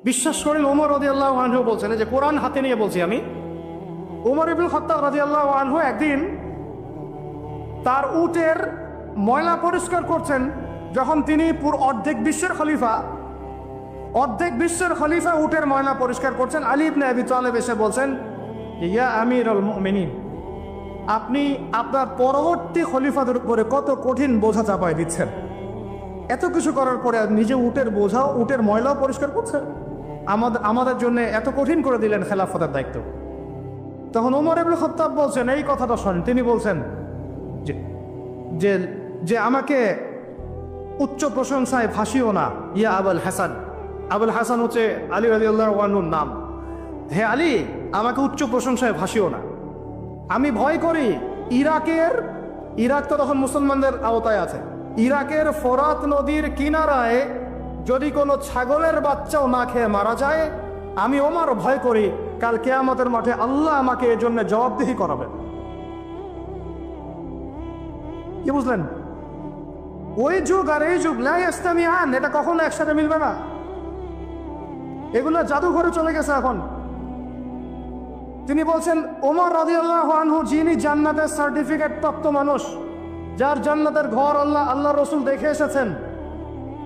বিশ্বাস করেন ওমর রাদিয়াল্লাহু আনহু বলছেন, যে কোরআন হাতে নিয়ে বলছি আমি, ওমর ইবনুল খাত্তাব রাদিয়াল্লাহু আনহু একদিন তার উটের ময়লা পরিষ্কার করছেন, যখন তিনি পুরো অর্ধেক বিশ্বের খলিফা উটের ময়লা পরিষ্কার করছেন। আলী ইবনে আবি তালেব এসে বলছেন, ইয়া আমিরুল মুমিনিন, আপনি আপনার পরবর্তী খলিফাদের উপরে কত কঠিন বোঝা চাপায় দিচ্ছেন। এত কিছু করার পরে নিজে উটের ময়লাও পরিষ্কার করছেন, আমাদের জন্য এত কঠিন করে দিলেন খেলাফতের দায়িত্ব। তখন ওমর ইবনে খাত্তাব বলছেন, এই কথাটা শোনেন। তিনি বলছেন যে যে আমাকে উচ্চ প্রশংসায় ভাসিও না, ইয়া আবুল হাসান। আবুল হাসান হচ্ছে আলী রাদিয়াল্লাহু আনহুর নাম। হে আলী, আমাকে উচ্চ প্রশংসায় ভাসিও না। আমি ভয় করি ইরাক তো তখন মুসলমানদের আওতায় আছে, ইরাকের ফোরাত নদীর কিনারায় যদি কোনো ছাগলের বাচ্চাও না খেয়ে মারা যায়, আমি ওমর ভয় করি কাল কিয়ামতের মাঠে আল্লাহ আমাকে এর জন্য জবাবদিহি করাবেন। কি বুঝলেন? ওই যুগ আর এই যুগ লা ইস্তামিআন, এটা কখনো একসাথে মিলবে না। এগুলো জাদুঘরে চলে গেছে এখন। তিনি বলছেন ওমর রাদিয়াল্লাহু আনহু, যিনি জান্নাতের সার্টিফিকেট প্রাপ্ত মানুষ, যার জান্নাতের ঘর আল্লাহ রসুল দেখে এসেছেন,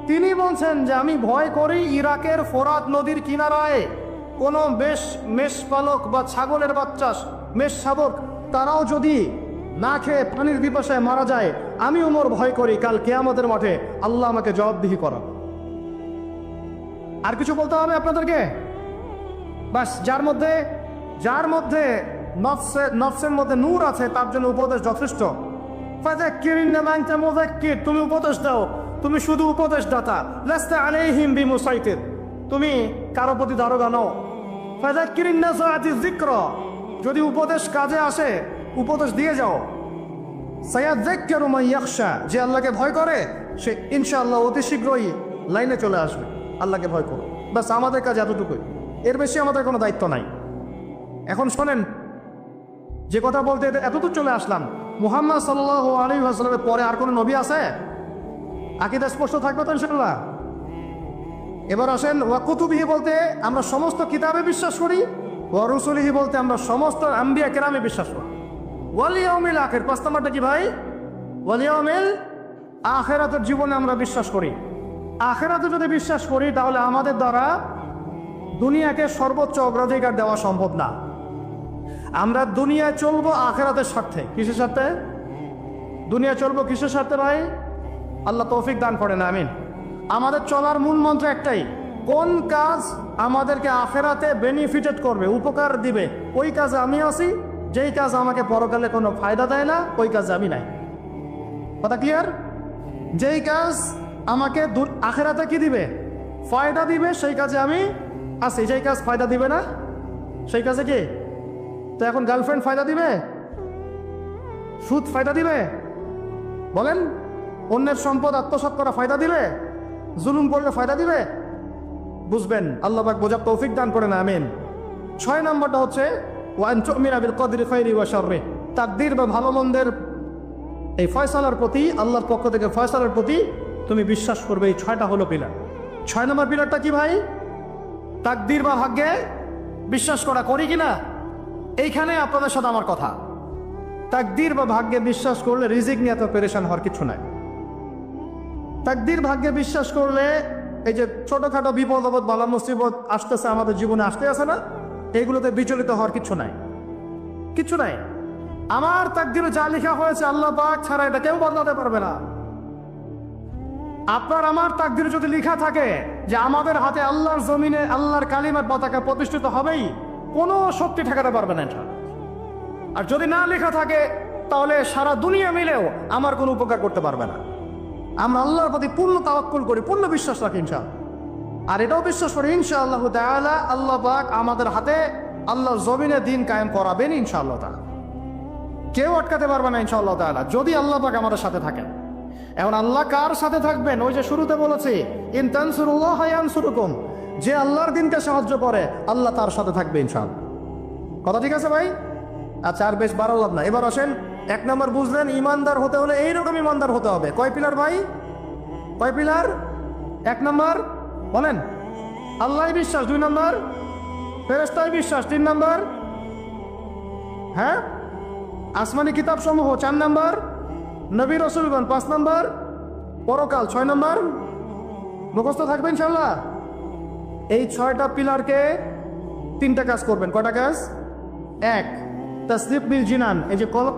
তিনি বলছেন যে আমি ভয় করি ইরাকের ফোরাত নদীর কিনারায় কোনো মেষপালক বা ছাগলের বাচ্চা, মেষ শাবক, তারাও যদি না খেয়ে পানির পিপাসায় মারা যায়, আমি ওমর ভয় করি কাল কিয়ামতের মাঠে আল্লাহ আমাকে জবাবদিহি করা। আর কিছু বলতে হবে আপনাদেরকে? বাস, যার মধ্যে নফসের মধ্যে নূর আছে তার জন্য উপদেশ যথেষ্ট। তুমি উপদেশ দাও, তুমি শুধু উপদেশ দাতা। লাস্তা আলাইহিম বিমুসাইতির, তুমি কারো প্রতি দারোগা নও। ফাযাক্কিরিন নাসাআতি যিকর, যদি উপদেশ কাজে আসে উপদেশ দিয়ে যাও। সায়াযাক্কারু মান ইয়াখশা, যে আল্লাহকে ভয় করে সে ইনশাআল্লাহ অতি শীঘ্রই লাইনে চলে আসবে। আল্লাহকে ভয় করো, বাস আমাদের কাজ এতটুকুই, এর বেশি আমাদের কোনো দায়িত্ব নাই। এখন শোনেন, যে কথা বলতে এতদূর চলে আসলাম, মুহাম্মদ সাল্লাল্লাহু আলাইহি ওয়াসাল্লামের পরে আর কোনো নবী আছে? আকীদা স্পষ্ট থাকবে তো ইনশাআল্লাহ? এবার আসেন, ওয়া কুতুবিহি বলতে আমরা সমস্ত কিতাবে বিশ্বাস করি, ওয়া রুসুলিহি বলতে আমরা সমস্ত আম্বিয়া কেরামে বিশ্বাস করি। ওয়াল ইয়াউমিল আখির, 5 নম্বরটা কি ভাই? ওয়াল ইয়াউমিল আখিরাতের জীবনে আমরা বিশ্বাস করি। আখিরাতে যদি বিশ্বাস করি তাহলে আমাদের দ্বারা দুনিয়াকে সর্বোচ্চ অগ্রাধিকার দেওয়া সম্ভব না। আমরা দুনিয়ায় চলবো আখিরাতের স্বার্থে। কিসের স্বার্থে? দুনিয়া চলবো কিসের স্বার্থে ভাই? আল্লাহ তৌফিক দান করেন, আমিন। আমাদের চলার মূল মন্ত্র একটাই, কোন কাজ আমাদেরকে আখিরাতে বেনিফিটেড করবে, উপকার দিবে, ওই কাজে আমি আছি। যেই কাজ আমাকে পরকালে কোনো ফায়দা দেয় না, ওই কাজে আমি নাই। কথা ক্লিয়ার? যেই কাজ আমাকে আখিরাতে কি দিবে, ফায়দা দিবে, সেই কাজে আমি আছি। যেই কাজ ফায়দা দিবে না, সেই কাজে কি? তো এখন গার্লফ্রেন্ড ফায়দা দিবে? সুদ ফায়দা দিবে? বলেন, অন্যের সম্পদ আত্মসাৎ করা ফায়দা দিবে? জুলুম করলে ফায়দা দিবে? বুঝবেন, আল্লাহ পাক বোঝার তৌফিক দান করেন, আমিন। 6 নম্বরটা হচ্ছে ওয়া আন তুমিনা বিল কদরি খাইরি ওয়া শাররি, তাকদীর বা ভালো মন্দের এই ফয়সালার প্রতি, আল্লাহর পক্ষ থেকে ফয়সালার প্রতি তুমি বিশ্বাস করবে। এই 6টা হলো পিলার। 6 নম্বর পিলারটা কি ভাই? তাকদীর বা ভাগ্যে বিশ্বাস করা, করি কিনা? এইখানে আপনাদের সাথে আমার কথা। তাকদীর বা ভাগ্যে বিশ্বাস করলে রিজিক নিয়ে এত পেরেশান হওয়ার কিছু নাই। তাকদীর ভাগ্যে বিশ্বাস করলে এই যে ছোটখাটো বিপদ আপদ বালা মুসিবত আসতেছে আমাদের জীবনে, আসতে আছে না, এইগুলোতে বিচলিত হওয়ার কিছু নাই, কিছু নাই। আমার তাকদীরে যা লেখা হয়েছে আল্লাহ পাক ছাড়া এটা কেউ বদলাতে পারবে না। আপনার আমার তাকদীরে যদি লেখা থাকে যে আমাদের হাতে আল্লাহর জমিনে আল্লাহর কালিমার পতাকা প্রতিষ্ঠিত হবেই, কোনো শক্তি ঠেকাতে পারবে না এটা। আর যদি না লেখা থাকে তাহলে সারা দুনিয়া মিলেও আমার কোনো উপকার করতে পারবে না। আমরা আল্লাহর প্রতি পূর্ণ তাওয়াক্কুল করি, পূর্ণ বিশ্বাস রাখি ইনশাআল্লাহ। আর এটাও বিশ্বাস করি ইনশাআল্লাহ তাআলা আল্লাহ পাক আমাদের হাতে আল্লাহর জমিনে দিন কায়েম করাবেন ইনশাআল্লাহ তাআলা। কেউ আটকাতে পারবে না ইনশাআল্লাহ তাআলা, যদি আল্লাহ পাক আমাদের সাথে থাকেন। এখন আল্লাহ কার সাথে থাকবেন? ওই যে শুরুতে বলেছি, ইন তানসুরুল্লাহ ইয়ানসুরকুম, যে আল্লাহর দিনকে সাহায্য করে আল্লাহ তার সাথে থাকবে ইনশাআল্লাহ। কথা ঠিক আছে ভাই? আচ্ছা, আর বেশ বাড়ালাম না। এবার আসেন, 1 নম্বর বুঝলেন, ইমানদার হতে হলে এইরকম ইমানদার হতে হবে। কয় পিলার ভাই? কয় পিলার? 1 নম্বর বলেন, আল্লাহ বিশ্বাস 2 নম্বর, ফেরেশতায় বিশ্বাস 3 নম্বর, হ্যাঁ আসমানি কিতাব সমূহ 4 নম্বর, নবী রাসূলগণ 5 নম্বর, পরকাল 6 নম্বর। মুখস্থ থাকবে ইনশাআল্লাহ। এই 6টা পিলারকে 3টা কাজ করবেন। কয়টা কাজ? 1 তাসদিক বিল জিনান, এই যে কলব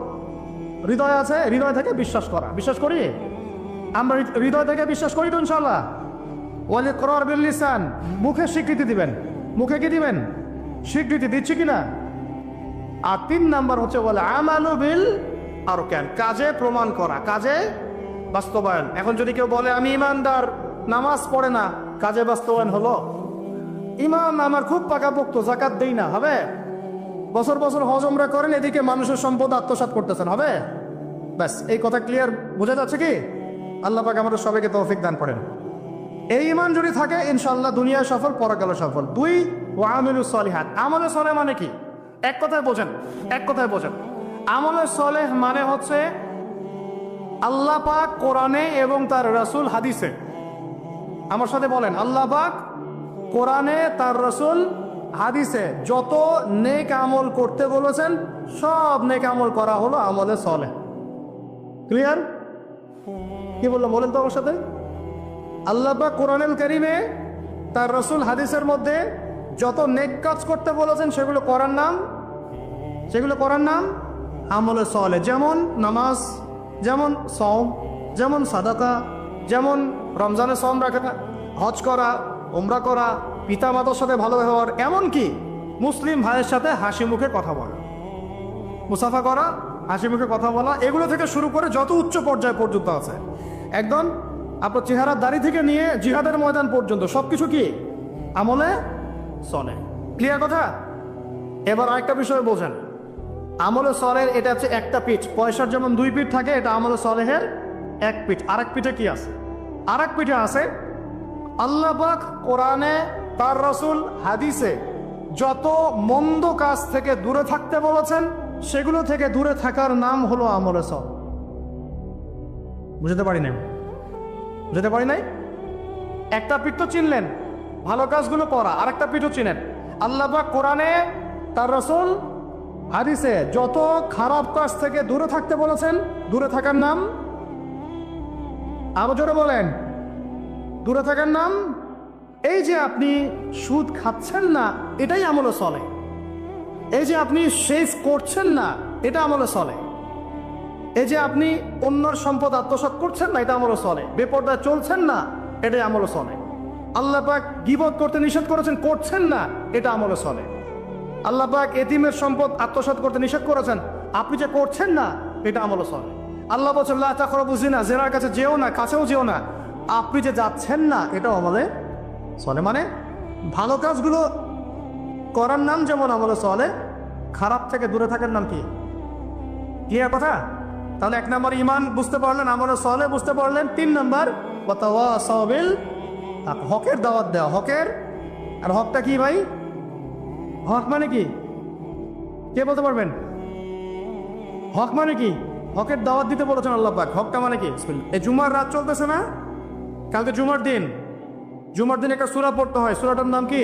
হৃদয় আছে, হৃদয় থেকে বিশ্বাস করা। বিশ্বাস করি আমরা, হৃদয় থেকে বিশ্বাস করি তো ইনশাআল্লাহ। ওয়াল ইকরার বিল লিসান, মুখে স্বীকৃতি দিবেন। মুখে কি দিবেন? স্বীকৃতি দিচ্ছি কিনা। আর 3 নাম্বার হচ্ছে ওয়াল আমালু বিল আরকান, কাজে প্রমাণ করা, কাজে বাস্তবায়ন। এখন যদি কেউ বলে আমি ইমানদার, নামাজ পড়ে না, কাজে বাস্তবায়ন হলো? ইমান আমার খুব পাকাপোক্ত, যাকাত দেই না, হবে? বছর বছর হজ উমরা করেন, এদিকে মানুষের সম্পদ আত্মসাৎ করতেছেন, হবে? ব্যাস, এই কথা ক্লিয়ার বোঝা যাচ্ছে কি? আল্লাহ পাক আমাদের সবাইকে তৌফিক দান করেন। এই ইমান যদি থাকে ইনশাআল্লাহ দুনিয়া সফল, পরকালে সফল। 2 ওয়া আমিলুস সলিহাত, আমলে সলেহ মানে কি? এক কথায় বোঝেন, এক কথায় বোঝেন। আমলে সলেহ মানে হচ্ছে আল্লাহ পাক কোরআনে এবং তার রাসূল হাদিসে, আমার সাথে বলেন, আল্লাহ পাক কোরআনে, তার রাসূল হাদিসে যত নেক আমল করতে বলেছেন সব নেক আমল করা হলো আমলে সলেহ। ক্লিয়ার? কি বললাম বলেন তো আমার সাথে? আল্লাহ পাক কোরআনুল কারীমে, তার রাসূল হাদিসের মধ্যে যত নেক কাজ করতে বলেছেন সেগুলো করার নাম, সেগুলো করার নাম আমলে সলেহ। যেমন নামাজ, যেমন সওম, যেমন সাদাকা, যেমন রমজানে সওম রাখা, হজ করা, উমরা করা, পিতা মাতার সাথে ভালো ব্যবহার, এমনকি মুসলিম ভাইয়ের সাথে হাসি মুখে কথা বলা, মুসাফা করা, হাসি মুখে কথা বলা, এগুলো থেকে শুরু করে যত উচ্চ পর্যায় পর্যন্ত আছে, একদম আপনার চেহারার দাড়ি থেকে নিয়ে জিহাদের ময়দান পর্যন্ত সবকিছু কি আমলে সলেহ। ক্লিয়ার কথা? এবার আরেকটা বিষয় বোঝেন, আমলে সলেহের এটা হচ্ছে একটা পিঠ। পয়সার যেমন 2 পিঠ থাকে, এটা আমলে সলেহের 1 পিঠ। আরেক পিঠে কি আছে? আরেক পিঠে আছে আল্লাহ পাক কোরআনে, তার রাসূল হাদিসে যত মন্দ কাজ থেকে দূরে থাকতে বলেছেন সেগুলো থেকে দূরে থাকার নাম হলো আমলে সলেহ। বুঝতে পারি নাই? বুঝতে পারি নাই? একটা পিঠ তো চিনলেন, ভালো কাজগুলো করা। আরেকটা পিঠও চিনেন, আল্লাহ পাক কোরআনে, তার রাসূল হাদিসে যত খারাপ কাজ থেকে দূরে থাকতে বলেছেন, দূরে থাকার নাম, আরো জোরে বলেন, দূরে থাকার নাম। এই যে আপনি সুদ খাচ্ছেন না, এটাই আমলে সলেহ। এই যে আপনি শেভ করছেন না, এটা আমলে সলেহ। এই যে আপনি অন্যর সম্পদ আত্মসাৎ করছেন না, এটা আমলে সলেহ। বেপরদায় চলছেন না, এটাই আমলে সলেহ। আল্লাহ পাক গীবত করতে নিষেধ করেছেন, করছেন না, এটা আমলে সলেহ। আল্লাহ পাক এতিমের সম্পদ আত্মসাৎ করতে নিষেধ করেছেন, আপনি যে করছেন না, এটা আমলে সলেহ। আল্লাহ বলছেন লা তাকরাবু জিনা, জিনার কাছে যেও না, কাছেও যেও না, আপনি যে যাচ্ছেন না, এটা আমলে সলেহ। মানে ভালো কাজগুলো করার নাম যেমন আমলে সলেহ, খারাপ থেকে দূরে থাকার নাম কি? ক্লিয়ার কথা? তাহলে 1 নম্বর ইমান বুঝতে পারলেন, আমলে সলেহ বুঝতে পারলেন। 3 নম্বর ওয়া তাওয়াসাউ বিল হক, হকের দাওয়াত দেওয়া। হকের, আর হকটা কি ভাই? হক মানে কি? কে বলতে পারবেন? হক মানে কি? হকের দাওয়াত দিতে বলেছেন আল্লাহ পাক। হকটা মানে কি? এই জুমার রাত চলতেছে না, কালকে জুমার দিন। জুমার দিন একটা সূরা পড়তে হয়, সূরাটার নাম কি?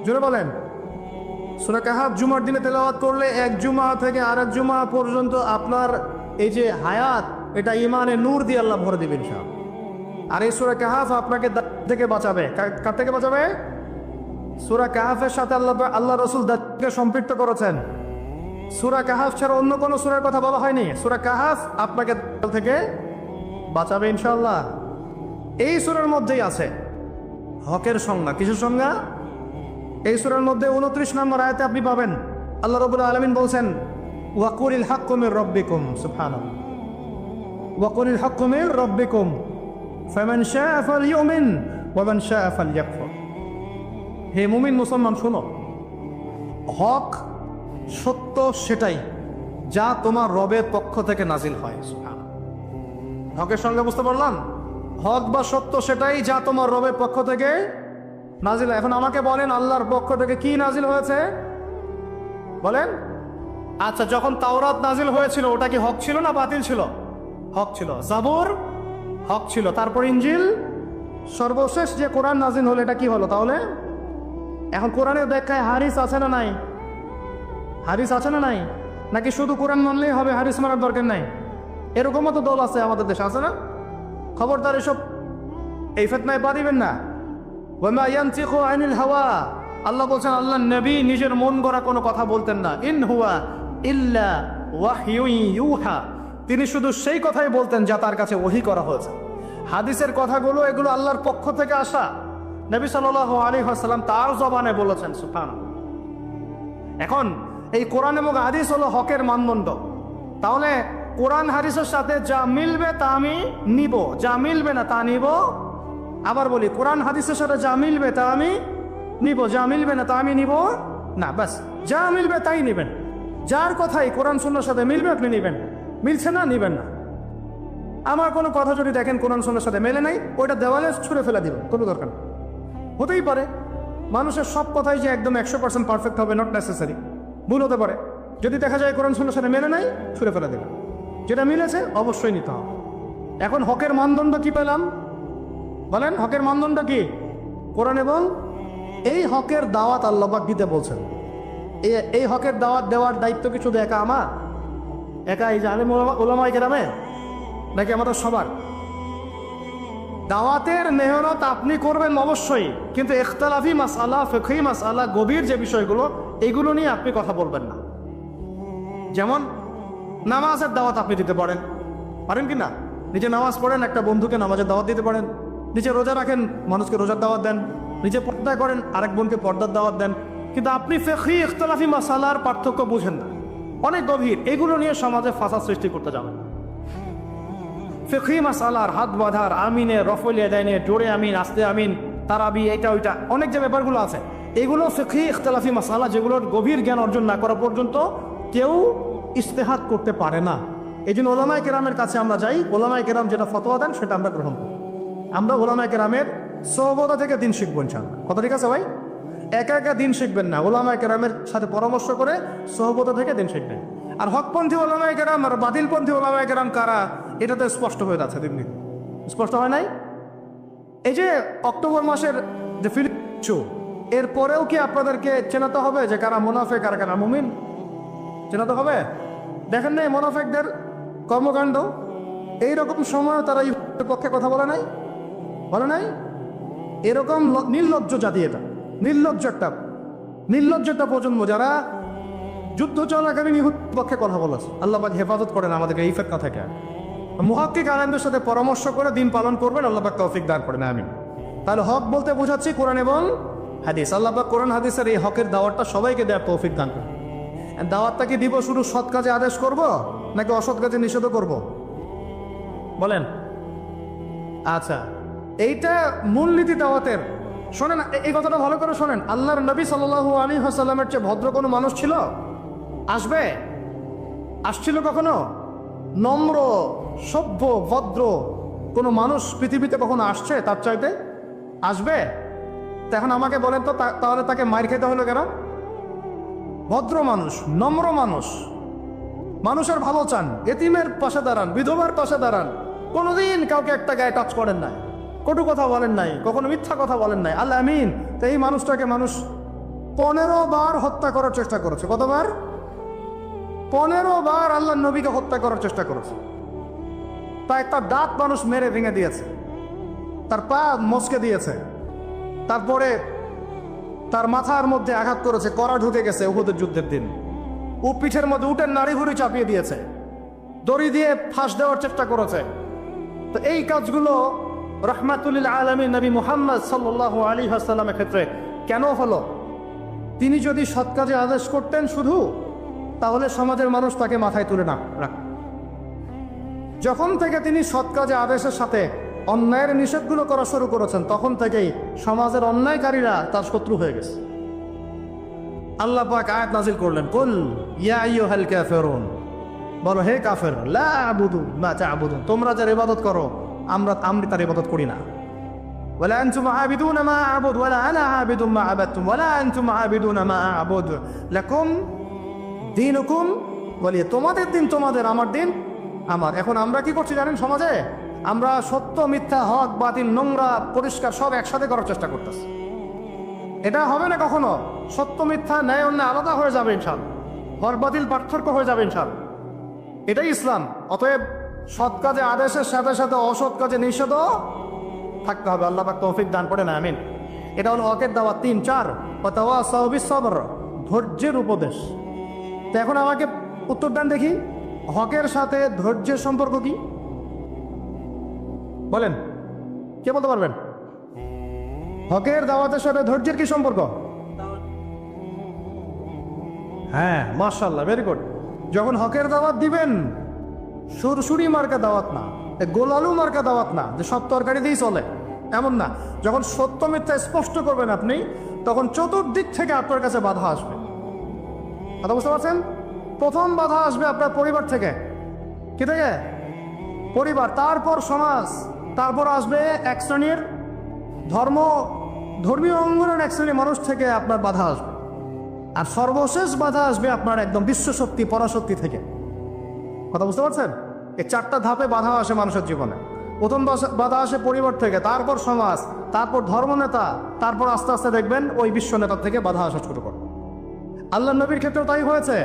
জোরে বলেন। সূরা কাহাফ জুমার দিনে তেলাওয়াত করলে 1 জুমা থেকে আরেক জুমা পর্যন্ত আপনার এই যে হায়াত, এটা ইমানে নূর দিয়ে আল্লাহ ভরে দিবেন সব। আর এই সূরা কাহাফ আপনাকে থেকে বাঁচাবে। কার থেকে বাঁচাবে? সূরা কাহাফের সাথে আল্লাহ রাসূল দাঁতকে সম্পৃক্ত করেছেন। সূরা কাহাফ ছাড়া অন্য কোনো সূরার কথা বলা হয়নি। সূরা কাহাফ আপনাকে থেকে বাঁচাবে ইনশাআল্লাহ। এই সূরার মধ্যেই আছে হকের সংজ্ঞা। কিসের সংজ্ঞা? এই সূরার মধ্যে 29 নম্বর আয়াতে আপনি পাবেন আল্লাহ রাব্বুল আলামিন বলছেন ওয়াকুলিল হাক্কু মির রাব্বিকুম, সুবহানাল্লাহ, ওয়াকুলিল হাক্কু মির রাব্বিকুম ফামান শাআ ফালইউমিন ওয়া মান শাআ ফালইয়াকফুর। হে মুমিন মুসলমান শোনো, হক সত্য সেটাই যা তোমার রবের পক্ষ থেকে নাজিল হয়। সুবহানাল্লাহ। হকের সঙ্গে বুঝতে পারলাম? হক বা সত্য সেটাই যা তোমার রবের পক্ষ থেকে নাজিল হয়। এখন আমাকে বলেন আল্লাহর পক্ষ থেকে কি নাজিল হয়েছে বলেন? আচ্ছা, যখন তাওরাত নাজিল হয়েছিল ওটা কি হক ছিল না বাতিল ছিল? হক ছিল। জাবুর হক ছিল, তারপর ইনজিল সর্বশেষ যে কোরআন নাজিল হলো এটা কি হলো তাহলে? এখন কোরআনের ব্যাখ্যায় হাদিস আছে না নাই? হাদিস আছে না নাই? নাকি শুধু কোরআন মানলেই হবে, হাদিস মানার দরকার নাই? এরকমও তো দল আছে আমাদের দেশে, আছে না? খবরদার এসব এই ফিতনায় পা দিবেন না। ওয়ামা ইয়ানতিকু আনিল হাওয়া, আল্লাহ বলছেন আল্লাহ নবী নিজের মন গড়া কোনো কথা বলতেন না। ইন হুয়া ইল্লা ওয়াহয়ুন ইউহা, তিনি শুধু সেই কথাই বলতেন যা তার কাছে ওহী করা হয়েছে। হাদিসের কথাগুলো এগুলো আল্লাহর পক্ষ থেকে আসা, নবী সাল্লাল্লাহু আলাইহি ওয়াসাল্লাম তার জবানে বলেছেন। সুবহানাল্লাহ। এখন এই কোরআন এবং হাদিস হলো হকের মানদণ্ড। তাহলে কোরআন হাদিসের সাথে যা মিলবে তা আমি নিব, যা মিলবে না তা নিব। আবার বলি, কোরআন হাদিসের সাথে যা মিলবে তা আমি নিব, যা মিলবে না তা আমি নিব না। ব্যাস, যা মিলবে তাই নিবেন। যার কথাই কোরআন সুন্নাহর সাথে মিলবে আপনি নিবেন, মিলছে না নিবেন না। আমার কোনো কথা যদি দেখেন কোরআন সুন্নাহর সাথে মেলে নাই, ওইটা দেওয়ালে ছুঁড়ে ফেলে দিবেন, কোনো দরকার নেই। হতেই পারে মানুষের সব কথাই যে একদম 100% পারফেক্ট হবে, নট নেসেসারি, ভুল হতে পারে। যদি দেখা যায় কোরআন সুন্নাহর সাথে মেলে নাই, ছুঁড়ে ফেলে দেবেন। যেটা মিলেছে অবশ্যই নিতে হবে। এখন হকের মানদণ্ড কি পেলাম বলেন? হকের মানদণ্ড কি? কোরআন এবং এই হকের দাওয়াত আল্লাহ পাক দিতে বলছেন। এই হকের দাওয়াত দেওয়ার দায়িত্ব কি শুধু একা আমার, একা এই যে আলেম ওলামায়ে কেরামের, নাকি আমাদের সবার? দাওয়াতের মেহনত আপনি করবেন অবশ্যই, কিন্তু ইখতিলাফি মাসআলা, ফিকহি মাসআলা, গভীর যে বিষয়গুলো, এগুলো নিয়ে আপনি কথা বলবেন না। যেমন নামাজের দাওয়াত আপনি দিতে পারেন, পারেন কি না? নিজে নামাজ পড়েন, একটা বন্ধুকে নামাজের দাওয়াত দিতে পারেন। নিজে রোজা রাখেন, মানুষকে রোজার দাওয়াত দেন। নিজে পর্দা করেন, আরেক বোনকে পর্দার দাওয়াত দেন। কিন্তু আপনি ফিকহি ইখতিলাফি মাসআলার পার্থক্য বুঝেন না, অনেক গভীর, এগুলো নিয়ে সমাজে ফাসাদ সৃষ্টি করতে যাবেন। ফিকহি মাসআলার হাত বাঁধার, আমিনে, রফল ইয়াদাইনে, জোরে আমিন, আস্তে আমিন, তারাবি, এটা ওইটা, অনেক যে ব্যাপারগুলো আছে, এগুলো ফিকহি ইখতিলাফি মাসআলা, যেগুলোর গভীর জ্ঞান অর্জন না করা পর্যন্ত কেউ ইজতিহাদ করতে পারে না। এই জন্য ওলামায়ে কেরামের কাছে আমরা যাই, ওলামায়ে কেরাম যেটা ফতোয়া দেন সেটা আমরা গ্রহণ করি। আমরা ওলামায়ে কেরামের সোহবত থেকে দিন শিখবো ইনশাআল্লাহ। কথা ঠিক আছে ভাই? একা একা দিন শিখবেন না, ওলামায়ে কেরামের সাথে পরামর্শ করে সোহবত থেকে দিন শিখবেন। আর হকপন্থী ওলামায়ে কেরাম আর বাতিলপন্থী ওলামায়ে কেরাম কারা, এটা তো স্পষ্ট হয়ে যাচ্ছে, দিন দিন স্পষ্ট হয় নাই? এই যে অক্টোবর মাসের যে ফিল্ম শো, এরপরেও কি আপনাদেরকে চেনাতে হবে যে কারা মুনাফিক আর কারা মুমিন? চেনাতে হবে? দেখেন নাই মুনাফিকদের কর্মকাণ্ড? এইরকম সময় তারা ইহুদের পক্ষে কথা বলে নাই, বলে নাই? এরকম নির্লজ্জ জাতি, এটা নির্লজ্জ একটা প্রজন্ম, যারা যুদ্ধ চলাকালীন ইহুদের পক্ষে কথা বলেছে। আল্লাহ পাক হেফাজত করেন আমাদেরকে এই ফিতনা থেকে। মুহাক্কিক আলেমদের সাথে পরামর্শ করে দিন পালন করবেন, আল্লাহ পাক তৌফিক দান করেন, আমিন। তাহলে হক বলতে বোঝাচ্ছি কোরআন এবং হাদিস। আল্লাহ পাক কোরআন হাদিসের এই হকের দাওয়াতটা সবাইকে দেওয়ার তৌফিক দান করেন। দাওয়াতটা কি দিব শুধু সৎ কাজে আদেশ করব, নাকি অসৎ কাজে নিষেধ করব? বলেন। আচ্ছা, এইটা মূলনীতি দাওয়াতের। শোনেন, এই কথাটা ভালো করে শোনেন। আল্লাহর নবী সাল্লাল্লাহু আলাইহি ওয়াসাল্লামের চেয়ে ভদ্র কোনো মানুষ ছিল? আসছিল কখনো? নম্র, সভ্য, ভদ্র কোনো মানুষ পৃথিবীতে কখনো আসছে তার চাইতে? আসবে? তা এখন আমাকে বলেন তো, তাহলে তাকে মার খেতে হলো কেন? ভদ্র মানুষ, নম্র মানুষ, মানুষের ভালো চান, এতিমের পাশে দাঁড়ান, বিধবার পাশে দাঁড়ান, কোনোদিন কাউকে একটা গায়ে টাচ করেন নাই, কটু কথা বলেন নাই, কখনো মিথ্যা কথা বলেন নাই। আল্লাহ আমিন। তো এই মানুষটাকে মানুষ 15 বার হত্যা করার চেষ্টা করেছে। কতবার? 15 বার আল্লাহ নবীকে হত্যা করার চেষ্টা করেছে। তাই তার দাঁত মানুষ মেরে ভেঙে দিয়েছে, তার পা মচকে দিয়েছে, তারপরে তার মাথার মধ্যে আঘাত করেছে, কড়া ঢুকে গেছে উহুদের যুদ্ধের দিন। ও পিঠের মধ্যে উটের নাড়ি ভুড়ি চাপিয়ে দিয়েছে, দড়ি দিয়ে ফাঁস দেওয়ার চেষ্টা করেছে। তো এই কাজগুলো রাহমাতুল লিল আলামিন নবী মুহাম্মদ সাল্লাল্লাহু আলাইহি ওয়াসাল্লামের ক্ষেত্রে কেন হলো? তিনি যদি সৎ কাজে আদেশ করতেন শুধু, তাহলে সমাজের মানুষ তাকে মাথায় তুলে না রাখত। যখন থেকে তিনি সৎ কাজে আদেশের সাথে অন্যায়ের নিষেধগুলো করা শুরু করেছেন, তখন থেকেই সমাজের অন্যায়কারীরা তার শত্রু হয়ে গেছে। আল্লাহ পাক আয়াত নাজিল করলেন, কুল ইয়া আইয়ুহাল কাফিরুন, বলো হে কাফের, লা আবুদু মা তা'বুদুন, তোমরা যার ইবাদত করো আমি তার ইবাদত করি না। ওয়ালা আনতুম আবিদুনা মা আ'বুদু ওয়ালা আনা আবিদুম মা আবাদতুম ওয়ালা আনতুম আবিদুনা মা আ'বুদু লাকুম দীনুকুম ওয়ালিয়া, তোমাদের দিন তোমাদের, আমার দিন আমার। এখন আমরা কি করছি জানেন? সমাজে আমরা সত্য মিথ্যা, হক বাতিল, নোংরা পরিষ্কার সব একসাথে করার চেষ্টা করতেছি। এটা হবে না কখনো। সত্য মিথ্যা, ন্যায় অন্যায় আলাদা হয়ে যাবে ইনশাআল্লাহ, হক বাতিল পার্থক্য হয়ে যাবে ইনশাআল্লাহ। এটাই ইসলাম। অতএব সৎ কাজে আদেশের সাথে সাথে অসৎ কাজে নিষেধও থাকতে হবে। আল্লাহ পাক তৌফিক দান করেন, আমিন। এটা হলো হকের দাওয়াত। 3, 4 ওয়াতাওয়াসাউ বিস-সাবর, ধৈর্যের উপদেশ। তো এখন আমাকে উত্তর দেন দেখি, হকের সাথে ধৈর্যের সম্পর্ক কি? বলেন, কে বলতে পারবেন? হকের দাওয়াতের সাথে ধৈর্যের কি সম্পর্ক? হ্যাঁ, মাশাআল্লাহ, ভেরি গুড। যখন হকের দাওয়াত দিবেন, সুরসুরি মার্কা দাওয়াত না, গোলালু মার্কা দাওয়াত না যে সব তরকারি দিয়েই চলে, এমন না। যখন সত্য মিথ্যা স্পষ্ট করবেন আপনি, তখন চতুর্দিক থেকে আপনার কাছে বাধা আসবে। কথা বুঝতে পারছেন? প্রথম বাধা আসবে আপনার পরিবার থেকে। কি থেকে? পরিবার, তারপর সমাজ, তারপর আসবে এক শ্রেণীর ধর্মীয় অঙ্গনের এক শ্রেণীর মানুষ থেকে আপনার বাধা আসবে, আর সর্বশেষ বাধা আসবে আপনার একদম বিশ্বশক্তি, পরাশক্তি থেকে। কথা বুঝতে পারছেন? এই 4টা ধাপে বাধা আসে মানুষের জীবনে। প্রথম বাধা আসে পরিবার থেকে, তারপর সমাজ, তারপর ধর্মনেতা, তারপর আস্তে আস্তে দেখবেন ওই বিশ্ব নেতার থেকে বাধা আসা শুরু করে। আল্লাহ নবীর ক্ষেত্রেও তাই হয়েছে,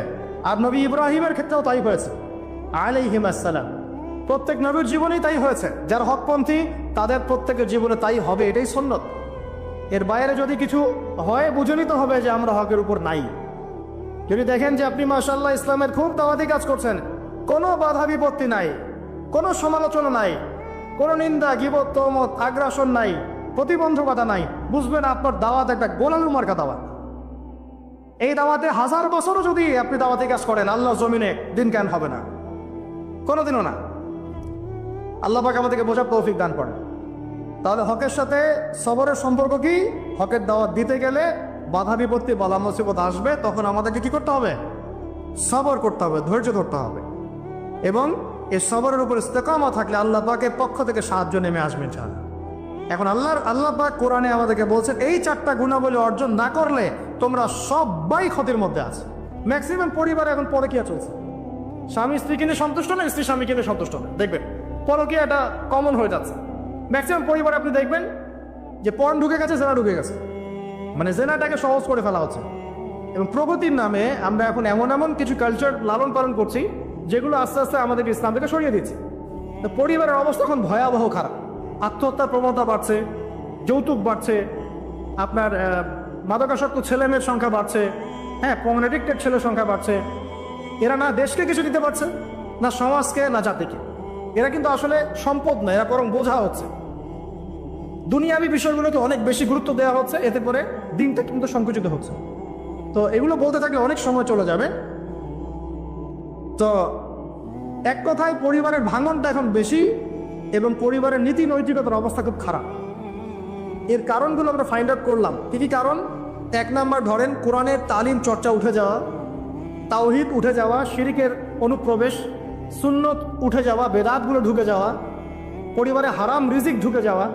আর নবী ইব্রাহিমের ক্ষেত্রেও তাই হয়েছে আলাইহিম আসসালাম। প্রত্যেক নবীর জীবনেই তাই হয়েছে। যারা হকপন্থী তাদের প্রত্যেকের জীবনে তাই হবে, এটাই সুন্নত। এর বাইরে যদি কিছু হয়, বুঝে নিতে হবে যে আমরা হকের উপর নাই। যদি দেখেন যে আপনি মাশাআল্লাহ ইসলামের খুব দাওয়াতি কাজ করছেন, কোনো বাধা বিপত্তি নাই, কোনো সমালোচনা নাই, কোনো নিন্দা, গীবত, তহমত, আগ্রাসন নাই, প্রতিবন্ধকতা নাই, বুঝবেন আপনার দাওয়াত একটা গোলালু মার্কা দাওয়াত। এই দাওয়াতে 1000 বছরও যদি আপনি দাওয়াতি কাজ করেন, আল্লাহ জমিনে দিন জ্ঞান হবে না, কোনোদিনও না। আল্লাহ পাক আমাদেরকে বোঝার তৌফিক দান করেন। তাহলে হকের সাথে সবরের সম্পর্ক কি? হকের দাওয়াত দিতে গেলে বাধা বিপত্তি, বালা মুসিবত আসবে, তখন আমাদেরকে কি করতে হবে? সবর করতে হবে, ধৈর্য ধরতে হবে। এবং এই সবরের উপর ইস্তেকামা থাকলে আল্লাহ পাকের পক্ষ থেকে সাহায্য নেমে আসবে ইনশাআল্লাহ। এখন আল্লাহ পাক কোরআনে আমাদেরকে বলছেন, এই 4টা গুণাবলী অর্জন না করলে তোমরা সবাই ক্ষতির মধ্যে আছে। ম্যাক্সিমাম পরিবারে এখন পরকীয়া চলছে। স্বামী স্ত্রীকে নিয়ে সন্তুষ্ট না, স্ত্রী স্বামীকে নিয়ে সন্তুষ্ট না। দেখবেন পরকীয়া এটা কমন হয়ে যাচ্ছে। ম্যাক্সিমাম পরিবারে আপনি দেখবেন যে পর্ন ঢুকে গেছে, জেনা ঢুকে গেছে, মানে জেনাটাকে সহজ করে ফেলা হচ্ছে। এবং প্রগতির নামে আমরা এখন এমন কিছু কালচার লালন পালন করছি যেগুলো আস্তে আস্তে আমাদের ইসলাম থেকে সরিয়ে দিচ্ছে। তো পরিবারের অবস্থা এখন ভয়াবহ খারাপ। আত্মহত্যার প্রবণতা বাড়ছে, যৌতুক বাড়ছে, আপনার মাদকাসক্ত ছেলেমেয়ের সংখ্যা বাড়ছে, হ্যাঁ, পর্ন অ্যাডিক্টেড ছেলের সংখ্যা বাড়ছে। এরা না দেশকে কিছু দিতে পারছে, না সমাজকে, না জাতিকে। এরা কিন্তু আসলে সম্পদ না, এরা বরং বোঝা হচ্ছে। দুনিয়াবি বিষয়গুলোকে অনেক বেশি গুরুত্ব দেওয়া হচ্ছে, এতে করে দিনটা কিন্তু সংকুচিত হচ্ছে। তো এগুলো বলতে থাকলে অনেক সময় চলে যাবে। তো এক কথায় পরিবারের ভাঙনটা এখন বেশি, এবং পরিবারের নীতি নৈতিকতার অবস্থা খুব খারাপ। এর কারণগুলো আমরা ফাইন্ড আউট করলাম। কি কি কারণ? 1 নাম্বার ধরেন, কোরআনের তালিম চর্চা উঠে যাওয়া, তাওহীদ উঠে যাওয়া, শিরকের অনুপ্রবেশ, সুন্নত উঠে যাওয়া, বেদাতগুলো ঢুকে যাওয়া, পরিবারে হারাম রিজিক ঢুকে যাওয়া,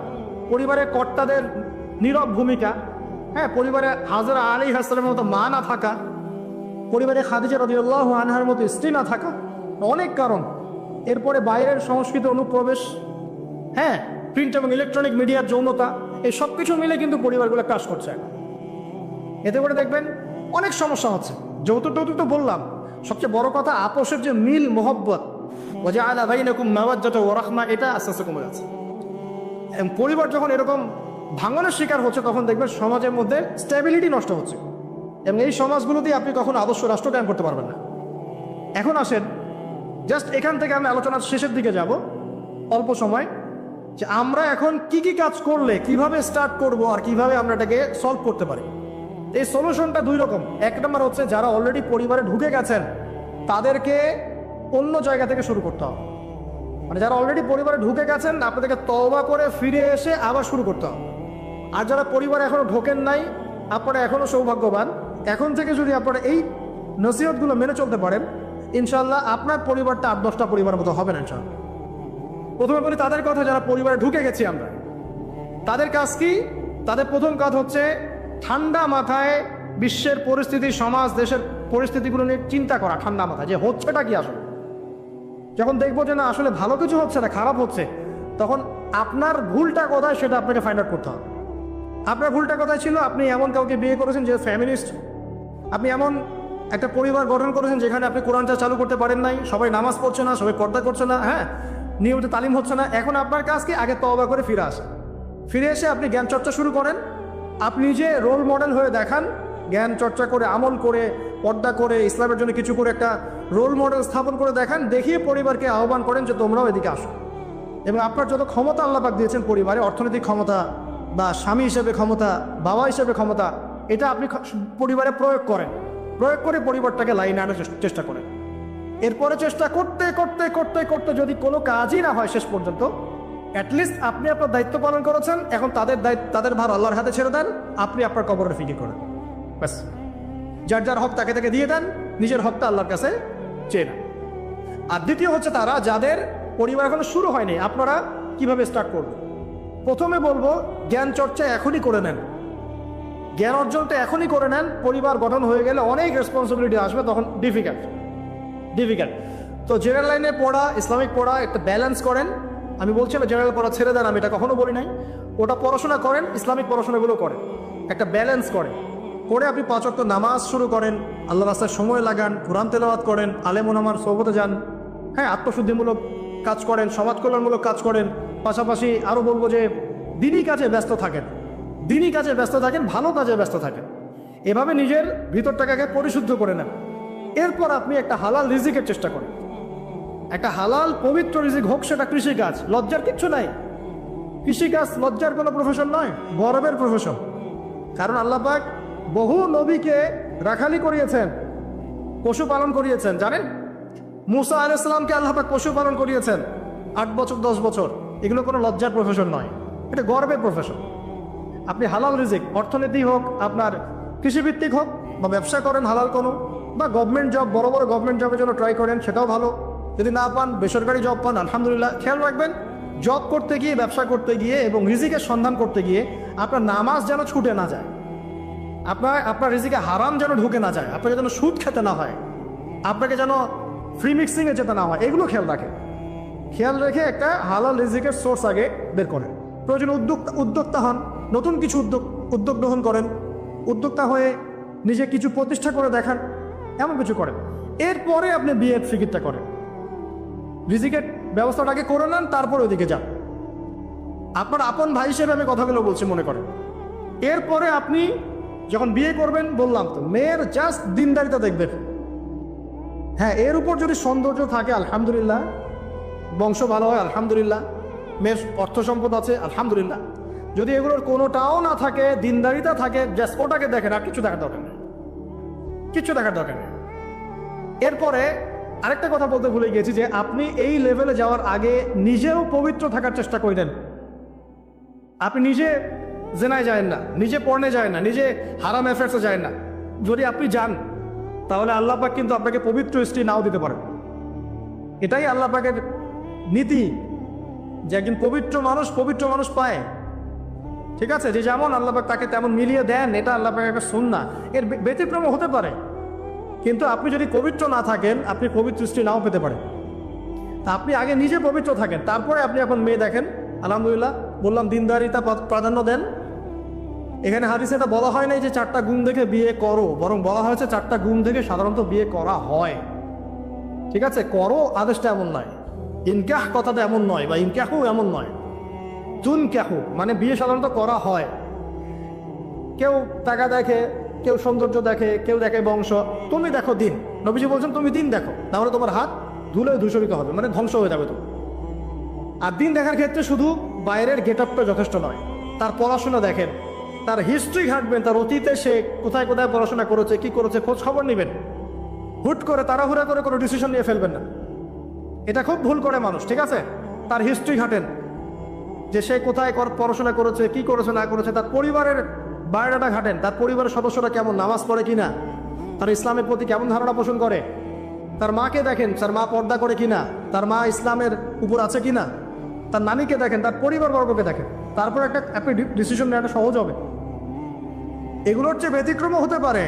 পরিবারে কর্তাদের নীরব ভূমিকা, হ্যাঁ, পরিবারে হাজরা আলাইহিস সালামের মতো মা না থাকা, পরিবারে খাদিজা রাদিয়াল্লাহু আনহার মতো স্ত্রী না থাকা, অনেক কারণ। এরপরে বাইরের সংস্কৃতি অনুপ্রবেশ, হ্যাঁ, প্রিন্ট এবং ইলেকট্রনিক মিডিয়ার যৌনতা, এই সব কিছু মিলে কিন্তু পরিবারগুলো ক্রাশ করছে। এতে করে দেখবেন অনেক সমস্যা হচ্ছে। যৌতুক টৌতুক তো বললাম, সবচেয়ে বড় কথা আপোষের যে মিল মোহব্বত, ওয়াজআলা বাইনাকুম মাওয়াজ্জাতা ওয়া রাহমা, এটা আস্তে আস্তে কমে যাচ্ছে। এবং পরিবার যখন এরকম ভাঙনের শিকার হচ্ছে, তখন দেখবেন সমাজের মধ্যে স্টেবিলিটি নষ্ট হচ্ছে, এবং এই সমাজগুলোতে আপনি কখনো আদর্শ রাষ্ট্র কায়েম করতে পারবেন না। এখন আসেন, জাস্ট এখান থেকে আমি আলোচনার শেষের দিকে যাব অল্প সময়, যে আমরা এখন কি কি কাজ করলে কিভাবে স্টার্ট করব, আর কিভাবে আমরা এটাকে সলভ করতে পারি। এই সলিউশনটা 2 রকম। 1 নম্বর হচ্ছে, যারা অলরেডি পরিবারে ঢুকে গেছেন তাদেরকে অন্য জায়গা থেকে শুরু করতে হবে। মানে যারা অলরেডি পরিবারে ঢুকে গেছেন, আপনাদেরকে তওবা করে ফিরে এসে আবার শুরু করতে হবে। আর যারা পরিবারে এখনো ঢোকেন নাই, আপনারা এখনো সৌভাগ্যবান। এখন থেকে যদি আপনারা এই নসিহতগুলো মেনে চলতে পারেন, ইনশাল্লাহ আপনার পরিবারটা 8-10টা পরিবারের মতো হবে না ইনশাল্লাহ। প্রথমে বলি তাদের কথা, যারা পরিবারে ঢুকে গেছি আমরা, তাদের কাজ কি? তাদের প্রথম কাজ হচ্ছে ঠান্ডা মাথায় বিশ্বের পরিস্থিতি, সমাজ, দেশের পরিস্থিতিগুলো নিয়ে চিন্তা করা, ঠান্ডা মাথায়, যে হচ্ছেটা কি আসলে। যখন দেখবো যে না আসলে ভালো কিছু হচ্ছে না, খারাপ হচ্ছে, তখন আপনার ভুলটা কোথায় সেটা আপনাকে ফাইন্ড আউট করতে হবে। আপনার ভুলটা কোথায় ছিল? আপনি এমন কাউকে বিয়ে করেছেন যে ফ্যামিলিস্ট, আপনি এমন একটা পরিবার গঠন করেছেন যেখানে আপনি কোরআনটা চালু করতে পারেন নাই, সবাই নামাজ পড়ছে না, সবাই পর্দা করছে না, হ্যাঁ, নিয়মিত তালিম হচ্ছে না। এখন আপনার কাজ কি? আগে তওবা করে ফিরে আসেন, ফিরে এসে আপনি জ্ঞান চর্চা শুরু করেন। আপনি যে রোল মডেল হয়ে দেখান, জ্ঞান চর্চা করে, আমল করে, পর্দা করে, ইসলামের জন্য কিছু করে একটা রোল মডেল স্থাপন করে দেখান, দেখিয়ে পরিবারকে আহ্বান করেন যে তোমরাও এদিকে আসো। এবং আপনার যত ক্ষমতা আল্লাহ পাক দিয়েছেন পরিবারে, অর্থনৈতিক ক্ষমতা বা স্বামী হিসেবে ক্ষমতা, বাবা হিসেবে ক্ষমতা, এটা আপনি পরিবারে প্রয়োগ করেন, প্রয়োগ করে পরিবারটাকে লাইনে আনার চেষ্টা করেন। এরপরে চেষ্টা করতে করতে করতে করতে যদি কোনো কাজই না হয় শেষ পর্যন্ত, অ্যাটলিস্ট আপনি আপনার দায়িত্ব পালন করেছেন। এখন তাদের ভার আল্লাহর হাতে ছেড়ে দেন, আপনি আপনার কবরের ফিকির করেন, ব্যাস। যার যার হক তাকে তাকে দিয়ে দেন, নিজের হকটা আল্লাহর কাছে চেয়ে নেন। আর দ্বিতীয় হচ্ছে তারা যাদের পরিবার এখনো শুরু হয়নি, আপনারা কিভাবে স্টার্ট করবেন? প্রথমে বলবো জ্ঞান চর্চা এখনই করে নেন, জ্ঞান অর্জনটা এখনই করে নেন। পরিবার গঠন হয়ে গেলে অনেক রেসপন্সিবিলিটি আসবে, তখন ডিফিকাল্ট। তো জেনারেল লাইনে পড়া, ইসলামিক পড়া একটা ব্যালেন্স করেন। আমি বলছি না জেনারেল পড়া ছেড়ে দেন, আমি এটা কখনো বলি নাই। ওটা পড়াশোনা করেন, ইসলামিক পড়াশোনাগুলো করেন, একটা ব্যালেন্স করেন। করে আপনি 5 ওয়াক্ত নামাজ শুরু করেন, আল্লাহ রাস্তায় সময় লাগান, কোরআন তেলাওয়াত করেন, আলেম ওলামার সোহবতে যান, হ্যাঁ, আত্মশুদ্ধিমূলক কাজ করেন, সমাজ কল্যাণমূলক কাজ করেন। পাশাপাশি আরও বলবো যে দিনী কাজে ব্যস্ত থাকেন, দিনী কাজে ব্যস্ত থাকেন, ভালো কাজে ব্যস্ত থাকেন। এভাবে নিজের ভিতরটাকে পরিশুদ্ধ করে নেন। এরপর আপনি একটা হালাল রিজিকের চেষ্টা করেন, একটা হালাল পবিত্র রিজিক হোক, সেটা কৃষিকাজ। লজ্জার কিচ্ছু নাই, কৃষিকাজ লজ্জার কোনো প্রফেশন নয়, গর্বের প্রফেশন। কারণ আল্লাহ পাক বহু নবীকে রাখালি করিয়েছেন, পশুপালন করিয়েছেন। জানেন, মুসা আলাইহিস সালামকে আল্লাহ পাক পশুপালন করিয়েছেন 8 বছর 10 বছর। এগুলো কোনো লজ্জার প্রফেশন নয়, এটা গর্বের প্রফেশন। আপনি হালাল রিজিক, অর্থনীতি হোক, আপনার কৃষিভিত্তিক হোক, বা ব্যবসা করেন হালাল কোনো, বা গভর্নমেন্ট জব, বড় বড় গভর্নমেন্ট জবের জন্য ট্রাই করেন, সেটাও ভালো। যদি না পান, বেসরকারি জব পান, আলহামদুলিল্লাহ। খেয়াল রাখবেন, জব করতে গিয়ে, ব্যবসা করতে গিয়ে এবং রিজিকের সন্ধান করতে গিয়ে আপনার নামাজ যেন ছুটে না যায়, আপনার রিজিকে হারাম যেন ঢুকে না যায়, আপনাকে যেন সুদ খেতে না হয়, আপনাকে যেন ফ্রি মিক্সিংয়ে যেতে না হয়, এগুলো খেয়াল রাখেন। খেয়াল রেখে একটা হালাল রিজিকের সোর্স আগে বের করেন। প্রয়োজনে উদ্যোক্তা হন, নতুন কিছু উদ্যোগ গ্রহণ করেন, উদ্যোক্তা হয়ে নিজে কিছু প্রতিষ্ঠা করে দেখান, এমন কিছু করেন। এরপরে আপনি বিয়ের ফিকিরটা করেন, রিজিকের ব্যবস্থাটাকে করে নেন, তারপরে ওদিকে যান। আপনার আপন ভাই হিসেবে আমি কথাগুলো বলছি, মনে করেন। এরপরে আপনি যখন বিয়ে করবেন, বললাম তো, মেয়ের জাস্ট দিনদারিতা দেখবেন। হ্যাঁ, এর উপর যদি সৌন্দর্য থাকে আলহামদুলিল্লাহ, বংশ ভালো হয় আলহামদুলিল্লাহ, মেয়ের অর্থ সম্পদ আছে আলহামদুলিল্লাহ। যদি এগুলোর কোনোটাও না থাকে, দিনদারিতা থাকে, জাস্ট ওটাকে দেখেন, আর কিছু দেখার দরকার নেই, কিচ্ছু দেখার দরকার নেই। এরপরে আরেকটা কথা বলতে ভুলে গিয়েছি, যে আপনি এই লেভেলে যাওয়ার আগে নিজেও পবিত্র থাকার চেষ্টা করেন। আপনি নিজে জেনায় যায় না, নিজে পর্নে যায় না, নিজে হারাম অ্যাফেয়ার্সে যায় না। যদি আপনি যান, তাহলে আল্লাহ পাক কিন্তু আপনাকে পবিত্র স্ত্রী নাও দিতে পারেন। এটাই আল্লাহ পাকের নীতি, যে একজন পবিত্র মানুষ পায়। ঠিক আছে, যে যেমন আল্লাহ পাক তাকে তেমন মিলিয়ে দেন, এটা আল্লাহ পাকের একটা সুন্নাহ। এর ব্যতিক্রম হতে পারে, কিন্তু আপনি যদি পবিত্র না থাকেন, আপনি পবিত্র স্ত্রী নাও পেতে পারেন। তা আপনি আগে নিজে পবিত্র থাকেন, তারপরে আপনি এখন মেয়ে দেখেন। আলহামদুলিল্লাহ, বললাম দিনদারিতা প্রাধান্য দেন। এখানে হাদিসে এটা বলা হয় নাই যে 4টা গুণ দেখে বিয়ে করো, বরং বলা হয়েছে 4টা গুণ দেখে সাধারণত বিয়ে করা হয়। ঠিক আছে, করো আদেশটা এমন নয়, ইনকাহ কথাটা এমন নয়, বা ইনকাহু এমন নয়, তুনকাহু মানে বিয়ে সাধারণত করা হয়। কেউ টাকা দেখে, কেউ সৌন্দর্য দেখে, কেউ দেখে বংশ। তুমি দেখো দিন, নবীজি বলছেন তুমি দিন দেখো, তাহলে তোমার হাত ধুলে ধূসরিত হবে, মানে ধ্বংস হয়ে যাবে তুমি। আর দিন দেখার ক্ষেত্রে শুধু বাইরের গেট আপটা যথেষ্ট নয়, তার পড়াশোনা দেখেন, তার হিস্ট্রি ঘাটবেন, তার অতীতে সে কোথায় কোথায় পড়াশোনা করেছে, কি করেছে, খোঁজ খবর নেবেন। হুট করে তাড়াহুড়া করে কোনো ডিসিশন নিয়ে ফেলবেন না, এটা খুব ভুল করে মানুষ। ঠিক আছে, তার হিস্ট্রি ঘাটেন, যে সে কোথায় পড়াশোনা করেছে, কি করেছে না করেছে, তার পরিবারের বায়োডাটা ঘাটেন, তার পরিবারের সদস্যরা কেমন, নামাজ পড়ে কিনা, তার ইসলামের প্রতি কেমন ধারণা পোষণ করে। তার মাকে দেখেন, তার মা পর্দা করে কিনা, তার মা ইসলামের উপর আছে কিনা। তার নানিকে দেখেন, তার পরিবারবর্গকে দেখেন, তারপর আপনি ডিসিশন নেওয়াটা সহজ হবে। এগুলোর চেয়ে ব্যতিক্রমও হতে পারে।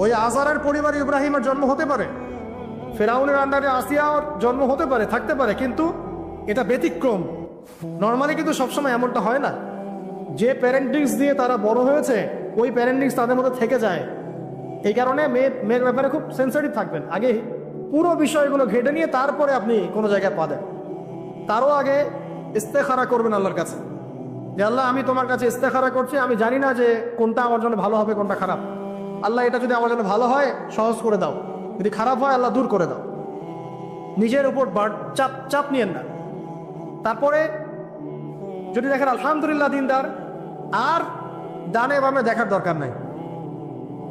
ওই আজারের পরিবারে ইব্রাহিমের জন্ম হতে পারে, ফেরাউনের আন্ডারে আসিয়ার জন্ম হতে পারে, থাকতে পারে, কিন্তু এটা ব্যতিক্রম। নর্মালি কিন্তু সবসময় এমনটা হয় না। যে প্যারেন্টিংস দিয়ে তারা বড় হয়েছে ওই প্যারেন্টিংস তাদের মধ্যে থেকে যায়। এই কারণে মেয়ের ব্যাপারে খুব সেন্সিটিভ থাকবেন। আগে পুরো বিষয়গুলো ঘেটে নিয়ে তারপরে আপনি কোনো জায়গায় পা দেন। তারও আগে ইস্তেখারা করবেন আল্লাহর কাছে, যে আল্লাহ আমি তোমার কাছে ইস্তেখারা করছি, আমি জানি না যে কোনটা আমার জন্য ভালো হবে কোনটা খারাপ। আল্লাহ এটা যদি আমার জন্য ভালো হয় সহজ করে দাও, যদি খারাপ হয় আল্লাহ দূর করে দাও। নিজের উপর চাপ নিয়েন না। তারপরে যদি দেখেন আলহামদুলিল্লাহ দিনদার, আর ডানে বামে দেখার দরকার নাই।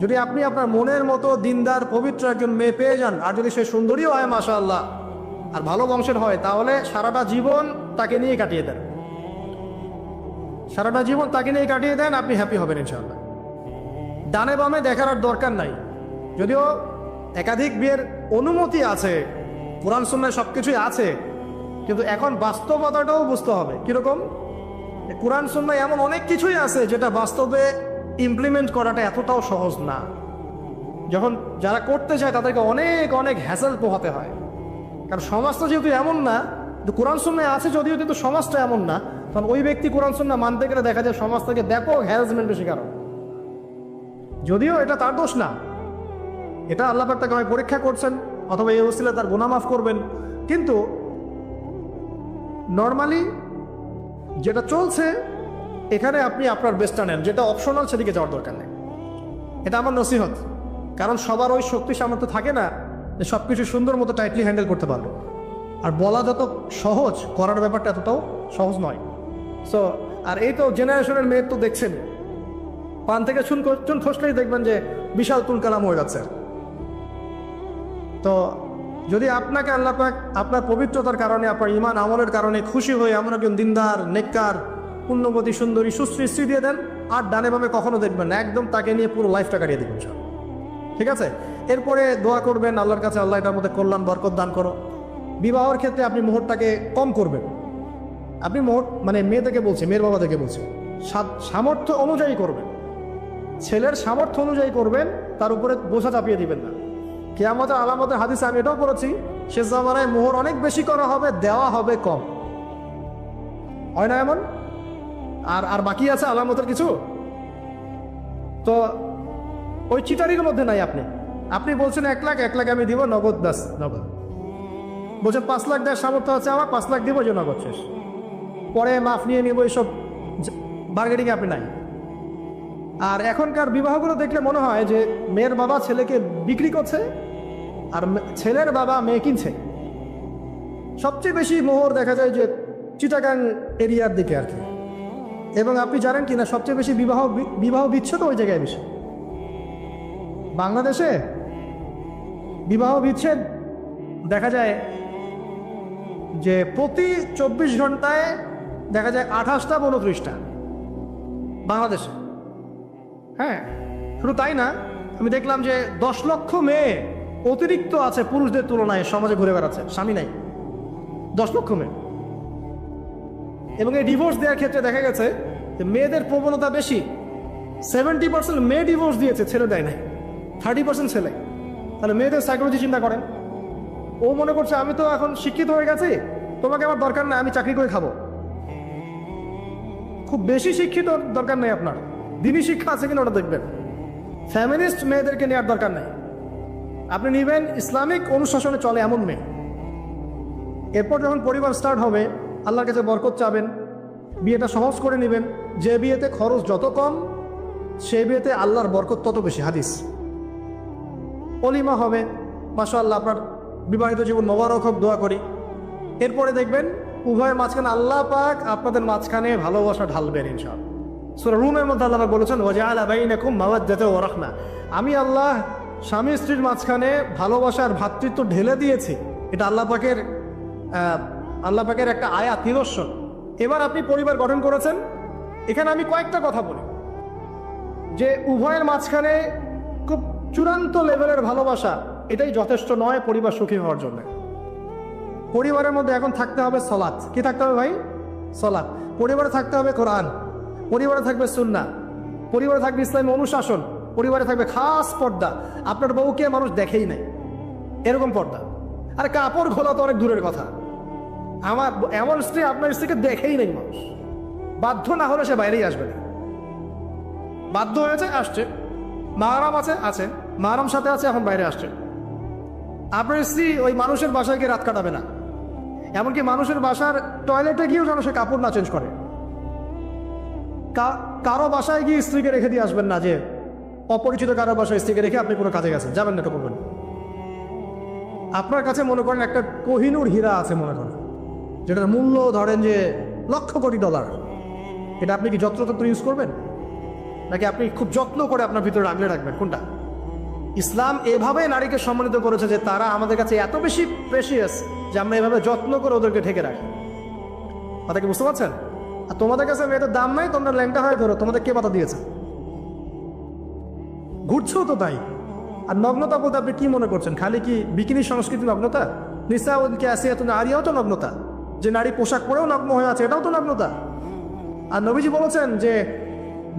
যদি আপনি আপনার মনের মতো দিনদার পবিত্র একজন মেয়ে পেয়ে যান, আর যদি সে সুন্দরীও হয় মাশাআল্লাহ, আর ভালো বংশের হয়, তাহলে সারাটা জীবন তাকে নিয়ে কাটিয়ে দেন। সারাটা জীবন তাকে নিয়ে কাটিয়ে দেন, আপনি হ্যাপি হবেন ইনশাআল্লাহ। ডানে বামে দেখার আর দরকার নাই। যদিও একাধিক বিয়ের অনুমতি আছে, কোরআন সুন্নায় সবকিছুই আছে, কিন্তু এখন বাস্তবতাটাও বুঝতে হবে। কিরকম? কোরআন সুন্নায় এমন অনেক কিছুই আছে যেটা বাস্তবে ইমপ্লিমেন্ট করাটা এতটাও সহজ না। যখন যারা করতে চায় তাদেরকে অনেক অনেক হ্যাসেল পোহাতে হয়। কারণ সমাজটা যেহেতু এমন না, কোরআন সুন্নায় আছে যদিও, কিন্তু সমাজটা এমন না, তখন ওই ব্যক্তি কোরআন সুন্নাহ মানতে গেলে দেখা যায় সমাজ থেকে ব্যাপক হ্যারাসমেন্টের শিকার হয়। যদিও এটা তার দোষ না, এটা আল্লাহ পাক তাকে হয় পরীক্ষা করছেন, অথবা এই ওসিলা তার গুনাহ মাফ করবেন। কিন্তু নর্মালি যেটা চলছে এখানে আপনি আপনার বেস্টটা নেন, যেটা অপশনাল সেদিকে যাওয়ার দরকার নেই। এটা আমার নসিহত। কারণ সবার ওই শক্তি সামর্থ্য থাকে না যে সব কিছু সুন্দর মতো টাইটলি হ্যান্ডেল করতে পারবে। আর বলা যত সহজ, করার ব্যাপারটা এতটাও সহজ নয়। সো আর এই তো জেনারেশনের মেয়ের তো দেখছেন, পান থেকে চুন খসলেই দেখবেন যে বিশাল তুলকালাম হয়ে যাচ্ছে। তো যদি আপনাকে আল্লাহ পাক আপনার পবিত্রতার কারণে, আপনার ঈমান আমলের কারণে খুশি হয়ে এমন একজন দিনদার, নেককার, পুণ্যবতী, সুন্দরী, সুশ্রী স্ত্রী দিয়ে দেন, আর ডানে বামে কখনো দেখবেন না, একদম তাকে নিয়ে পুরো লাইফটা কাটিয়ে দেবেন সব। ঠিক আছে? এরপরে দোয়া করবেন আল্লাহর কাছে, আল্লাহ এটার মধ্যে কল্যাণ বরকত দান করো। বিবাহের ক্ষেত্রে আপনি মুহূর্তটাকে কম করবেন। আপনি মানে মেয়েদেরকে বলছি, মেয়ের বাবাদেরকে বলছি, সামর্থ্য অনুযায়ী করবেন। ছেলের সামর্থ্য অনুযায়ী করবেন, তার উপরে বোঝা চাপিয়ে দিবেন না। কিয়ামতের আলামতের হাদিসে আমি এটাও পড়েছি, শেষ জামানায় মোহর অনেক বেশি করা হবে, দেওয়া হবে কম। হয় না এমন? আর বাকি আছে আলামতের কিছু। তো ওই চিটারির মধ্যে নাই। আপনি বলছেন 1 লাখ আমি দিব, নগদ দাস নগদ। বলছেন 5 লাখ দেওয়ার সামর্থ্য আছে আমার, 5 লাখ দিব, যে নগদ শেষ, পরে মাফ নিয়ে নিব, এইসব বার্গেনিং আপনি নাই। আর এখনকার বিবাহগুলো দেখলে মনে হয় যে মেয়ের বাবা ছেলেকে বিক্রি করছে, আর ছেলের বাবা মেয়ে কিনছে। সবচেয়ে বেশি মোহর দেখা যায় যে চিটাগাং এরিয়ার দিকে আর কি। এবং আপনি জানেন কিনা সবচেয়ে বেশি বিবাহ বিচ্ছেদ ওই জায়গায় বেশি। বাংলাদেশে বিবাহ বিচ্ছেদ দেখা যায় যে প্রতি 24 ঘন্টায় দেখা যায় 28টা 29টা বাংলাদেশে। হ্যাঁ, শুধু তাই না, আমি দেখলাম যে 10 লক্ষ মেয়ে অতিরিক্ত আছে পুরুষদের তুলনায় সমাজে ঘুরে বেড়াচ্ছে, স্বামী নাই। 10 লক্ষ মেয়ে। এবং এই ডিভোর্স দেওয়ার ক্ষেত্রে দেখা গেছে যে মেয়েদের প্রবণতা বেশি। 70% মেয়ে ডিভোর্স দিয়েছে, ছেলে দেয় নাই। 30% ছেলে। তাহলে মেয়েদের সাইকোলজি চিন্তা করেন। ও মনে করছে আমি তো এখন শিক্ষিত হয়ে গেছি, তোমাকে আমার দরকার নাই, আমি চাকরি করে খাবো। খুব বেশি শিক্ষিত দরকার নেই আপনার, দিনী শিক্ষা আছে কিনা ওটা দেখবেন। ফ্যামিলিস্ট মেয়েদেরকে নেওয়ার দরকার নেই। আপনি নিবেন ইসলামিক অনুশাসনে চলে এমন মেয়ে। এরপর যখন পরিবার স্টার্ট হবে, আল্লাহর কাছে বরকত চাবেন, বিয়েটা সহজ করে নেবেন। যে বিয়েতে খরচ যত কম, সে বিয়েতে আল্লাহর বরকত তত বেশি। হাদিস। অলিমা হবে, মাশাআল্লাহ, আপনার বিবাহিত জীবন মোবারক হোক, দোয়া করি। এরপরে দেখবেন উভয়ের মাঝখানে আল্লাহ পাক আপনাদের মাঝখানে ভালোবাসা ঢালবেন ইনশাআল্লাহ। সূরা রুমের মধ্যে আল্লাহ বলেছেন, ওয়াজআলা বাইনাকুম মাওয়াদ্দাতাও ওয়া রাহমা, আমি আল্লাহ স্বামী স্ত্রীর মাঝখানে ভালোবাসার ভ্রাতৃত্ব ঢেলে দিয়েছি। এটা আল্লাহ পাকের একটা আয়াত, নিদর্শন। এবার আপনি পরিবার গঠন করেছেন, এখানে আমি কয়েকটা কথা বলি যে উভয়ের মাঝখানে খুব চূড়ান্ত লেভেলের ভালোবাসা, এটাই যথেষ্ট নয় পরিবার সুখী হওয়ার জন্য। পরিবারের মধ্যে এখন থাকতে হবে সালাত। কি থাকতে হবে ভাই? সালাত। পরিবারে থাকতে হবে কোরআন, পরিবারে থাকবে সুন্নাহ, পরিবারে থাকবে ইসলামী অনুশাসন, পরিবারে থাকবে খাস পর্দা। আপনার বউকে মানুষ দেখেই নাই, এরকম পর্দা। আর কাপড় খোলা তো অনেক দূরের কথা। আমার এমন স্ত্রী আপনার স্ত্রীকে দেখেই নেই মানুষ, বাধ্য না হলে সে বাইরেই আসবে না। বাধ্য হয়েছে, আসছে, মাহারাম আছে, মাহারাম সাথে আছে, এখন বাইরে আসছে। আপনার স্ত্রী ওই মানুষের বাসায় গিয়ে রাত কাটাবে না, এমনকি মানুষের বাসার টয়লেটে গিয়েও যেন সে কাপড় না চেঞ্জ করে। কারো বাসায় গিয়ে স্ত্রীকে রেখে দিয়ে আসবেন না, যে অপরিচিত কারো বাসায় স্ত্রীকে রেখে আপনি কোনো কাজে গেছেন, যাবেন না, এটা করবেন। আপনার কাছে মনে করেন একটা কোহিনূর হীরা আছে, মনে করেন যেটার মূল্য ধরেন যে $1,00,00,000, এটা আপনি কি যত্রতত্র ইউজ করবেন, নাকি আপনি খুব যত্ন করে আপনার ভিতরে আগলে রাখবেন? কোনটা? ইসলাম এভাবে নারীকে সম্মানিত করেছে যে তারা আমাদের কাছে এত বেশি প্রেশিয়াস যে আমরা এভাবে যত্ন করে ওদেরকে ঢেকে রাখি। কথা কি বুঝতে পারছেন? আর তোমাদের কাছে মেয়েদের দাম নাই, তোমরা ল্যাংটা হয়ে ধরো, তোমাদের কে পাতা দিয়েছে? ঘুরছেও তো তাই। আর নগ্নতা বলতে আপনি কি মনে করছেন? খালি কি বিকিনি সংস্কৃতি নগ্নতা? নিসা ওদিকে আসে, এত নারীও তো নগ্নতা, যে নারী পোশাক পরেও নগ্ন হয়ে আছে, এটাও তো নগ্নতা। আর নবীজি বলেছেন যে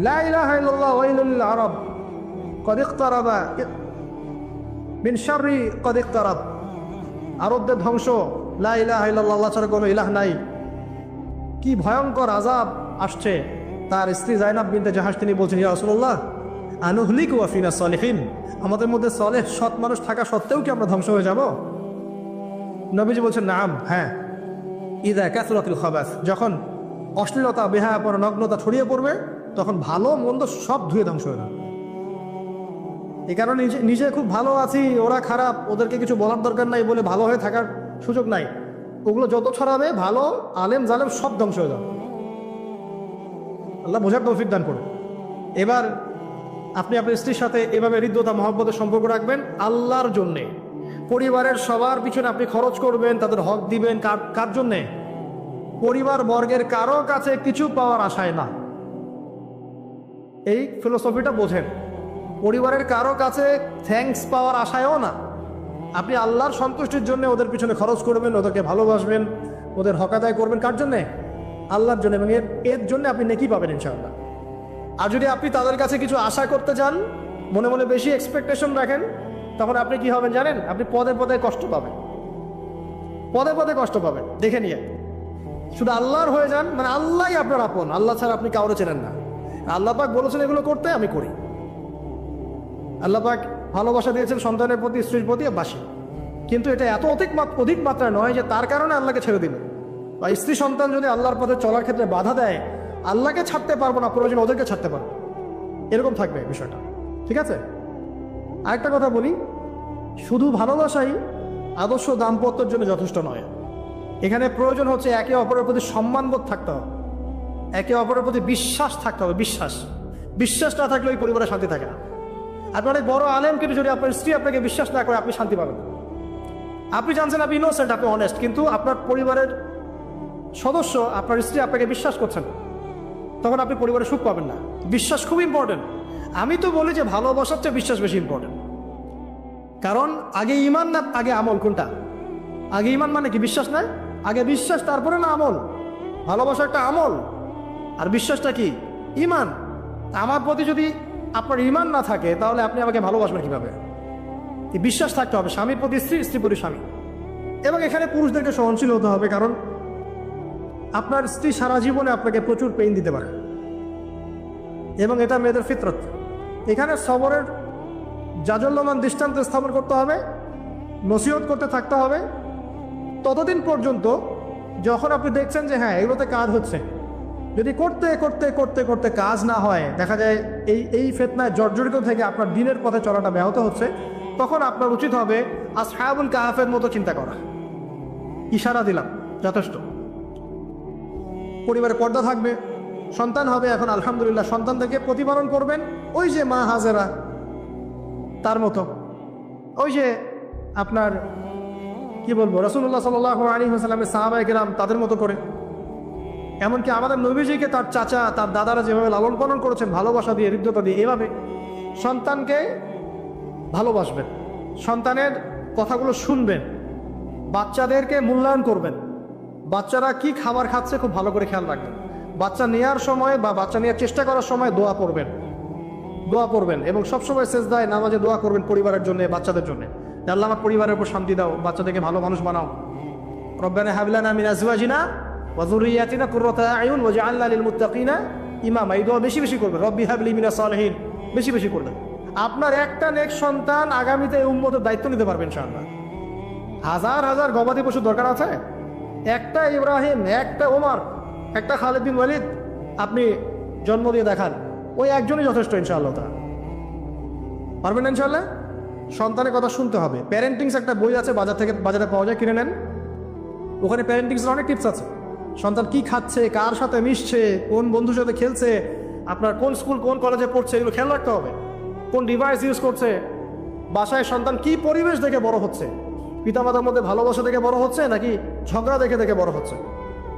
লা ইলাহা ইল্লাল্লাহ ওয়াইলুল লিল আরব কদ ইকতারাবা মিন শাররি কদ ইকতারাব। আরবদের ধ্বংস, লা ইলাহা ইল্লাল্লাহ, আল্লাহ ছাড়া কোনো ইলাহ নাই, কি ভয়ঙ্কর আযাব আসছে। তার স্ত্রী যায়নাব বিনতে জাহাশ তিনি বলছেন, ইয়া রাসূলুল্লাহ আনুহলিকু ওয়া ফিনা সালিহিন, আমাদের মধ্যে সলেহ সৎ মানুষ থাকা সত্ত্বেও কি আমরা ধ্বংস হয়ে যাব? নবীজি বলছেন নাম, হ্যাঁ। ইযা কাসরাতুল খাবাস, যখন অশ্লীলতা, বেহায়াপনা, নগ্নতা ছড়িয়ে পড়বে, তখন ভালো মন্দ সব ধুয়ে ধ্বংস হয়ে যাবে। এই কারণে নিজে খুব ভালো আছি, ওরা খারাপ, ওদেরকে কিছু বলার দরকার নাই বলে ভালো হয়ে থাকার সুযোগ নাই। ওগুলো যত ছড়াবে, ভালো আলেম জালেম সব ধ্বংস হয়ে যাবে। আল্লাহ বোঝার তৌফিক দান করুন। এবার আপনি আপনার স্ত্রীর সাথে এভাবে হৃদ্যতা মহব্বতের সম্পর্ক রাখবেন আল্লাহর জন্যে। পরিবারের সবার পিছনে আপনি খরচ করবেন, তাদের হক দিবেন। কার জন্যে? পরিবার বর্গের কারো কাছে কিছু পাওয়ার আশায় না। এই ফিলোসফিটা বোঝেন। পরিবারের কারো কাছে থ্যাঙ্কস পাওয়ার আশায়ও না। আপনি আল্লাহর সন্তুষ্টির জন্য ওদের পিছনে খরচ করবেন, ওদেরকে ভালোবাসবেন, ওদের হক আদায় করবেন। কার জন্যে? আল্লাহর জন্য। এবং এর জন্য আপনি নেকি পাবেন ইনশাআল্লাহ। আর যদি আপনি তাদের কাছে কিছু আশা করতে যান, মনে মনে বেশি এক্সপেকটেশন রাখেন, তখন আপনি কি হবেন জানেন? আপনি পদে পদে কষ্ট পাবেন, পদে পদে কষ্ট পাবেন। দেখে নিয়ে শুধু আল্লাহর হয়ে যান, মানে আল্লাহই আপনার আপন, আল্লাহ ছাড়া আপনি কাউরে চেনেন না। আল্লাহ পাক বলেছেন এগুলো করতে, আমি করি। আল্লাহ পাক ভালোবাসা দিয়েছেন সন্তানের প্রতি, স্ত্রীর প্রতি, বাসী। কিন্তু এটা এত অধিক মাত্রায় নয় যে তার কারণে আল্লাহকে ছেড়ে দিল। বা স্ত্রী সন্তান যদি আল্লাহর পথে চলার ক্ষেত্রে বাধা দেয়, আল্লাহকে ছাড়তে পারবো না, প্রয়োজন ওদেরকে ছাড়তে পারবো, এরকম থাকবে বিষয়টা। ঠিক আছে? আরেকটা কথা বলি, শুধু ভালোবাসাই আদর্শ দাম্পত্যের জন্য যথেষ্ট নয়। এখানে প্রয়োজন হচ্ছে একে অপরের প্রতি সম্মানবোধ থাকতে হবে, একে অপরের প্রতি বিশ্বাস থাকতে হবে। বিশ্বাস না থাকলে ওই পরিবারে শান্তি থাকে না। আপনার অনেক বড় আলেম, কিন্তু যদি আপনার স্ত্রী আপনাকে বিশ্বাস না করে, আপনি শান্তি পাবেন। আপনি জানছেন আপনি ইনোসেন্ট, আপনি অনেস্ট, কিন্তু আপনার পরিবারের সদস্য, আপনার স্ত্রী আপনাকে বিশ্বাস করছেন, তখন আপনি পরিবারে সুখ পাবেন না। বিশ্বাস খুব ইম্পর্টেন্ট। আমি তো বলি যে ভালোবাসার চেয়ে বিশ্বাস বেশি ইম্পর্টেন্ট। কারণ আগে ইমান না আগে আমল? কোনটা আগে? ইমান মানে কি? বিশ্বাস না? আগে বিশ্বাস, তারপরে না আমল? ভালোবাসা একটা আমল, আর বিশ্বাসটা কি? ইমান। আমার প্রতি যদি আপনার ইমান না থাকে, তাহলে আপনি আমাকে ভালোবাসবেন কিভাবে? এই বিশ্বাস থাকতে হবে, স্বামীর প্রতি স্ত্রী, স্ত্রী প্রতি স্বামী। এবং এখানে পুরুষদেরকে সহনশীল হতে হবে, কারণ আপনার স্ত্রী সারা জীবনে আপনাকে প্রচুর পেইন দিতে পারে, এবং এটা মেয়েদের ফিতরত। এখানে সবরের জাজল্যমান দৃষ্টান্ত স্থাপন করতে হবে, নসিহত করতে থাকতে হবে, ততদিন পর্যন্ত যখন আপনি দেখছেন যে হ্যাঁ এগুলোতে কাজ হচ্ছে। যদি করতে করতে করতে করতে কাজ না হয়, দেখা যায় এই ফিতনায় জর্জরিত থেকে আপনার দিনের পথে চলাটা ব্যাহত হচ্ছে, তখন আপনার উচিত হবে আসহাবুল কাহাফের মতো চিন্তা করা। ইশারা দিলাম, যথেষ্ট। পরিবারে পর্দা থাকবে, সন্তান হবে, এখন আলহামদুলিল্লাহ সন্তানদেরকে প্রতিপালন করবেন ওই যে মা হাজেরা তার মতো, ওই যে আপনার কি বলবো, রাসূলুল্লাহ সাল্লাল্লাহু আলাইহি ওয়াসাল্লামের সাহাবায়ে কেরাম তাদের মতো করে। এমনকি আমাদের নবীজিকে তার চাচা, তার দাদারা যেভাবে লালন পালন করেছেন, ভালোবাসা দিয়ে, হৃদ্যতা দিয়ে, এভাবে সন্তানকে ভালোবাসবেন, সন্তানের কথাগুলো শুনবেন, বাচ্চাদেরকে মূল্যায়ন করবেন, বাচ্চারা কি খাবার খাচ্ছে খুব ভালো করে খেয়াল রাখবেন, বাচ্চা নেওয়ার সময় বা বাচ্চা নেওয়ার চেষ্টা করার সময় দোয়া পড়বেন এবং সবসময় সেজদায় নামাজে দোয়া করবেন পরিবারের জন্য, বাচ্চাদের জন্য। আল্লাহ আমার পরিবারের উপর শান্তি দাও, বাচ্চাদেরকে ভালো মানুষ বানাও। রব্বানা হাব লানা মিন আজওয়াজিনা ওয়া যুররিয়াতিনা কুররাতা আয়ুন ওয়াজআলনা লিল মুত্তাকিনা ইমামা। এই দোয়া বেশি বেশি করবেন, রব্বি হাবলি মিনাস সালিহিন বেশি বেশি করবেন। আপনার একটা নেক সন্তান আগামীতে এই উম্মতের দায়িত্ব নিতে পারবেন ইনশাআল্লাহ। হাজার হাজার গবাদি পশু দরকার আছে, একটা ইব্রাহিম, একটা ওমর, একটা খালিদ বিন ওয়ালিদ আপনি জন্ম দিয়ে দেখান, ওই একজনই যথেষ্ট ইনশাআল্লাহ। তা পারবেন না ইনশাআল্লাহ। সন্তানের কথা শুনতে হবে। প্যারেন্টিংস একটা বই আছে, বাজারে পাওয়া যায়, কিনে নেন। ওখানে প্যারেন্টিংসের অনেক টিপস আছে। সন্তান কি খাচ্ছে, কার সাথে মিশছে, কোন বন্ধুর সাথে খেলছে, আপনার কোন স্কুল কোন কলেজে পড়ছে, এগুলো খেয়াল রাখতে হবে। কোন ডিভাইস ইউজ করছে, বাসায় সন্তান কি পরিবেশ দেখে বড় হচ্ছে, পিতামাতার মধ্যে ভালোবাসা দেখে বড় হচ্ছে নাকি ঝগড়া দেখে দেখে বড় হচ্ছে,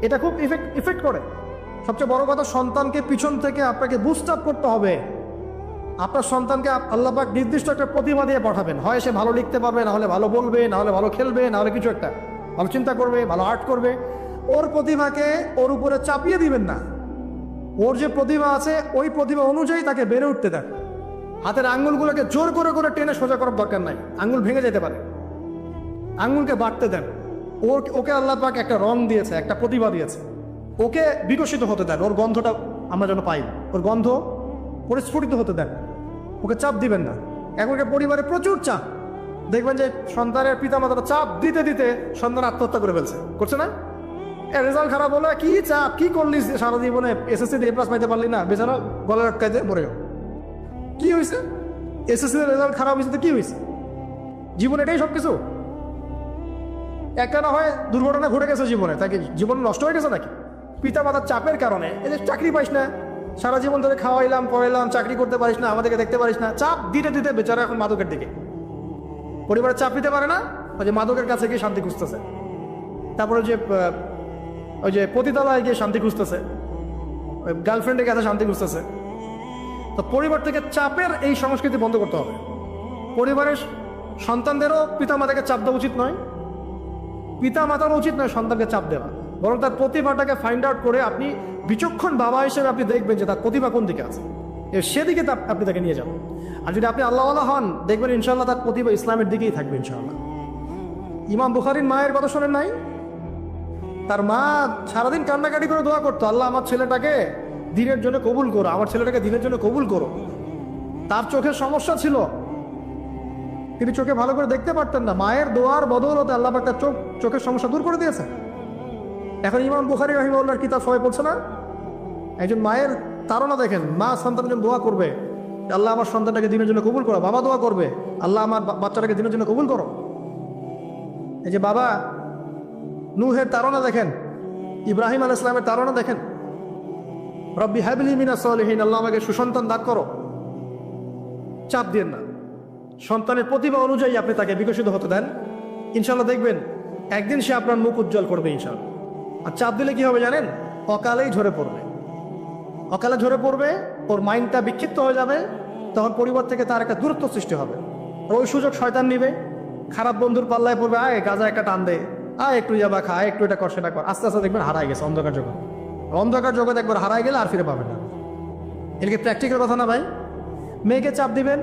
এটা খুব ইফেক্ট করে। সবচেয়ে বড় কথা, সন্তানকে পিছন থেকে আপনাকে বুস্ট আপ করতে হবে। আপনার সন্তানকে আল্লাহ পাক নির্দিষ্ট একটা প্রতিভা দিয়ে পাঠাবেন, হয় সে ভালো লিখতে পারবে, না হলে ভালো বলবে, না হলে ভালো খেলবে, না হলে কিছু একটা ভালো চিন্তা করবে, ভালো আর্ট করবে। ওর প্রতিভাকে ওর উপরে চাপিয়ে দিবেন না। ওর যে প্রতিভা আছে ওই প্রতিভা অনুযায়ী তাকে বেড়ে উঠতে দেন। হাতের আঙ্গুলগুলোকে জোর করে করে টেনে সোজা করার দরকার নাই, আঙ্গুল ভেঙে যেতে পারে। আঙ্গুলকে বাড়তে দেন। ওকে আল্লাহ পাক একটা রং দিয়েছে, একটা প্রতিভা দিয়েছে, ওকে বিকশিত হতে দেন। ওর গন্ধটা আমরা যেন পাই, ওর গন্ধ পরিস্ফুটিত হতে দেন। ওকে চাপ দিবেন না। এখনকার পরিবারে প্রচুর চাপ, দেখবেন যে সন্তানের পিতামাতারা চাপ দিতে দিতে সন্তান আত্মহত্যা করে ফেলছে, করছে না? রেজাল্ট খারাপ হলো, কি চাপ, কি করলি সারা জীবনে, এসএসসি এ প্লাস পাইতে পারলি না, বেচারা গলার আটকাইতে মরে গেল। কি হয়েছে? এসএসসি রেজাল্ট খারাপ হয়েছে তো কি হয়েছে? জীবন এটাই সব কিছু? একটা না হয় দুর্ঘটনা ঘটে গেছে জীবনে, তাকে জীবন নষ্ট হয়ে গেছে নাকি? পিতা মাতার চাপের কারণে, এই যে চাকরি পাইস না, সারা জীবন ধরে খাওয়াইলাম পড়াইলাম, চাকরি করতে পারিস না, আমাদেরকে দেখতে পারিস না, চাপ দিতে দিতে বেচারা এখন মাদকের দিকে। পরিবারের চাপ দিতে পারে না, ওই যে মাদকের কাছে গিয়ে শান্তি খুঁজতেছে। তারপরে ওই যে পতিতালয়ে গিয়ে শান্তি খুঁজতেছে, ওই গার্লফ্রেন্ডের কাছে শান্তি খুঁজতেছে। তো পরিবার থেকে চাপের এই সংস্কৃতি বন্ধ করতে হবে। পরিবারের সন্তানদেরও পিতামাতাকে চাপ দেওয়া উচিত নয়, পিতামাতারও উচিত নয় সন্তানকে চাপ দেওয়া। বরং তার প্রতিভাটাকে ফাইন্ড আউট করে আপনি বিচক্ষণ বাবা হিসেবে আপনি দেখবেন যে তার প্রতিভা কোন দিকে আছে, সেদিকে আপনি তাকে নিয়ে যাবেন। আর যদি আপনি আল্লাহওয়ালা হন, দেখবেন ইনশাল্লাহ তার প্রতিভা ইসলামের দিকেই থাকবে ইনশাআল্লাহ। ইমাম বুখারীর মায়ের কথা শোনেন নাই? তার মা সারাদিন কান্নাকাটি করে দোয়া করতো, আল্লাহ আমার ছেলেটাকে দিনের জন্য কবুল করো, আমার ছেলেটাকে দিনের জন্য কবুল করো। তার চোখের সমস্যা ছিল, তিনি চোখে ভালো করে দেখতে পারতেন না। মায়ের দোয়ার বদৌলতে আল্লাহ পাক তার চোখের সমস্যা দূর করে দিয়েছে। এখন ইমাম বুখারী রাহিমাহুল্লাহর কিতাব সবাই পড়ছে না? একজন মায়ের তাড়না দেখেন, মা সন্তানের জন্য দোয়া করবে, আল্লাহ আমার সন্তানটাকে দিনের জন্য কবুল করো। বাবা দোয়া করবে, আল্লাহ আমার বাচ্চাটাকে দিনের জন্য কবুল করো। এই যে বাবা নূহের তাড়না দেখেন, ইব্রাহিম আলাইহিস সালামের তাড়না দেখেন, রব্বি হাবলি মিনাস সালিহিন, আল্লাহ আমাকে সুসন্তান দান করো। চাপ দিন না, সন্তানের প্রতিভা অনুযায়ী আপনি তাকে বিকশিত হতে দেন। ইনশাল্লাহ দেখবেন একদিন সে আপনার মুখ উজ্জ্বল করবে ইনশাল্লাহ। আর চাপ দিলে কি হবে জানেন? অকালেই ঝরে পড়বে, অকালে ঝরে পড়বে, ওর মাইন্ডটা বিক্ষিপ্ত হয়ে যাবে। তখন পরিবার থেকে তার একটা দূরত্ব সৃষ্টি হবে। ওই সুযোগ শয়তান নিবে, খারাপ বন্ধুর পাল্লায় পড়বে, আয় গাঁজা একটা টান দে, আয় একটু যাবা খা, একটু এটা কর সেটা কর। আস্তে আস্তে দেখবেন হারাই গেছে অন্ধকার জগৎ। অন্ধকার জগৎ একবার হারাই গেলে আর ফিরে পাবেন না। এদিকে প্র্যাকটিক্যাল কথা না ভাই। মেয়েকে চাপ দিবেন,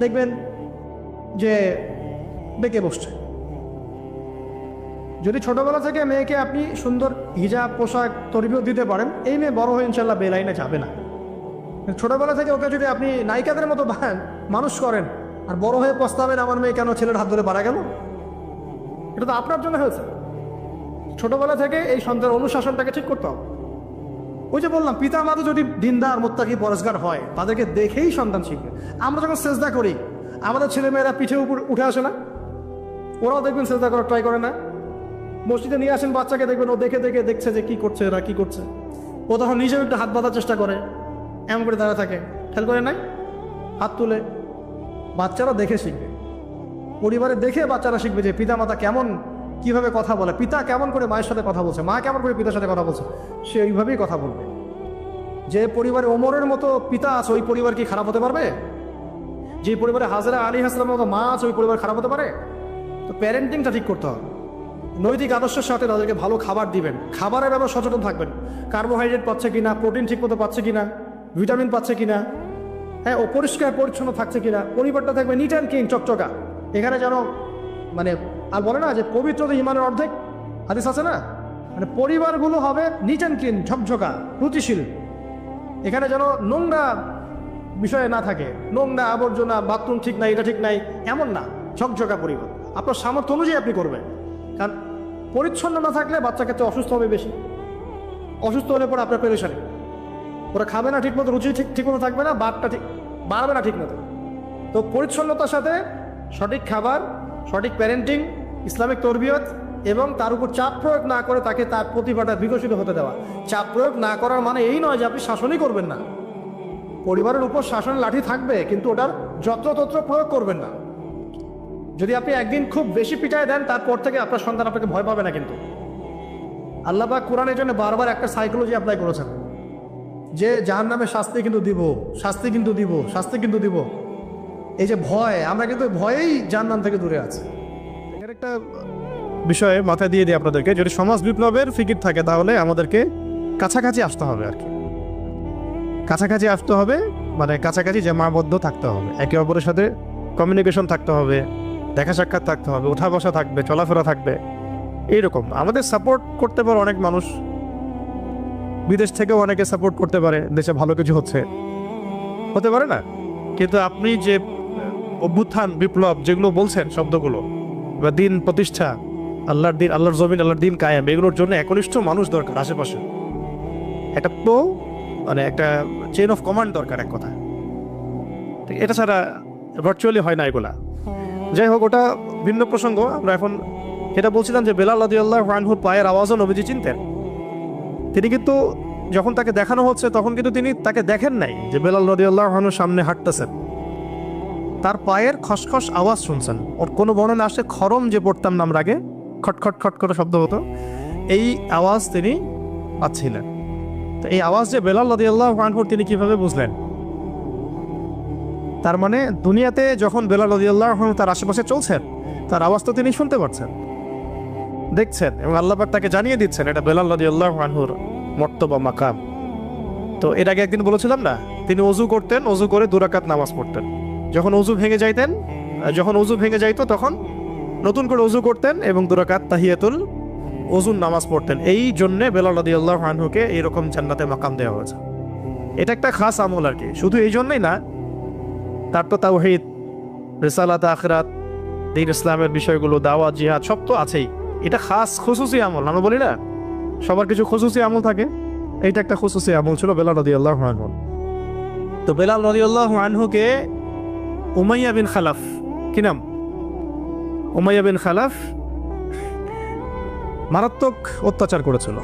দেখবেন যে বেঁকে বসছে। যদি ছোটবেলা থেকে মেয়েকে আপনি সুন্দর হিজাব পোশাক তরবিয়ত দিতে পারেন, এই মেয়ে বড় হয়ে ইনশাল্লাহ বেলাইনে যাবে না। ছোটবেলা থেকে ওকে যদি আপনি নায়িকাদের মতো মানুষ করেন আর বড় হয়ে পস্তাবেন, আমার মেয়ে কেন ছেলের হাত ধরে পারা গেল, এটা তো আপনার জন্য হয়েছে। ছোটবেলা থেকে এই সন্তানের অনুশাসনটাকে ঠিক করতে হবে। ওই যে বললাম, পিতা মাতা যদি দিনদার মুত্তাকি পরেশগার হয়, তাদেরকে দেখেই সন্তান শিখবে। আমরা যখন সেজদা করি, আমাদের ছেলেমেয়েরা পিঠে উপর উঠে আসে না? ওরাও দেখবেন সেজদা করার ট্রাই করে না? মসজিদে নিয়ে আসেন বাচ্চাকে, দেখবেন ও দেখে দেখে দেখছে যে কি করছে এরা, কি করছে। ও তখন নিজেও একটু হাত বাঁধার চেষ্টা করে, এমন করে দাঁড়া থাকে, খেয়াল করে নাই? হাত তুলে। বাচ্চারা দেখে শিখবে, পরিবারে দেখে বাচ্চারা শিখবে যে পিতা মাতা কেমন, কিভাবে কথা বলে, পিতা কেমন করে মায়ের সাথে কথা বলছে, মা কেমন করে পিতার সাথে কথা বলছে, সে ওইভাবেই কথা বলবে। যে পরিবারে ওমরের মতো পিতা আছে, ওই পরিবার কি খারাপ হতে পারবে? যে পরিবারে হাজরা আলাইহিস সালামের মতো মা আছে, ওই পরিবার খারাপ হতে পারে? তো প্যারেন্টিংটা ঠিক করতে হবে। নৈতিক আদর্শের সাথে তাদেরকে ভালো খাবার দিবেন, খাবারের ব্যাপারে সচেতন থাকবেন। কার্বোহাইড্রেট পাচ্ছে কিনা, প্রোটিন ঠিক মতো পাচ্ছে কিনা, ভিটামিন পাচ্ছে কিনা, হ্যাঁ ও পরিষ্কার পরিচ্ছন্ন থাকছে কিনা, পরিবারটা থাকবে নিট অ্যান্ড ক্লিন, চকচকা। এখানে যেন মানে আর বলে না যে পবিত্রতা ইমানের অর্ধেক, হাদিস আছে না, মানে পরিবারগুলো হবে নিট অ্যান্ড ক্লিন, ঝকঝকা, রুচিশীল। এখানে যেন নোংরা বিষয়ে না থাকে, নোংরা আবর্জনা, বাথরুম ঠিক নাই, এটা ঠিক নাই, এমন না। ঝকঝকা পরিবার, আপনার সামর্থ্য অনুযায়ী আপনি করবেন। কারণ পরিচ্ছন্ন না থাকলে বাচ্চা ক্ষেত্রে অসুস্থ হবে বেশি, অসুস্থ হলে পরে আপনার পেরেশানি, ওরা খাবে না ঠিক মতো, রুচি ঠিক মতো থাকবে না, বাদটা ঠিক বাড়বে না ঠিক মতো। তো পরিচ্ছন্নতার সাথে সঠিক খাবার, সঠিক প্যারেন্টিং, ইসলামিক তরবিয়ত এবং তার উপর চাপ প্রয়োগ না করে তাকে তার প্রতিভাটা বিকশিত হতে দেওয়া। চাপ প্রয়োগ না করার মানে এই নয় যে আপনি শাসনই করবেন না। পরিবারের উপর শাসন লাঠি থাকবে, কিন্তু ওটার যত্রতত্র প্রয়োগ করবেন না। যদি আপনি একদিন খুব বেশি পিটায় দেন, তারপর থেকে আপনার সন্তান আপনাকে ভয় পাবে না। কিন্তু আল্লাহ পাক কোরআনের জন্য বারবার একটা সাইকোলজি অ্যাপ্লাই করেছেন যে জাহান্নামে শাস্তি কিন্তু দিব, শাস্তি কিন্তু দিব, শাস্তি কিন্তু দিব। এই যে ভয়, আমরা কিন্তু ভয়েই জাহান্নাম থেকে দূরে আছি। এর একটা বিষয়ে মাথায় দিয়ে দিই আপনাদেরকে, যদি সমাজ বিপ্লবের ফিকির থাকে তাহলে আমাদেরকে কাছাকাছি আসতে হবে আর কি। কাছাকাছি আসতে হবে মানে কাছাকাছি জামাবদ্ধ থাকতে হবে, একে অপরের সাথে কমিউনিকেশন থাকতে হবে, দেখা সাক্ষাৎ থাকতে হবে, ওঠা বসা থাকবে, চলাফেরা থাকবে। এইরকম আমাদের সাপোর্ট করতে পারে অনেক মানুষ, বিদেশ থেকেও অনেকে সাপোর্ট করতে পারে, দেশে ভালো কিছু হতে পারে না। কিন্তু আপনি যে অভ্যুত্থান, বিপ্লব যেগুলো বলছেন শব্দগুলো, বা দিন প্রতিষ্ঠা, আল্লাহর দিন, আল্লাহর জমিন, আল্লাহর দিন কায়েম, এগুলোর জন্য একনিষ্ঠ মানুষ দরকার আশেপাশে। একটা তো মানে একটা চেইন অফ কমান্ড দরকার, এক কথা। ঠিক, এটা ছাড়া ভার্চুয়ালি হয় না এগুলা। যাই হোক, ওটা ভিন্ন প্রসঙ্গ। আমরা এখন যেটা বলছিলাম যে বেলাল রাদিয়াল্লাহু আনহুর পায়ের আওয়াজও নবীজি চিনতেন। তিনি কিন্তু যখন তাকে দেখানো হচ্ছে তখন কিন্তু তিনি তাকে দেখেন নাই যে বেলাল রাদিয়াল্লাহু আনহুর সামনে হাঁটতেছেন, তার পায়ের খসখস আওয়াজ শুনছেন। ওর কোনো বর্ণনা আসে খরম যে পড়তাম না আমরা আগে, খটখট খট করে শব্দ হতো, এই আওয়াজ তিনি পাচ্ছিলেন। তো এই আওয়াজ যে বেলাল রাদিয়াল্লাহু আনহুর, তিনি কিভাবে বুঝলেন? তার মানে দুনিয়াতে যখন বেলাল রাদিয়াল্লাহু আনহু তার আশেপাশে চলছেন, তার আওয়াজ তো তিনি শুনতে পাচ্ছেন, দেখছেন, এবং আল্লাহ পাক তাকে জানিয়ে দিচ্ছেন এটা বেলাল রাদিয়াল্লাহু আনহুর মর্তবা, মাকাম। তো এর আগে একদিন বলেছিলাম না, তিনি ওযু করতেন, ওযু করে 2 রাকাত নামাজ পড়তেন। যখন ওযু ভেঙে যাইতো তখন নতুন করে ওযু করতেন এবং 2 রাকাত তাহিয়াতুল ওযুর নামাজ পড়তেন। এই জন্যে বেলাল রাদিয়াল্লাহু আনহুকে এইরকম জান্নাতে মাকাম দেওয়া হয়েছে। এটা একটা খাস আমল আর কি। শুধু এই জন্যই না, তার তো তাওহীদ, রিসালাত, আখিরাত, দ্বীন ইসলামের বিষয়গুলো, দাওয়াত, জিহাদ সব তো আছেই। এটা খাস খুসুসি আমল। আমরা বলি না সবার কিছু খুসুসি আমল থাকে, এইটা একটা খুসুসি আমল ছিল বেলাল রাদিয়াল্লাহু আনহু। তো বেলাল রাদিয়াল্লাহু আনহুকে উমাইয়া বিন খালাফ, কি নাম? উমাইয়া বিন খালাফ মারাত্মক অত্যাচার করেছিল,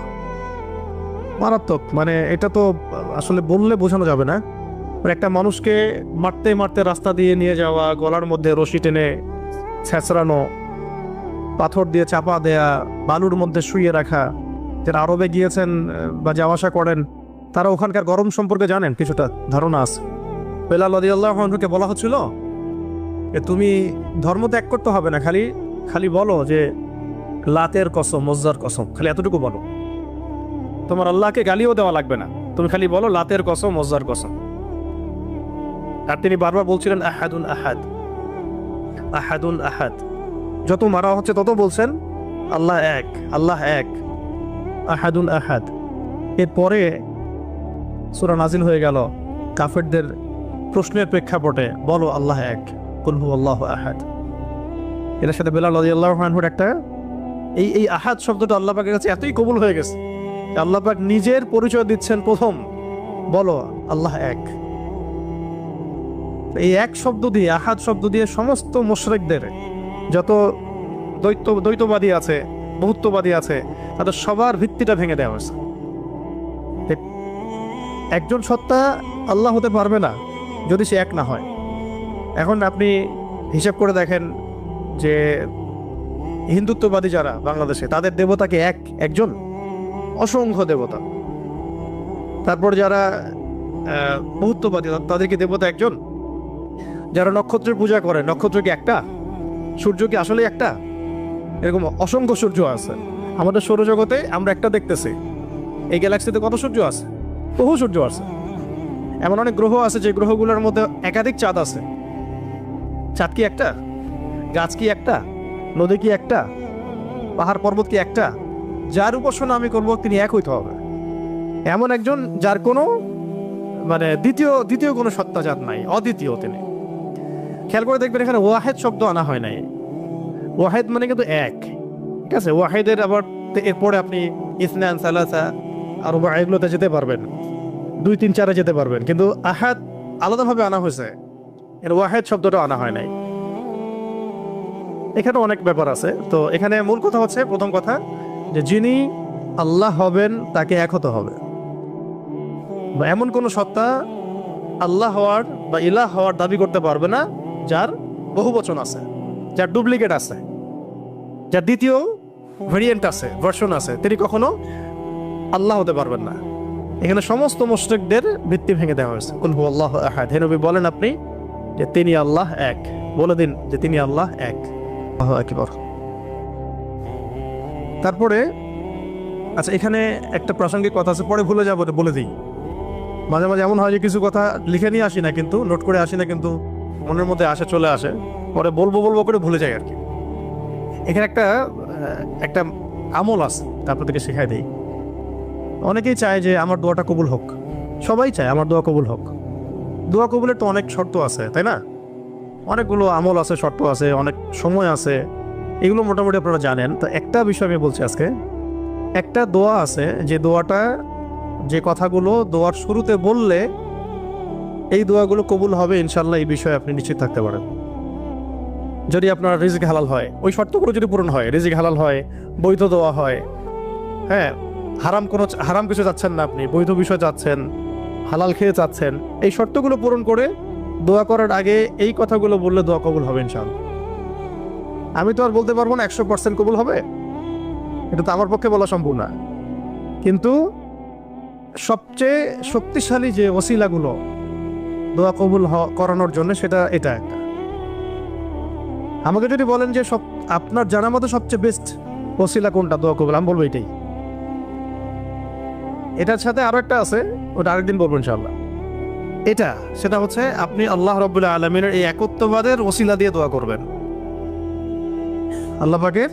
মারাত্মক। মানে এটা তো আসলে বললে বোঝানো যাবে না। একটা মানুষকে মারতে মারতে রাস্তা দিয়ে নিয়ে যাওয়া, গলার মধ্যে রশি টেনে ছেঁচড়ানো, পাথর দিয়ে চাপা দেয়া, বালুর মধ্যে শুয়ে রাখা। যারা আরবে গিয়েছেন বা যাওয়া আসা করেন তারা ওখানকার গরম সম্পর্কে জানেন, কিছুটা ধারণা আছে। বেলাল রাদিয়াল্লাহু আনহুকে বলা হচ্ছিল তুমি ধর্ম ত্যাগ করতে হবে না, খালি বলো যে লাতের কসম, মজ্জার কসম, খালি এতটুকু বলো, তোমার আল্লাহকে গালিও দেওয়া লাগবে না, তুমি খালি বলো লাতের কসম, মজ্জার কসম। আর তিনি বারবার বলছিলেন আহাদুন আহাদ, আহাদুন আহাদ। যত মারা হচ্ছে তত বলছেন আল্লাহ এক, আল্লাহ এক, আহাদুন আহাদ। এরপরে সূরা নাজিল হয়ে গেল কাফেরদের প্রশ্নের প্রেক্ষাপটে, বলো আল্লাহ এক, কুল হুয়াল্লাহু আহাদ। এর সাথে বেলাল রাদিয়াল্লাহু আনহুর একটা এই আহাদ শব্দটা আল্লাহ পাকের কাছে এতই কবুল হয়ে গেছে, আল্লাহ পাক নিজের পরিচয় দিচ্ছেন প্রথম, বলো আল্লাহ এক। এই এক শব্দ দিয়ে, আহাদ শব্দ দিয়ে সমস্ত মুশরিকদের, যত দ্বৈতবাদী আছে, বহুত্ববাদী আছে, তাদের সবার ভিত্তিটা ভেঙে দেওয়া হয়েছে। একজন সত্তা আল্লাহ হতে পারবে না যদি সে এক না হয়। এখন আপনি হিসাব করে দেখেন যে হিন্দুত্ববাদী যারা বাংলাদেশে, তাদের দেবতাকে একজন, অসংখ্য দেবতা। তারপর যারা বহুত্ববাদী, তাদেরকে দেবতা একজন। যারা নক্ষত্রের পূজা করে, নক্ষত্র কি একটা? সূর্য কি আসলে একটা? এরকম অসংখ্য সূর্য আছে আমাদের সৌরজগতে, আমরা একটা দেখতেছি। এই গ্যালাক্সিতে কত সূর্য আছে? বহু সূর্য আছে। এমন অনেক গ্রহ আছে যে গ্রহগুলোর মধ্যে একাধিক চাঁদ আছে। চাঁদ কি একটা? গাছ কি একটা? নদী কি একটা? পাহাড় পর্বত কি একটা? যার উপাসনা আমি করব তিনি এক হইতে হবে, এমন একজন যার কোনো মানে দ্বিতীয় কোনো সত্তাজাত নাই, অদ্বিতীয় তিনি। খেয়াল করে দেখবেন এখানে ওয়াহেদ শব্দ আনা হয় নাই। ওয়াহেদ মানে কিন্তু এক, ঠিক আছে। ওয়াহেদের আবার এরপরে আপনি ইসনান, সালাসা আর এগুলোতে যেতে পারবেন, 2, 3, 4 যেতে পারবেন, কিন্তু আহাদ আলাদাভাবে আনা হয়েছে, এর ওয়াহেদ শব্দটা আনা হয় নাই। এখানে অনেক ব্যাপার আছে। তো এখানে মূল কথা হচ্ছে, প্রথম কথা যে যিনি আল্লাহ হবেন তাকে এক হতে হবে, বা এমন কোন সত্তা আল্লাহ হওয়ার বা ইলাহ হওয়ার দাবি করতে পারবে না যার বহু বচন আছে, যার ডুপ্লিকেট আছে, যার দ্বিতীয় ভেরিয়েন্ট আছে, ভার্সন আছে, তিনি কখনো আল্লাহ হতে পারবেন না। এখানে সমস্ত মুশরিকদের ভিত্তি ভেঙে দেওয়া হয়েছে। কুল হুয়াল্লাহু আহাদ, হে নবী বলেন আপনি যে তিনি আল্লাহ এক, বলে দিন যে তিনি আল্লাহ এক। আল্লাহু আকবার। তারপরে আচ্ছা, এখানে একটা প্রাসঙ্গিক কথা আছে, পরে ভুলে যাবো, বলে দিই। মাঝে মাঝে এমন হয় যে কিছু কথা লিখে নিয়ে আসি না, কিন্তু নোট করে আসি না, কিন্তু মনের মধ্যে আসে, চলে আসে, পরে বলবো করে ভুলে যাই আর কি। এখানে একটা আমল আছে, তা আপনাদেরকে শেখাই দিই। অনেকেই চায় যে আমার দোয়াটা কবুল হোক, সবাই চায় আমার দোয়া কবুল হোক। দোয়া কবুলের তো অনেক শর্ত আছে, তাই না? অনেকগুলো আমল আছে, শর্ত আছে, অনেক সময় আছে, এগুলো মোটামুটি আপনারা জানেন। তো একটা বিষয় আমি বলছি আজকে, একটা দোয়া আছে যে দোয়াটা, যে কথাগুলো দোয়ার শুরুতে বললে এই দোয়াগুলো কবুল হবে ইনশাল্লাহ, এই বিষয়ে আপনি নিশ্চিত থাকতে পারেন। যদি আপনার রিজিক হালাল হয়, ওই শর্তগুলো যদি পূরণ হয়, রিজিক হালাল হয়, বৈধ দোয়া হয়, হ্যাঁ, হারাম কিছু চাচ্ছেন না আপনি, বৈধ বিষয় চাচ্ছেন, হালাল খেয়ে চাচ্ছেন, এই শর্তগুলো পূরণ করে দোয়া করার আগে এই কথাগুলো বললে দোয়া কবুল হবে ইনশাল্লাহ। আমি তো আর বলতে পারবো না 100% কবুল হবে, এটা তো আমার পক্ষে বলা সম্ভব না, কিন্তু সবচেয়ে শক্তিশালী যে ওসিলাগুলো দোয়া কবুল করানোর জন্য, সেটা এটা একটা। আমাকে যদি বলেন যে আপনার জানার মতো সবচেয়ে বেস্ট ওসিলা কোনটা দোয়া কবুল, আমি বলবো এটাই। এটার সাথে আরো একটা আছে, ওটা আরেকদিন বলবো ইনশাআল্লাহ। সেটা হচ্ছে আপনি আল্লাহ রাব্বুল আলামিনের এই একত্ববাদের ওসিলা দিয়ে দোয়া করবেন। আল্লাহ পাকের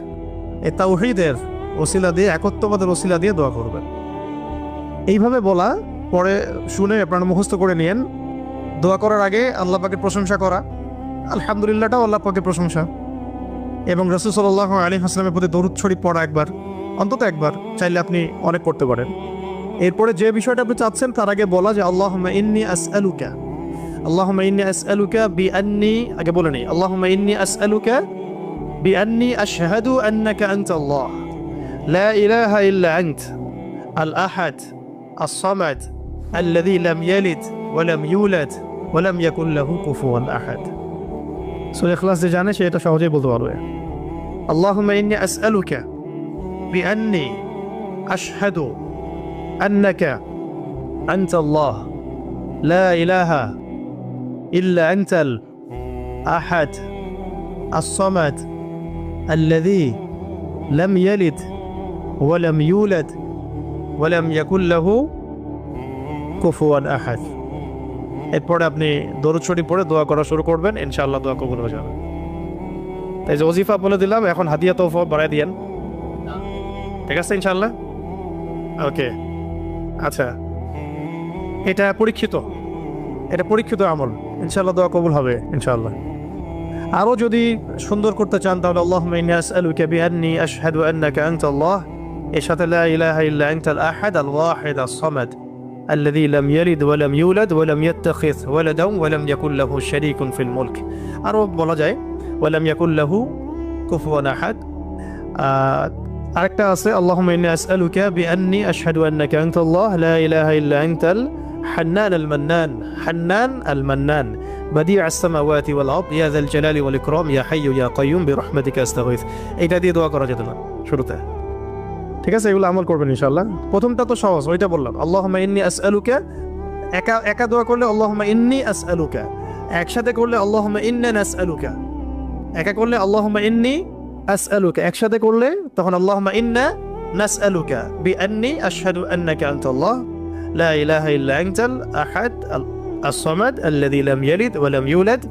এই তাওহীদের ওসিলা দিয়ে, একত্ববাদের ওসিলা দিয়ে দোয়া করবেন। এইভাবে বলা, পরে শুনে আপনারা মুখস্থ করে নিয়েন। দোয়া করার আগে আল্লাহ পাকের প্রশংসা করা, আলহামদুলিল্লাহটাও আল্লাহ পাকের প্রশংসা, এবং রাসূল সাল্লাল্লাহু আলাইহি ওয়াসাল্লামের প্রতি দরুদ শরীফ পড়া একবার, অন্তত একবার, চাইলে আপনি অনেক করতে পারেন। এরপরে যে বিষয়টা আপনি চাচ্ছেন তার আগে বলা যে আল্লাহুম্মা ইন্নী আসআলুকা বিআন্নী, আগে বলে নেই, আল্লাহুম্মা ইন্নী আসআলুকা বিআন্নী আশহাদু আন্নাকা আনতাল্লাহ লা ইলাহা ইল্লা আনত আল আহাদ আস-সামাদ আল্লাযী লাম ইয়ালিদ ওয়া লাম ইউলাদ ওয়া লাম ইয়াকুল লাহু কুফুয়ান আহাদ। সূরা ইখলাস যে জানে সে এটা সহজেই বলতে পারবে। আল্লাহুম্মা ইন্নী আসআলুকা বিআন্নী আশহাদু أنك أنت الله لا إله إلا أنت الأحد الصمد الذي لم يلد ولم يولد ولم يكن له كفوا أحد। এরপরে আপনি দরুদ শরীফ পড়ে দোয়া করা শুরু করবেন, ইনশাআল্লাহ দোয়া কবুল হয়ে যাবে। তাই যে ওজিফা বলে দিলাম, এখন হাদিয়া তোফা বাড়াই দিয়েন, ঠিক আছে ইনশাআল্লাহ? ওকে, আচ্ছা, এটা পরীক্ষিত আমল, ইনশাআল্লাহ দোয়া কবুল হবে ইনশাআল্লাহ। আরও যদি সুন্দর করতে চান তাহলে আল্লাহুম্মা ইন্নী আসআলুকা বিআন্নী আশহাদু আন্নাকা আনতাল্লাহ, এর সাথে লা ইলাহা ইল্লা আনতাল আহাদ আল ওয়াহিদ আস-সামাদ আল্লাযী লাম ইয়ালিদ ওয়া লাম ইউলাদ ওয়া লাম ইয়াত্তাখিয ওয়ালাদান ওয়া লাম ইয়াকুল লাহু শারীকুন ফিল মুলক। আরও বলা যায় ওয়া লাম ইয়াকুল লাহু কুফুয়ান আহাদ। আরেকটা আছে আল্লাহুম্মা ইন্নী আসআলুকা বিআন্নী আশহাদু আন্নাকা আনতাল্লাহ লা ইলাহা ইল্লা আনতাল হান্নান আল মান্নান বাদিউ আস-সামাওয়াতি ওয়াল আরদ ইয়া যাল জালালি ওয়াল ইকরাম ইয়া হাইয়্যু ইয়া কাইয়্যুম বিরহমাতিকা আস্তাগীথ। এটা দিয়ে দোয়া করা যেত না শুরুতে, ঠিক আছে? এগুলো আমল করবেন ইনশাআল্লাহ। প্রথমটা তো সহজ, ওইটা বললাম, আল্লাহুম্মা ইন্নী আসআলুকা। একা দোয়া করলে আল্লাহুম্মা ইন্নী আসআলুকা, একসাথে করলে আল্লাহুম্মা ইন্না নাসআলুকা। একা করলে আল্লাহুম্মা ইন্নী আসআলুকা, একসাথে করলে তখন আল্লাহুম্মা ইন্না নাসআলুকা বিআন্নী আশহাদু আন্নাকা আনতাল্লাহ লা ইলাহা ইল্লা আনতাল আহাদ আস-সামাদ আল্লাযী লাম ইয়ালিদ ওয়া লাম ইউলাদ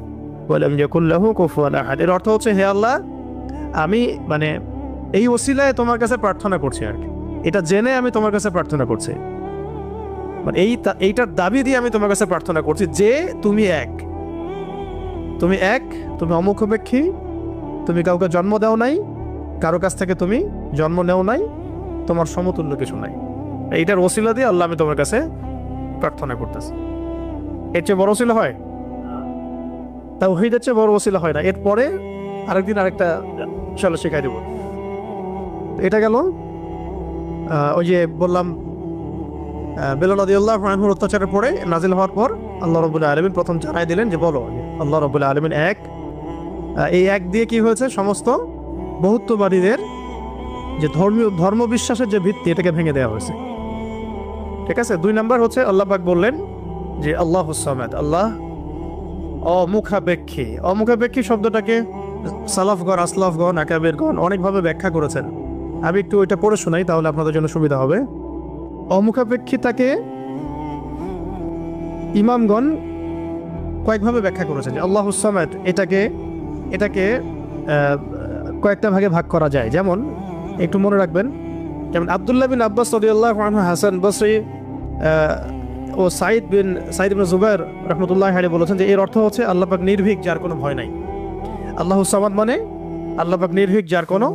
ওয়া লাম ইয়াকুল লাহু কুফুয়ান আহাদ। এর অর্থ হচ্ছে, হে আল্লাহ, আমি এই ওসিলায় তোমার কাছে প্রার্থনা করছি আর কি, এটা জেনে আমি তোমার কাছে প্রার্থনা করছি, মানে এইটার দাবি দিয়ে আমি তোমার কাছে প্রার্থনা করছি যে তুমি এক, তুমি এক, তুমি অমুখাপেক্ষী, তুমি কাউকে জন্ম দাও নাই, কারো কাছ থেকে তুমি জন্ম নেও নাই, তোমার সমতুল্য কিছু নাই। এইটার ওসিলা দিয়ে আল্লাহ আমি তোমার কাছে প্রার্থনা করতেছি। এর চেয়ে বড় ওসিলা হয়? তাওহীদের চেয়ে বড় ওসিলা হয় না। এরপরে আরেকদিন আরেকটা চলো শেখাই দেব। এটা গেল ওই যে বললাম বেলাল রাদিয়াল্লাহু আনহুর অত্যাচারের পরে নাজিল হওয়ার পর আল্লাহ রাব্বুল আলামিন প্রথম জানাই দিলেন যে বলো আল্লাহ রাব্বুল আলামিন এক। এই এক দিয়ে কি হয়েছে, সমস্ত বহুত্ববাদীদের যে ধর্মবিশ্বাসের যে ভিত্তি এটাকে ভেঙে দেওয়া হয়েছে। ঠিক আছে। 2 নাম্বার হচ্ছে আল্লাহ পাক বললেন যে আল্লাহুস সামাদ, আল্লাহ অমুখাপেক্ষী। অমুখাপেক্ষী শব্দটাকে সালাফগণ, আসলাফগণ, আকাবেরগণ অনেকভাবে ব্যাখ্যা করেছেন। আমি একটু ওইটা পড়ে শোনাই, তাহলে আপনাদের জন্য সুবিধা হবে। অমুখাপেক্ষিতাকে ইমামগণ কয়েকভাবে ব্যাখ্যা করেছেন। যে আল্লাহুস সামাদ এটাকে কয়েকটা ভাগে ভাগ করা যায়। যেমন একটু মনে রাখবেন, যেমন আব্দুল্লাহ বিন আব্বাস রাদিয়াল্লাহু আনহু, হাসান বসরি ও সাইদ ইবনে জুবাইর রাহমাতুল্লাহি আলাইহি বলেছেন যে এর অর্থ হচ্ছে আল্লাহ পাক নির্ভীক, যার কোনো ভয় নাই। আল্লাহুস সামাদ মানে আল্লাহ পাক নির্ভীক, যার কোনো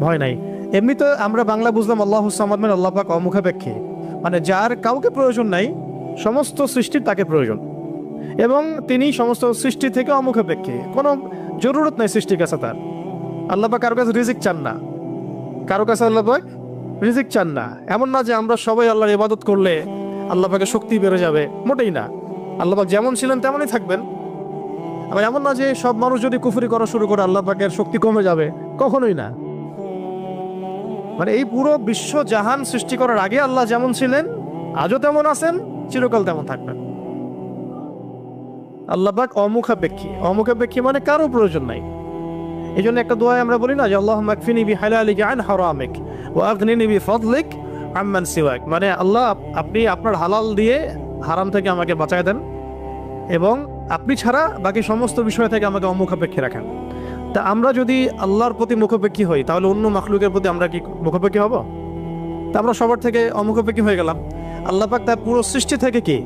ভয় নাই। এমনিতে আমরা বাংলা বুঝলাম আল্লাহুস সামাদ মানে আল্লাহ পাক অমুখাপেক্ষী, মানে যার কাউকে প্রয়োজন নাই, সমস্ত সৃষ্টির তাকে প্রয়োজন, এবং তিনি সমস্ত সৃষ্টি থেকে অমুখাপেক্ষী, কোনো জরুরত নাই সৃষ্টির কাছে তার। আল্লাহ পাক কারো কাছে রিজিক চান না, কারো কাছে আল্লাহ পাক রিজিক চান না। এমন না যে আমরা সবাই আল্লাহর ইবাদত করলে আল্লাহ পাকের শক্তি বেড়ে যাবে, মোটেই না। আল্লাহ পাক যেমন ছিলেন তেমনই থাকবেন। আবার এমন না যে সব মানুষ যদি কুফরি করা শুরু করে আল্লাহ পাকের শক্তি কমে যাবে, কখনোই না। মানে এই পুরো বিশ্ব জাহান সৃষ্টি করার আগে আল্লাহ যেমন ছিলেন, আজও তেমন আছেন, চিরকাল তেমন থাকবেন। আল্লাহ পাক অমুখাপেক্ষী। অমুখাপেক্ষী মানে কারো প্রয়োজন নাই। এই জন্য একটা দোয়া আমরা বলি না যে আল্লাহুম্মা আকফিনি বিহালালিকা আন হারামিক ওয়া আগনিনি বিফাদলিক আম্মান সিওয়াক, মানে আল্লাহ আপনি আপনার হালাল দিয়ে হারাম থেকে আমাকে বাঁচায় দেন, এবং আপনি ছাড়া বাকি সমস্ত বিষয় থেকে আমাকে অমুখাপেক্ষী রাখেন। তা আমরা যদি আল্লাহর প্রতি মুখাপেক্ষী হই, তাহলে অন্য মাখলুকের প্রতি আমরা কি মুখাপেক্ষী হব? তা আমরা সবার থেকে অমুখাপেক্ষী হয়ে গেলাম। আল্লাহ পাক তার পুরো সৃষ্টি থেকে কি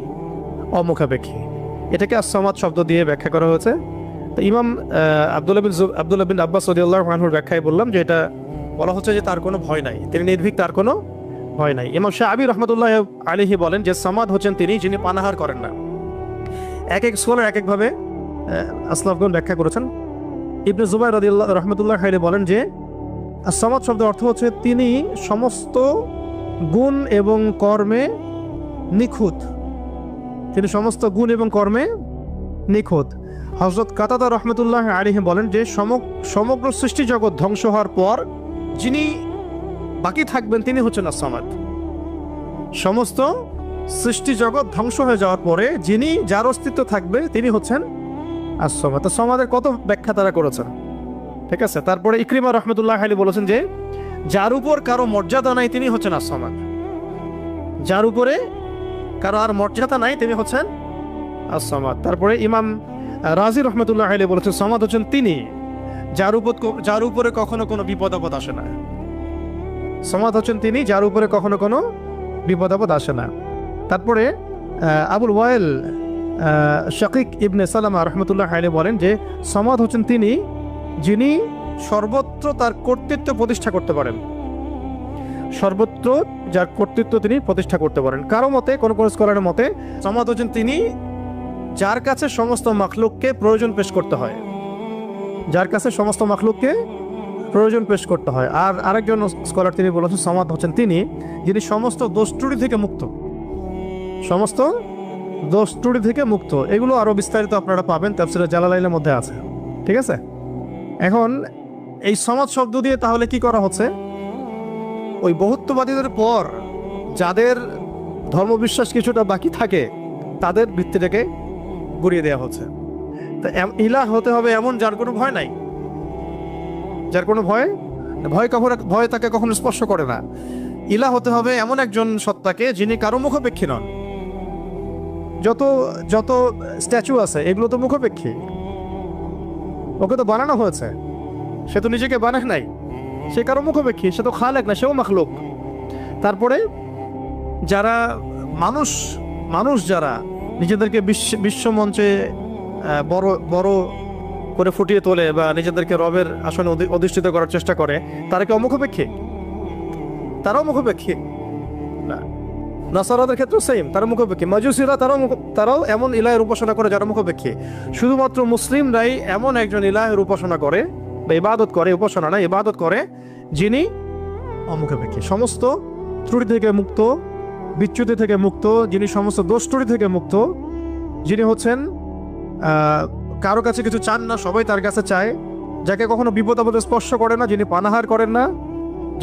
অমুখাপেক্ষী। এটাকে আস-সামাদ শব্দ দিয়ে ব্যাখ্যা করা হয়েছে। তো ইমাম আব্দুল্লাহ বিন আব্বাস রাদিয়াল্লাহু আনহুর ব্যাখ্যায় বললাম যে এটা বলা হচ্ছে যে তার কোনো ভয় নাই, তিনি নির্ভীক, তার কোনো ভয় নাই। ইমাম শাআবী রাহমাতুল্লাহি আলাইহি বলেন যে সামাদ হচ্ছেন তিনি যিনি পানাহার করেন না। এক এক স্কলার এক একভাবে আসলাফগণ ব্যাখ্যা করেছেন। ইবনে জুবাইর রাদিয়াল্লাহু রাহমাতুল্লাহি আলাইহি বলেন যে আস-সামাদ শব্দের অর্থ হচ্ছে তিনি সমস্ত গুণ এবং কর্মে নিখুঁত, তিনি সমস্ত গুণ এবং কর্মে নিখুঁত। হযরত কাতাদা রাহমাতুল্লাহি আলাইহি বলেন যে সমগ্র সৃষ্টি জগৎ ধ্বংস হওয়ার পর যিনি বাকি থাকবেন তিনি হচ্ছেন আস-সামাদ। সমস্ত সৃষ্টি জগৎ ধ্বংস হয়ে যাওয়ার পরে যার অস্তিত্ব থাকবে তিনি হচ্ছেন আস-সামাদ। তো সামাদের কত ব্যাখ্যা তারা করেছেন, ঠিক আছে। তারপরে ইকরিমা রাহমাতুল্লাহি আলাইহি বলেছেন যে যার উপর কারো মর্যাদা নাই তিনি হচ্ছেন আস-সামাদ, যার উপরে কারো আর মর্যাদা নাই তিনি হচ্ছেন আস-সামাদ। তারপরে ইমাম রাজি রহমতুল্লাহ আলাইহি বলেছেন সামাদ হচ্ছেন তিনি যার উপরে কখনো কোনো বিপদ আপদ আসে না। সামাদ হচ্ছেন তিনি যার উপরে কখনো কোনো বিপদ আপদ আসে না। তারপরে আবুল ওয়াইল শাকিক ইবনে সালামা রহমতুল্লাহ আলাইহি বলেন যে সামাদ হচ্ছেন তিনি যিনি সর্বত্র তার কর্তৃত্ব প্রতিষ্ঠা করতে পারেন, সর্বত্র যার কর্তৃত্ব তিনি প্রতিষ্ঠা করতে পারেন। কারো মতে, কোন স্কলারের মতে সামাদ হচ্ছেন তিনি যার কাছে সমস্ত মাখলুককে প্রয়োজন পেশ করতে হয়, যার কাছে সমস্ত মাখলুককে প্রয়োজন পেশ করতে হয়। আর আরেকজন স্কলার তিনি বলেছেন সামাদ হচ্ছেন তিনি যিনি সমস্ত দোষ ত্রুটি থেকে মুক্ত, সমস্ত দোষ ত্রুটি থেকে মুক্ত। এগুলো আরো বিস্তারিত আপনারা পাবেন তাফসীরে জালালাইনের মধ্যে আছে, ঠিক আছে। এখন এই সামাদ শব্দ দিয়ে তাহলে কি করা হচ্ছে, ওই বহুত্ববাদীদের পর যাদের ধর্মবিশ্বাস কিছুটা বাকি থাকে তাদের ভিত্তিটাকে গুড়িয়ে দেওয়া হচ্ছে। তা ইলাহ হতে হবে এমন যার কোনো ভয় নাই, যার কোনো ভয় তাকে কখনো স্পর্শ করে না। ইলাহ হতে হবে এমন একজন সত্তাকে যিনি কারো মুখাপেক্ষী নন। যত স্ট্যাচু আছে এগুলো তো মুখাপেক্ষী, ওকে তো বানানো হয়েছে, সে তো নিজেকে বানায় নাই, সে কারো মুখাপেক্ষী, সে তো খালেক না, সেও মাখলুক। তারপরে যারা মানুষ মানুষ যারা নিজেদেরকে বিশ্বমঞ্চে বড় বড় করে ফুটিয়ে তোলে বা নিজেদেরকে রবের আসনে অধিষ্ঠিত করার চেষ্টা করে, তারা কি অমুখাপেক্ষী? তারাও মুখাপেক্ষী না। নাসারাদের ক্ষেত্রে সেম, তারা মুখাপেক্ষী। মাজুসিরা তারাও এমন ইলাহের উপাসনা করে যারা মুখাপেক্ষী। শুধুমাত্র মুসলিমরাই এমন একজন ইলাহের উপাসনা করে বা ইবাদত করে, উপাসনা না ইবাদত করে, যিনি অমুখাপেক্ষী, সমস্ত ত্রুটি থেকে মুক্ত, বিচ্যুতি থেকে মুক্ত, যিনি সমস্ত দোষ ত্রুটি থেকে মুক্ত, যিনি হচ্ছেন কারো কাছে কিছু চান না, সবাই তার কাছে চায়, যাকে কখনো বিপদ আপদে স্পর্শ করে না, যিনি পানাহার করেন না,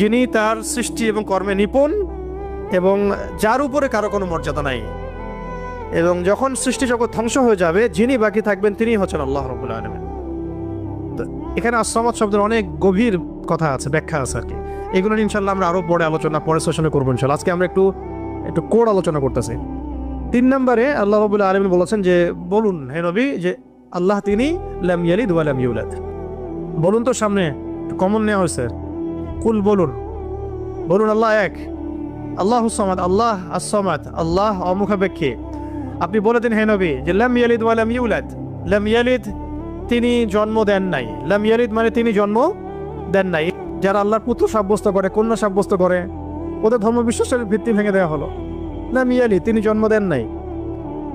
যিনি তার সৃষ্টি এবং কর্মে নিপুণ, এবং যার উপরে কারো কোনো মর্যাদা নাই। এবং যখন সৃষ্টি জগৎ ধ্বংস হয়ে যাবে, যিনি বাকি থাকবেন তিনি হচ্ছেন আল্লাহ রাব্বুল আলামিন। তো এখানে as-সামাদ শব্দের অনেক গভীর কথা আছে, ব্যাখ্যা আছে আর কি। এগুলো ইনশাল্লাহ আমরা আরো পরে আলোচনা, পরের সেশনে করবো ইনশাল্লাহ। আজকে আমরা একটু কোড আলোচনা করতেছি। 3 নম্বরে আল্লাহ রাব্বুল আলামিন বলেছেন যে, বলুন হে নবী যে আল্লাহ তিনি লাম ইয়ালিদ ওয়া লাম ইউলাদ। বলুন তো, সামনে কমন নেওয়া হয়েছে, কুল বলুন, বলুন আল্লাহ এক, আল্লাহুস সামাদ, আল্লাহ as-সামাদ, আল্লাহ অমুখাপেক্ষী। আপনি বলে দিন হে নবী যে লাম ইয়ালিদ ওয়া লাম ইউলাদ। লাম ইয়ালিদ তিনি জন্ম দেন নাই, লাম ইয়ালিদ মানে তিনি জন্ম দেন নাই। যারা আল্লাহর পুত্র সাব্যস্ত করে, কন্যা সাব্যস্ত করে, ওদের ধর্মবিশ্বাসের ভিত্তি ভেঙে দেওয়া হলো। লাম ইয়ালিদ তিনি জন্ম দেন নাই।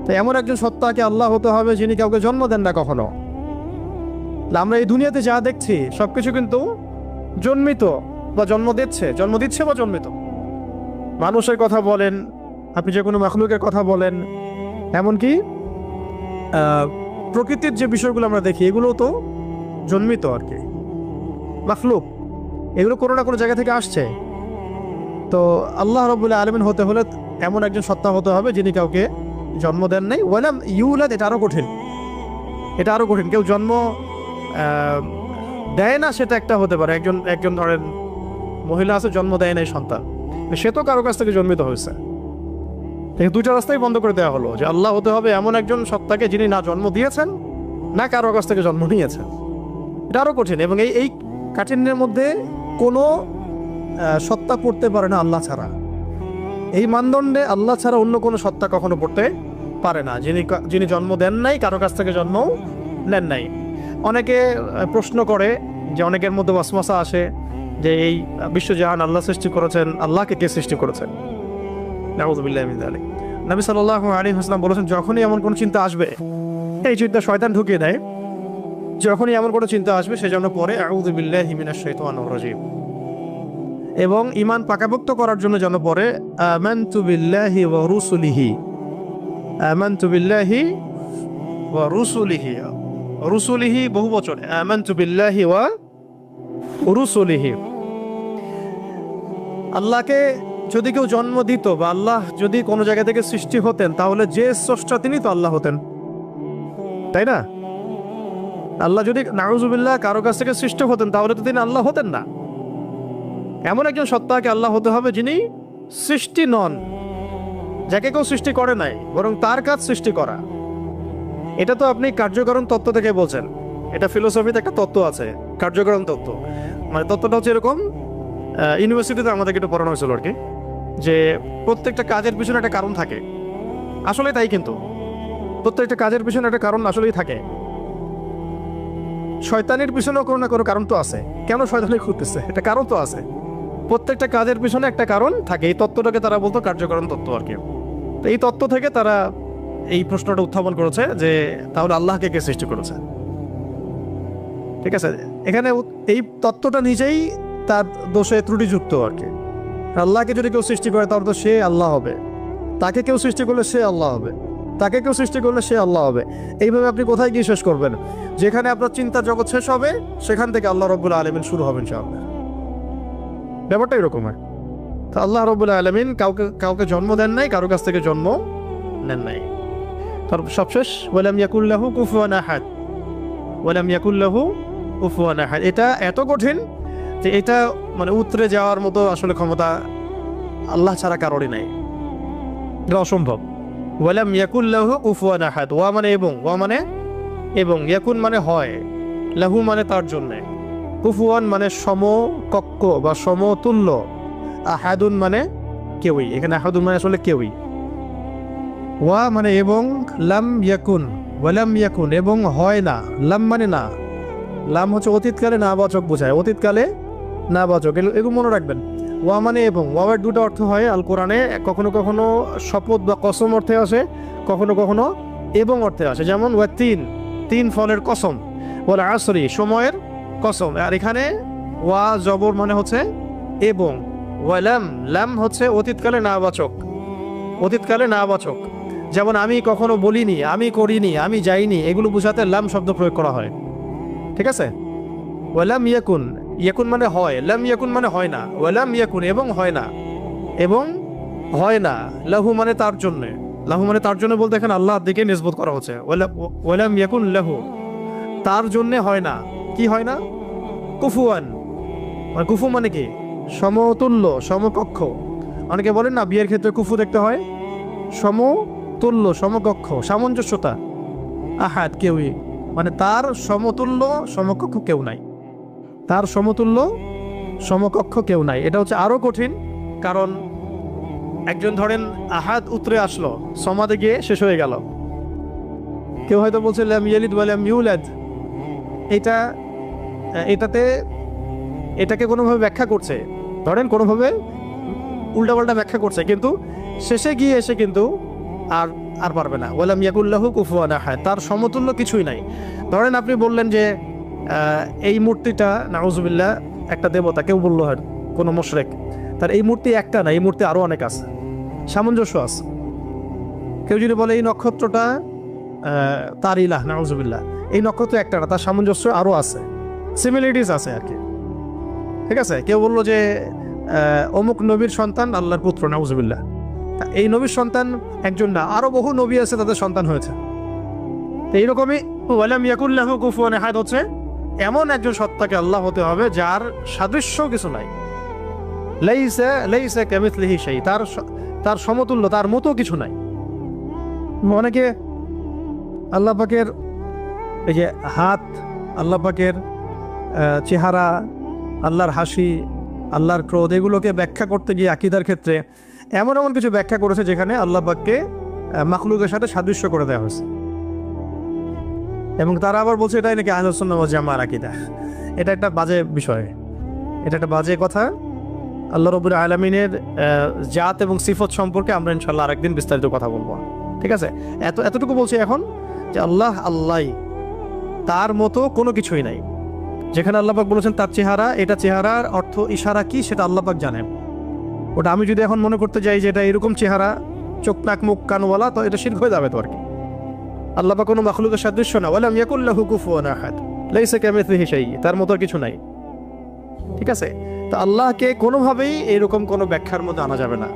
তাই এমন একজন সত্তাকে আল্লাহ হতে হবে যিনি কাউকে জন্ম দেন না কখনো। আমরা এই দুনিয়াতে যা দেখছি সবকিছু কিন্তু জন্মিত বা জন্ম দিচ্ছে বা জন্মিত। মানুষের কথা বলেন, আপনি যে কোনো মাখলুকের কথা বলেন, এমনকি প্রকৃতির যে বিষয়গুলো আমরা দেখি এগুলো তো জন্মিত আর কি, মাখলুক, এগুলো কোনো না কোনো জায়গা থেকে আসছে। তো আল্লাহ রাব্বুল আলামিন হতে হলে এমন একজন সত্তা হতে হবে যিনি কাউকে জন্ম দেন নাই। ওয়ালাম ইউলাদ, এটা আরো কঠিন, এটা আরো কঠিন। কেউ জন্ম দেয় না সেটা একটা হতে পারে, একজন ধরেন মহিলা আছে জন্ম দেয় নাই সন্তান, সে তো কারো কাছ থেকে জন্মিত হয়েছে। দুইটা রাস্তাই বন্ধ করে দেওয়া হলো যে আল্লাহ হতে হবে এমন একজন সত্তাকে যিনি না জন্ম দিয়েছেন না কারো কাছ থেকে জন্ম নিয়েছেন। এটা আরো কঠিন, এবং এই কাঠিন্যের মধ্যে কোনো সত্তা পড়তে পারে না আল্লাহ ছাড়া। এই মানদণ্ডে আল্লাহ ছাড়া অন্য কোনো সত্তা কখনো পড়তে পারে না, যিনি জন্ম দেন নাই, কারো কাছ থেকে জন্ম নেন নাই। অনেকে প্রশ্ন করে যে, অনেকের মধ্যে ওয়াসওয়াসা আসে যে এই বিশ্বজাহান আল্লাহ সৃষ্টি করেছেন, আল্লাহকে কে সৃষ্টি করেছেন? নাউযুবিল্লাহি মিন যালিক। নবী সাল্লাল্লাহু আলাইহি ওয়াসাল্লাম বলেছেন, যখনই এমন কোনো চিন্তা আসবে, এই চিন্তা শয়তান ঢুকিয়ে দেয়, যখনই এমন কোনো চিন্তা আসবে সেজন্য পরে আউযু বিল্লাহি মিনাশ শাইতানির রাজিম, এবং ঈমান পাকাপোক্ত করার জন্য যেন পরে আমানতু বিল্লাহি ওয়া রুসুলিহি, আমানতু বিল্লাহি ওয়া রুসুলিহি, রুসুলিহি বহুবচন, আমানতু বিল্লাহি ওয়া রুসুলিহি। আল্লাহকে যদি কেউ জন্ম দিত বা আল্লাহ যদি কোনো জায়গা থেকে সৃষ্টি হতেন, তাহলে যে স্রষ্টা তিনি তো আল্লাহ হতেন, তাই না? আল্লাহ যদি নাউজুবিল্লাহ কারো কাছ থেকে সৃষ্টি হতেন তাহলে তো তিনি আল্লাহ হতেন না। এমন একজন সত্তাকে আল্লাহ হতে হবে যিনি সৃষ্টি নন, যাকে কেউ সৃষ্টি করে নাই, বরং তার কাজ সৃষ্টি করা। এটা তো আপনি কার্যকরণ তত্ত্ব থেকে বলছেন, এটা ফিলোসফিতে একটা তত্ত্ব আছে, কার্যকরণ তত্ত্ব। মানে তত্ত্বটা হচ্ছে এরকম, ইউনিভার্সিটিতে আমাদেরকে একটু পড়ানো হয়েছিল আর কি, যে প্রত্যেকটা কাজের পিছনে একটা কারণ থাকে। আসলে তাই, কিন্তু প্রত্যেকটা কাজের পিছনে একটা কারণ আসলেই থাকে। শয়তানের পিছনেও কোনো না কোনো কারণ তো আছে। কেন শয়তানি করতেছে, এটা কারণ তো আছে। প্রত্যেকটা কাজের পিছনে একটা কারণ থাকে। এই তত্ত্বটাকে তারা বলতো কার্যকরণ তত্ত্ব আর কি। তো এই তত্ত্ব থেকে তারা এই প্রশ্নটা উত্থাপন করেছে যে তাহলে আল্লাহকে কে সৃষ্টি করেছে? ঠিক আছে, এখানে এই তত্ত্বটা নিজেই তার দোষে ত্রুটিযুক্ত আর কি। আল্লাহকে যদি কেউ সৃষ্টি করে তাহলে তো সে আল্লাহ হবে, তাকে কেউ সৃষ্টি করলে সে আল্লাহ হবে, তাকে কেউ সৃষ্টি করলে সে আল্লাহ হবে। এইভাবে আপনি কোথায় গিয়ে শেষ করবেন? যেখানে আপনার চিন্তার জগৎ শেষ হবে সেখান থেকে আল্লাহ রাব্বুল আলামিন শুরু হবেন ইনশাআল্লাহ। ব্যাপারটা এরকম হয়। তো আল্লাহ রাব্বুল আলামিন কাউকে জন্ম দেন নাই, কারো কাছ থেকে জন্ম নেন নাই। তারপর সবশেষ, ওয়ালাম ইয়াকুল্লাহু কুফুয়ান আহাদ, ওয়ালাম ইয়াকুল্লাহু কুফুয়ান আহাদ। এটা এত কঠিন যে এটা মানে উতরে যাওয়ার মতো আসলে ক্ষমতা আল্লাহ ছাড়া কারোরই নাই, এটা অসম্ভব। ওয়ালাম ইয়াকুল্লাহু কুফুয়ান আহাদ, ওয়া মানে এবং, ওয়া মানে এবং, ইয়াকুন মানে হয়, লাহু মানে তার জন্যে, কুফুয়ান মানে সমকক্ষ বা সমতুল্য, আহাদুন মানে কেউই, এখানে আহাদুন মানে আসলে কেউই। ওয়া মানে এবং, লাম ইয়াকুন, ওয়ালাম ইয়াকুন এবং হয় না, লাম মানে না, লাম হচ্ছে অতীতকালে না বাচক বোঝায়, অতীতকালে না বাচক, এগুলো মনে রাখবেন। ওয়া মানে এবং, ওয়ার দুটো অর্থ হয় আল কোরআনে, কখনো কখনো শপথ বা কসম অর্থে আসে, কখনো কখনো এবং অর্থে আসে। যেমন ওয়া তিন ফলের কসম, ওয়াল আসরি সময়ের কসম। আর এখানে ওয়া জবর মানে হচ্ছে এবং, ওয়ালাম লাম হচ্ছে অতীতকালে না বাচক, অতীতকালে না বাচক। যেমন আমি কখনো বলিনি, আমি করিনি, আমি যাইনি, এগুলো বোঝাতে লাম শব্দ প্রয়োগ করা হয়। ঠিক আছে? ওয়ালাম ইয়াকুন, ইয়াকুন মানে হয়, লাম ইয়াকুন মানে হয় না, ওয়ালাম ইয়াকুন এবং হয় না, এবং হয় না, লাহু মানে তার জন্য, লাহু মানে তার জন্য বলতে এখানে আল্লাহর দিকে নিসবত করা হচ্ছে। ওয়ালাম ইয়াকুন লাহু, তার জন্য হয় না, কি হয় না? কুফুয়ান, মানে কুফু মানে কি? সমতুল্য, সমকক্ষ। অনেকে বলেন না বিয়ের ক্ষেত্রে কুফু দেখতে হয়, সমতুল্য, সমকক্ষ, সামঞ্জস্যতা। আহাদ কেউই, মানে তার সমতুল্য সমকক্ষ কেউ নাই, তার সমতুল্য সমকক্ষ কেউ নাই। এটা হচ্ছে আরো কঠিন, কারণ একজন ধরেন আহাদ উতরে আসলো, সমাদে গিয়ে শেষ হয়ে গেল। কেউ হয়তো বলছে লাম ইয়ালিদ ওয়া লাম ইউলাদ, এটাকে কোনোভাবে ব্যাখ্যা করছে, ধরেন কোনোভাবে উল্টাপাল্টা ব্যাখ্যা করছে, কিন্তু শেষে গিয়ে এসে কিন্তু আর আর পারবে না। ওয়ালাম ইয়াকুল্লাহু কুফুয়ান আহাদ, তার সমতুল্য কিছুই নাই। ধরেন আপনি বললেন যে এই মূর্তিটা নাউজুবিল্লাহ একটা দেবতা, কেউ বললো হয় কোনো মুশরিক, তার এই মূর্তি একটা না, এই মূর্তি আরো অনেক আছে, সামঞ্জস্য আছে। কেউ যদি বলে এই নক্ষত্রটা তার ইলাহ, নাউজুবিল্লাহ, এই নক্ষত্র একটা না, তার সামঞ্জস্য আরো আছে, সিমিলারিটিস আছে আর কি। ঠিক আছে? কেউ বললো যে অমুক নবীর সন্তান আল্লাহর পুত্র, নাউজুবিল্লাহ, এই নবীর সন্তান একজন না, আরো বহু নবী আছে তাদের সন্তান হয়েছে। তো এইরকমই ওয়ালাম ইয়াকুল্লাহু কুফুয়ান আহাদ হচ্ছে এমন একজন সত্তাকে আল্লাহ হতে হবে যার সাদৃশ্য কিছু নাই, লাইসা কামিথলিহি শাই, তার সমতুল্য, তার মতো কিছু নাই। অনেকে আল্লাহ পাকের এই যে হাত, আল্লাহ পাকের চেহারা, আল্লাহর হাসি, আল্লাহর ক্রোধ, এগুলোকে ব্যাখ্যা করতে গিয়ে আকীদার ক্ষেত্রে এমন এমন কিছু ব্যাখ্যা করেছে যেখানে আল্লাহ পাককে মাখলুকের সাথে সাদৃশ্য করে দেওয়া হয়েছে, এবং তারা আবার বলছে এটাই নাকি আহলুস সুন্নাহ ওয়াল জামাআর আকীদা। এটা একটা বাজে বিষয়, এটা একটা বাজে কথা। আল্লাহ রাব্বুল আলামিনের জাত এবং সিফত সম্পর্কে আমরা ইনশাআল্লাহ আরেকদিন বিস্তারিত কথা বলবো। ঠিক আছে? এতটুকু বলছি এখন যে আল্লাহ, তার মতো কোনো কিছুই নাই। যেখানে আল্লাহ পাক বলেছেন তার চেহারা, এটা চেহারার অর্থ ইশারা কি সেটা আল্লাহ পাক জানেন। ওটা আমি যদি এখন মনে করতে যাই যে এটা এরকম চেহারা, চোখ নাক মুখ কানওয়ালা, তো এটা শিরক হয়ে যাবে তো আর কি। আল্লাহ পাক কোনো মাখলুকের সাদৃশ্য না, ওয়ালাম ইয়াকুল্লাহু কুফুয়ান আহাদ, লাইসা কামিথলিহি শাই, তার মতো কিছু নাই। ঠিক আছে? তো আল্লাহকে কোনোভাবেই এরকম কোনো ব্যাখ্যার মধ্যে আনা যাবে না।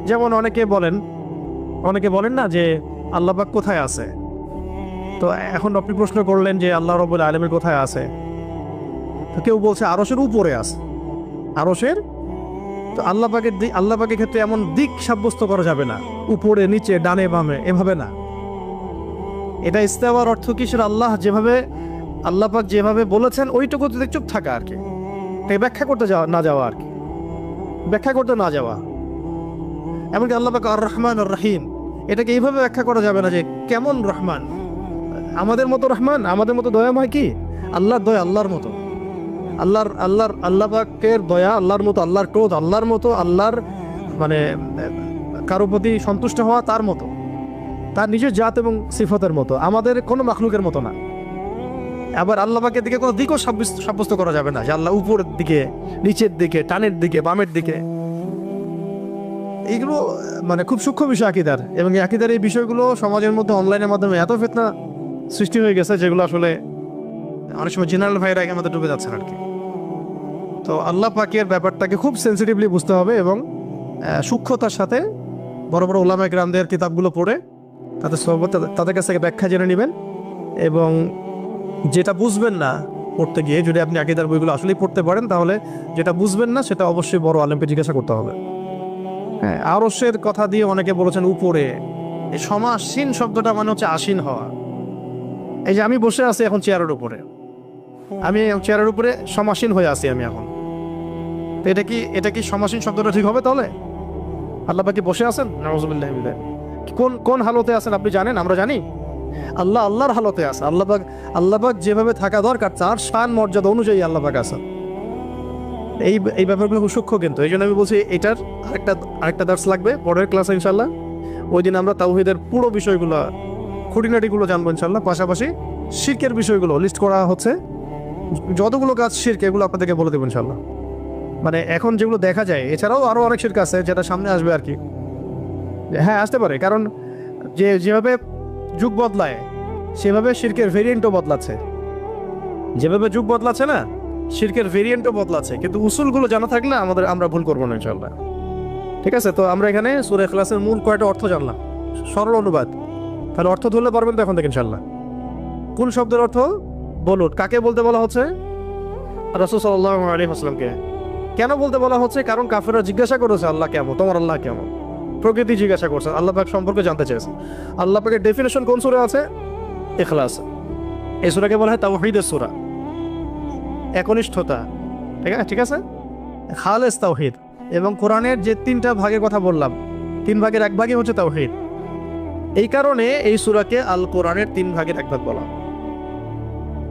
যেমন অনেকে বলেন না যে আল্লাহ পাক কোথায় আছে। তো এখন আপনি প্রশ্ন করলেন যে আল্লাহ রাব্বুল আলামিন কোথায় আছে, তো কেউ বলছে আরশের উপরে আছে, আরশের। তো আল্লাহ পাকের ক্ষেত্রে এমন দিক সাব্যস্ত করা যাবে না, উপরে নিচে ডানে বামে, এভাবে না। এটা ইস্তেওয়ার অর্থ কি, সেটা আল্লাহ পাক যেভাবে বলেছেন ওইটুকুতে চুপ থাকা আর কি, ব্যাখ্যা করতে না যাওয়া আর কি, ব্যাখ্যা করতে না যাওয়া। এমনকি আল্লাহ পাক আর রহমান আর রহিম, এটাকে এইভাবে ব্যাখ্যা করা যাবে না যে কেমন রহমান, আমাদের মতো রহমান, আমাদের মতো দয়াময় কি? আল্লাহর দয়া আল্লাহর মতো, আল্লাহ পাকের দয়া আল্লাহর মতো, আল্লাহর ক্রোধ আল্লাহর মতো, আল্লাহর মানে কারো প্রতি সন্তুষ্ট হওয়া তার মতো, তার নিজের জাত এবং সিফতের মতো, আমাদের কোনো মাখলুকের মতো না। আবার আল্লাহ পাকের দিকে কোনো দিকও সাব্যস্ত করা যাবে না যে আল্লাহ উপরের দিকে, নিচের দিকে, টানের দিকে, বামের দিকে। এইগুলো মানে খুব সূক্ষ্ম বিষয় আকীদার, এবং এই আকীদার এই বিষয়গুলো সমাজের মধ্যে অনলাইনের মাধ্যমে এত ফিতনা সৃষ্টি হয়ে গেছে যেগুলো আসলে অনেক সময় জেনারেল ভাইরা এর মধ্যে ডুবে যাচ্ছেন আর কি। তো আল্লাহ পাকের ব্যাপারটাকে খুব সেন্সিটিভলি বুঝতে হবে, এবং সূক্ষ্মতার সাথে বড় বড় উলামায়ে কেরামদের কিতাবগুলো পড়ে তাদের কাছ থেকে ব্যাখ্যা জেনে নেবেন। এবং যেটা বুঝবেন না পড়তে গিয়ে, যদি আপনি আকীদার বইগুলো আসলেই পড়তে পারেন, তাহলে যেটা বুঝবেন না সেটা অবশ্যই বড় আলেমকে জিজ্ঞাসা করতে হবে। হ্যাঁ, আরশের কথা দিয়ে অনেকে বলেছেন উপরে, এই সমাসীন শব্দটা মানে হচ্ছে আসীন হওয়া। এই যে আমি বসে আছি এখন চেয়ারের উপরে, আমি চেয়ারের উপরে সমাসীন হয়ে আছি আমি এখন, তো এটা কি সমাসীন শব্দটা ঠিক হবে তাহলে? আল্লাহ পাক কি বসে আছেন? নাউযুবিল্লাহি মিন যালিক। কোন হালতে আছেন আপনি জানেন? আমরা জানি? আল্লাহর হালতে আছে। আল্লাহ পাক যেভাবে থাকা দরকার তার শান মর্যাদা অনুযায়ী আল্লাহ পাক আছেন। এই ব্যাপারগুলো খুব সূক্ষ্ম, কিন্তু এই জন্য আমি বলছি এটার আরেকটা দার্স লাগবে পরের ক্লাসে ইনশাল্লাহ। ওই দিন আমরা তাওহীদের পুরো বিষয়গুলো খুঁটিনাটিগুলো জানবো ইনশাল্লাহ। পাশাপাশি শিরকের বিষয়গুলো লিস্ট করা হচ্ছে, যতগুলো কাজ শিরক এগুলো আপনাদেরকে বলে দেবো ইনশাল্লাহ। মানে এখন যেগুলো দেখা যায়, এছাড়াও আরও অনেক শিরক আছে যেটা সামনে আসবে আর কি। হ্যাঁ, আসতে পারে, কারণ যেভাবে যুগ বদলায় সেভাবে শিরকের ভেরিয়েন্টও বদলাচ্ছে। যেভাবে যুগ বদলাচ্ছে না, শিরকের ভেরিয়েন্টও বদলাচ্ছে, কিন্তু উসুলগুলো জানা থাকলে আমরা ভুল করবো না ইনশাল্লাহ। ঠিক আছে, তো আমরা এখানে সূরা ইখলাসের মূল কয়টা অর্থ জানলাম, সরল অনুবাদ। তাহলে অর্থ ধরলে পারবেন তো এখন থেকে ইনশাল্লাহ। কোন শব্দের অর্থ বলুন? কাকে বলতে বলা হচ্ছে? রাসূল সাল্লাল্লাহু আলাইহি ওয়াসাল্লামকে। কেন বলতে বলা হচ্ছে? কারণ কাফেররা জিজ্ঞাসা করেছে আল্লাহ কেমন, তোমার আল্লাহ কেমন, প্রকৃতি জিজ্ঞাসা করছে, আল্লাহ পাক সম্পর্কে জানতে চেয়েছে। আল্লাহ পাকের ডেফিনেশন কোন সূরা আছে? ইখলাস। এই সূরাকে বলা হয় তাওহীদের সূরা, একনিষ্ঠতা। ঠিক আছে, খালেস তাওহীদ। এবং কোরআনের যে 3টা ভাগের কথা বললাম, 3 ভাগের 1 ভাগই হচ্ছে তাওহীদ। এই কারণে এই সূরাকে আল কোরআনের 3 ভাগের 1 ভাগ বলা।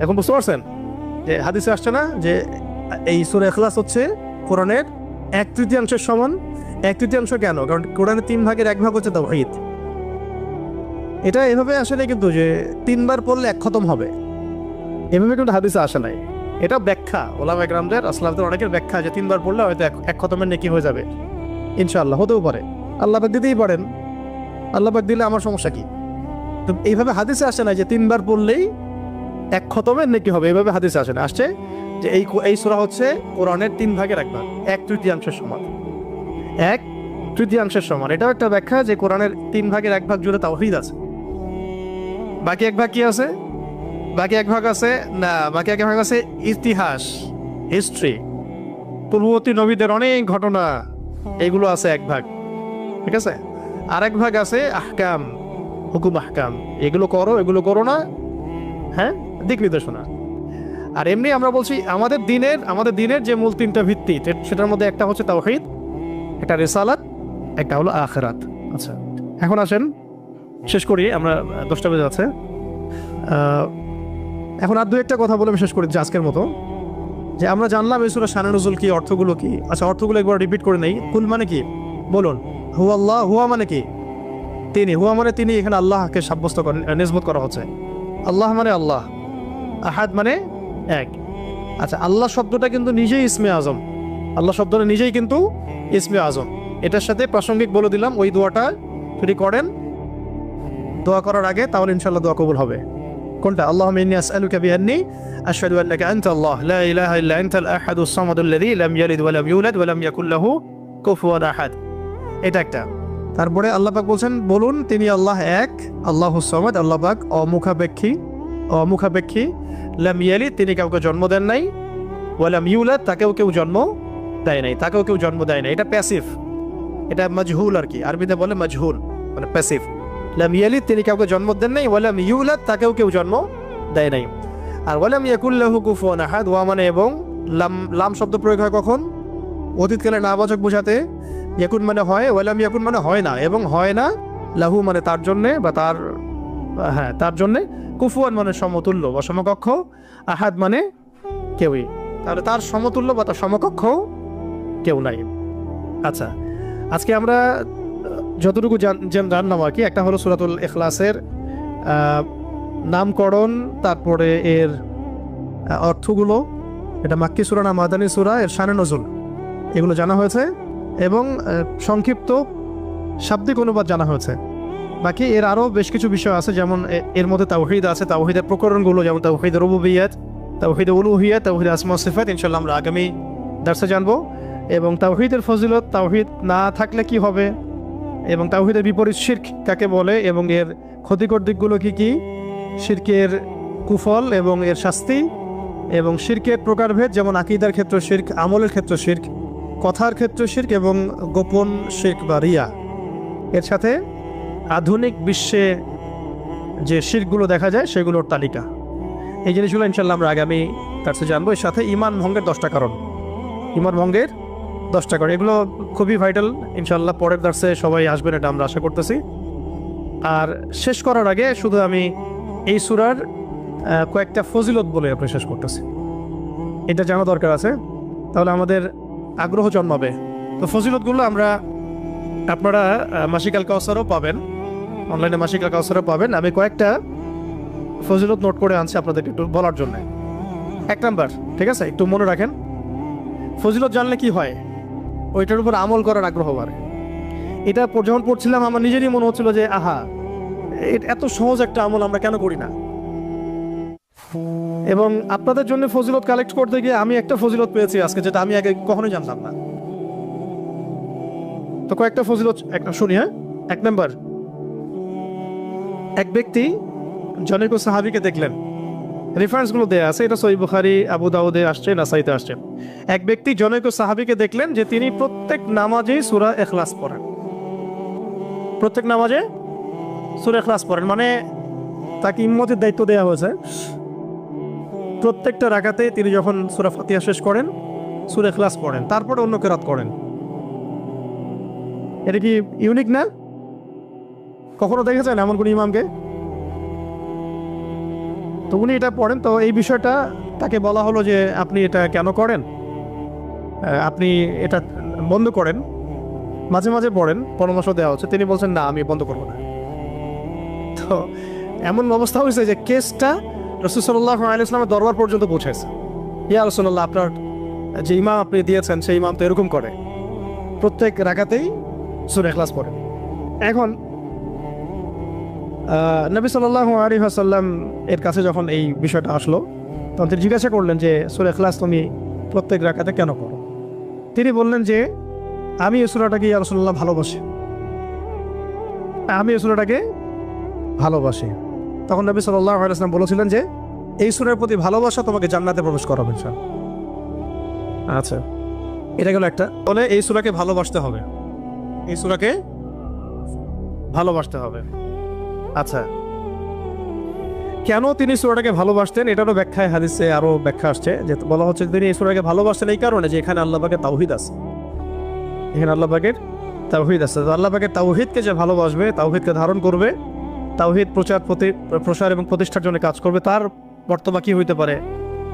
এখন বুঝতে পারছেন যে হাদিসে আসছে না যে এই সূরা ইখলাস হচ্ছে কোরআনের 1/3 সমান। 1/3 কেন? কারণ কোরআনের 3 ভাগের 1 ভাগ হচ্ছে তাওহীদ। এটা এভাবে আসলে কিন্তু যে 3 বার পড়লে 1 খতম হবে, এভাবে কিন্তু হাদিসে আসে নাই। এটা ব্যাখ্যা, ওলামা ইকরামদের আসলাফদের অনেকের ব্যাখ্যা যে 3 বার পড়লে হয়তো 1 খতমের নেকি হয়ে যাবে। ইনশাআল্লাহ হতেও পারে, আল্লাহ পাক দিতেই পারেন। আল্লাহ পাক দিলে আমার সমস্যা কি? তো এইভাবে হাদিসে আসে না যে 3 বার পড়লেই 1 খতমের নেকি হবে, এইভাবে হাদিসে আসে না। আসছে যে এই সূরা হচ্ছে কোরআনের 3 ভাগের 1 ভাগ, 1/3 সমান। 1/3 সমান, এটাও একটা ব্যাখ্যা যে কোরআনের 3 ভাগের 1 ভাগ জুড়ে তাওহীদ আছে। বাকি 1 ভাগ কি আছে? বাকি 1 ভাগ আছে না, বাকি 1 ভাগ আছে ইতিহাস, হিস্ট্রি, পূর্ববর্তী নবীদের অনেক ঘটনা, এগুলো আছে 1 ভাগ। ঠিক আছে, আর 1 ভাগ আছে আহকাম, হুকুম আহকাম, এগুলো করো এগুলো করো না, হ্যাঁ, দিক নির্দেশনা। আর এমনি আমরা বলছি আমাদের দিনের যে মূল 3টা ভিত্তি, সেটার মধ্যে একটা হচ্ছে তাওহীদ, একটা রিসালাত, একটা হলো আখিরাত। আচ্ছা, এখন আসেন শেষ করি, আমরা 10টা বেজে যাচ্ছে। এখন আর 2-1টা কথা বলে আমি শেষ করি যে আজকের মতো। যে আমরা জানলাম এই সূরা শানে নুজুল কি, অর্থগুলো কি। আচ্ছা, অর্থগুলো একবার রিপিট করে নেই। কুল মানে কি বলুন? হুয়া আল্লাহ। হুয়া মানে কি? তিনি। হুয়া মানে তিনি। এখানে আল্লাহকে সাব্যস্ত করেন, নিসবত করা হচ্ছে। আল্লাহ মানে আল্লাহ, আহাদ মানে এক। আচ্ছা, আল্লাহ শব্দটা কিন্তু নিজেই ইসমে আজম। আল্লাহ শব্দটা নিজেই কিন্তু ইসমে আজম। এটার সাথে প্রাসঙ্গিক বলে দিলাম, ওই দোয়াটা যদি করেন দোয়া করার আগে, তাহলে ইনশাআল্লাহ দোয়া কবুল হবে। কোনটা? আল্লাহুম্মা ইন্নী আসআলুকা বিআন্নী আশহাদু আন্নাকা আনতা আল্লাহ লা ইলাহা ইল্লা আনতাল আহাদুস সামাদুল্লাযী লাম ইয়ালিদ ওয়া লাম ইউলাদ ওয়া লাম ইয়াকুল লাহু কুফুয়ান আহাদ। এটা একটা। তারপরে আল্লাহ পাক বলছেন বলুন তিনি আল্লাহ এক, আল্লাহুস সামাদ, আল্লাহ পাক অমুখাপেক্ষী, লাম ইয়ালিদ তিনি কাউকে জন্ম দেন নাই, ওয়া লাম ইউলাদ তাকেও কেউ জন্ম দেয় নাই, এটা প্যাসিভ, এটা মাজহুল আর কি, আরবিতে বলে মাজহুল, মানে প্যাসিভ। লাম ইয়ালিদ তিনি কাউকে জন্ম দেন নাই, ওয়া লাম ইউলাদ তাকেও কেউ জন্ম দেয় নাই। আর ওয়া লাম ইয়াকুল লাহু কুফুয়ান আহাদ, ওয়া মানে এবং, লাম শব্দ প্রয়োগ হয় কখন? অতীতকালে নাবাচক বোঝাতে। ইয়াকুন মানে হয়, ওয়া লাম ইয়াকুন মানে হয় না, এবং হয় না, লাহু মানে তার জন্যে বা তার জন্যে, কুফুয়ান মানে সমতুল্য বা সমকক্ষ, আহাদ মানে কেউই, তাহলে তার সমতুল্য বা তার সমকক্ষ কেউ নাই। আচ্ছা, আজকে আমরা যতটুকু জানলাম আর কি, একটা হলো সূরাতুল ইখলাসের নামকরণ, তারপরে এর অর্থগুলো, এটা মাক্কি সূরা না মাদানী সূরা, এর শানে নজুল, এগুলো জানা হয়েছে, এবং সংক্ষিপ্ত শাব্দিক অনুবাদ জানা হয়েছে। বাকি এর আরও বেশ কিছু বিষয় আছে, যেমন এর মধ্যে তাওহীদ আছে, তাওহীদের প্রকরণগুলো, যেমন তাওহীদের রুবুবিয়্যাত, তাওহীদের উলুহিয়্যাত, তাওহীদের আসমা ওয়া সিফাত, ইনশাআল্লাহ আমরা আগামী দার্সে জানবো। এবং তাওহীদের ফজিলত, তাওহীদ না থাকলে কি হবে, এবং তাওহীদের বিপরীত শিরক কাকে বলে, এবং এর ক্ষতিকর দিকগুলো কি কি, শিরকের কুফল এবং এর শাস্তি, এবং শিরকের প্রকারভেদ, যেমন আকীদার ক্ষেত্রে শিরক, আমলের ক্ষেত্রে শিরক, কথার ক্ষেত্রে শিরক, এবং গোপন শিরক বা রিয়া। এর সাথে আধুনিক বিশ্বে যে শিরকগুলো দেখা যায় সেগুলোর তালিকা। এই জিনিসগুলো ইনশাআল্লাহ আমরা আগামী কাছে জানবো। এর সাথে ঈমান ভঙ্গের 10টা কারণ, ঈমান ভঙ্গের 10টা করে, এগুলো খুবই ভাইটাল। ইনশাল্লাহ পরের দার্সে সবাই আসবেন, এটা আমরা আশা করতেছি। আর শেষ করার আগে শুধু আমি এই সূরার কয়েকটা ফজিলত বলে আপনি শেষ করতেছি, এটা জানা দরকার আছে, তাহলে আমাদের আগ্রহ জন্মাবে। তো ফজিলতগুলো আপনারা মাসিকাল কাউসারও পাবেন, অনলাইনে মাসিকাল কাউসারও পাবেন। আমি কয়েকটা ফজিলত নোট করে আনছি আপনাদেরকে একটু বলার জন্য। 1 নাম্বার, ঠিক আছে, একটু মনে রাখেন, ফজিলত জানলে কি হয়, ওইটার উপর আমল করার আগ্রহ বাড়ে। এটা যখন পড়ছিলাম আমার নিজেরই মনে হচ্ছিল যে আহা, এত সহজ একটা আমল আমরা কেন করি না। এবং আপনাদের জন্য ফজিলত কালেক্ট করতে গিয়ে আমি একটা ফজিলত পেয়েছি আজকে, যেটা আমি আগে কখনোই জানতাম না। তো কয়েকটা ফজিলত একটা শুনি। 1 নাম্বার, এক ব্যক্তি জনৈক সাহাবীকে দেখলেন, রেফারেন্সগুলো দেয়া আছে, এটা সহিহ বুখারী, আবু দাউদে আসছে, নাসাইতে আসছে। এক ব্যক্তি জনৈক সাহাবীকে দেখলেন যে তিনি প্রত্যেক নামাজেই সূরা ইখলাস পড়েন, প্রত্যেক নামাজে সূরা ইখলাস পড়েন, মানে তাকে ইম্মতের দায়িত্ব দেওয়া হয়েছে। প্রত্যেকটা রাকাতে তিনি যখন সূরা ফাতিহা শেষ করেন সূরা ইখলাস পড়েন, তারপরে অন্য কিরাত করেন। এটা কি ইউনিক না? কখনো দেখেছেন এমন কোন ইমামকে? তো উনি এটা পড়েন। তো এই বিষয়টা তাকে বলা হলো যে আপনি এটা কেন করেন, আপনি এটা বন্ধ করেন, মাঝে মাঝে পড়েন, পরামর্শ দেওয়া হচ্ছে। তিনি বলছেন না, আমি বন্ধ করবো না। তো এমন অবস্থা হয়েছে যে কেসটা রাসূল সাল্লাল্লাহু আলাইহি ওয়াসাল্লামের দরবার পর্যন্ত পৌঁছেছে। ইয়া রাসূলুল্লাহ, আপনার যে ইমাম আপনি দিয়েছেন সেই ইমাম তো এরকম করে, প্রত্যেক রাকাতেই সূরা ইখলাস পড়ে। এখন নবী সাল্লাল্লাহু আলাইহি ওয়াসাল্লাম এর কাছে যখন এই বিষয়টা আসলো, তখন তিনি জিজ্ঞাসা করলেন যে সূরা ইখলাস তুমি প্রত্যেক রাকাতে কেন করো? তিনি বললেন যে আমি এই সূরাটাকে ইয়া রাসূলুল্লাহ ভালোবাসি, আমি এই সূরাটাকে ভালোবাসি। তখন নবী সাল্লাল্লাহু আলাইহি ওয়াসাল্লাম বলেছিলেন যে এই সূরার প্রতি ভালোবাসা তোমাকে জান্নাতে প্রবেশ করাবে। আচ্ছা, এটা গেল একটা। বলে এই সূরাকে ভালোবাসতে হবে, এই সূরাকে ভালোবাসতে হবে। আচ্ছা, কেন তিনি সূরাটাকে ভালোবাসতেন এটারও ব্যাখ্যায় হাদিসে আরো ব্যাখ্যা আসছে, যে বলা হচ্ছে তিনি এই সূরাটাকে ভালোবাসতেন এই কারণে যে এখানে আল্লাহ পাকের তাওহীদ আছে, এখানে আল্লাহ পাকের তাওহীদ আছে। তো আল্লাহ পাকের তাওহীদকে যে ভালোবাসবে, তাওহীদকে ধারণ করবে, তাওহীদ প্রসার এবং প্রতিষ্ঠার জন্য কাজ করবে, তার বর্তমান কি হইতে পারে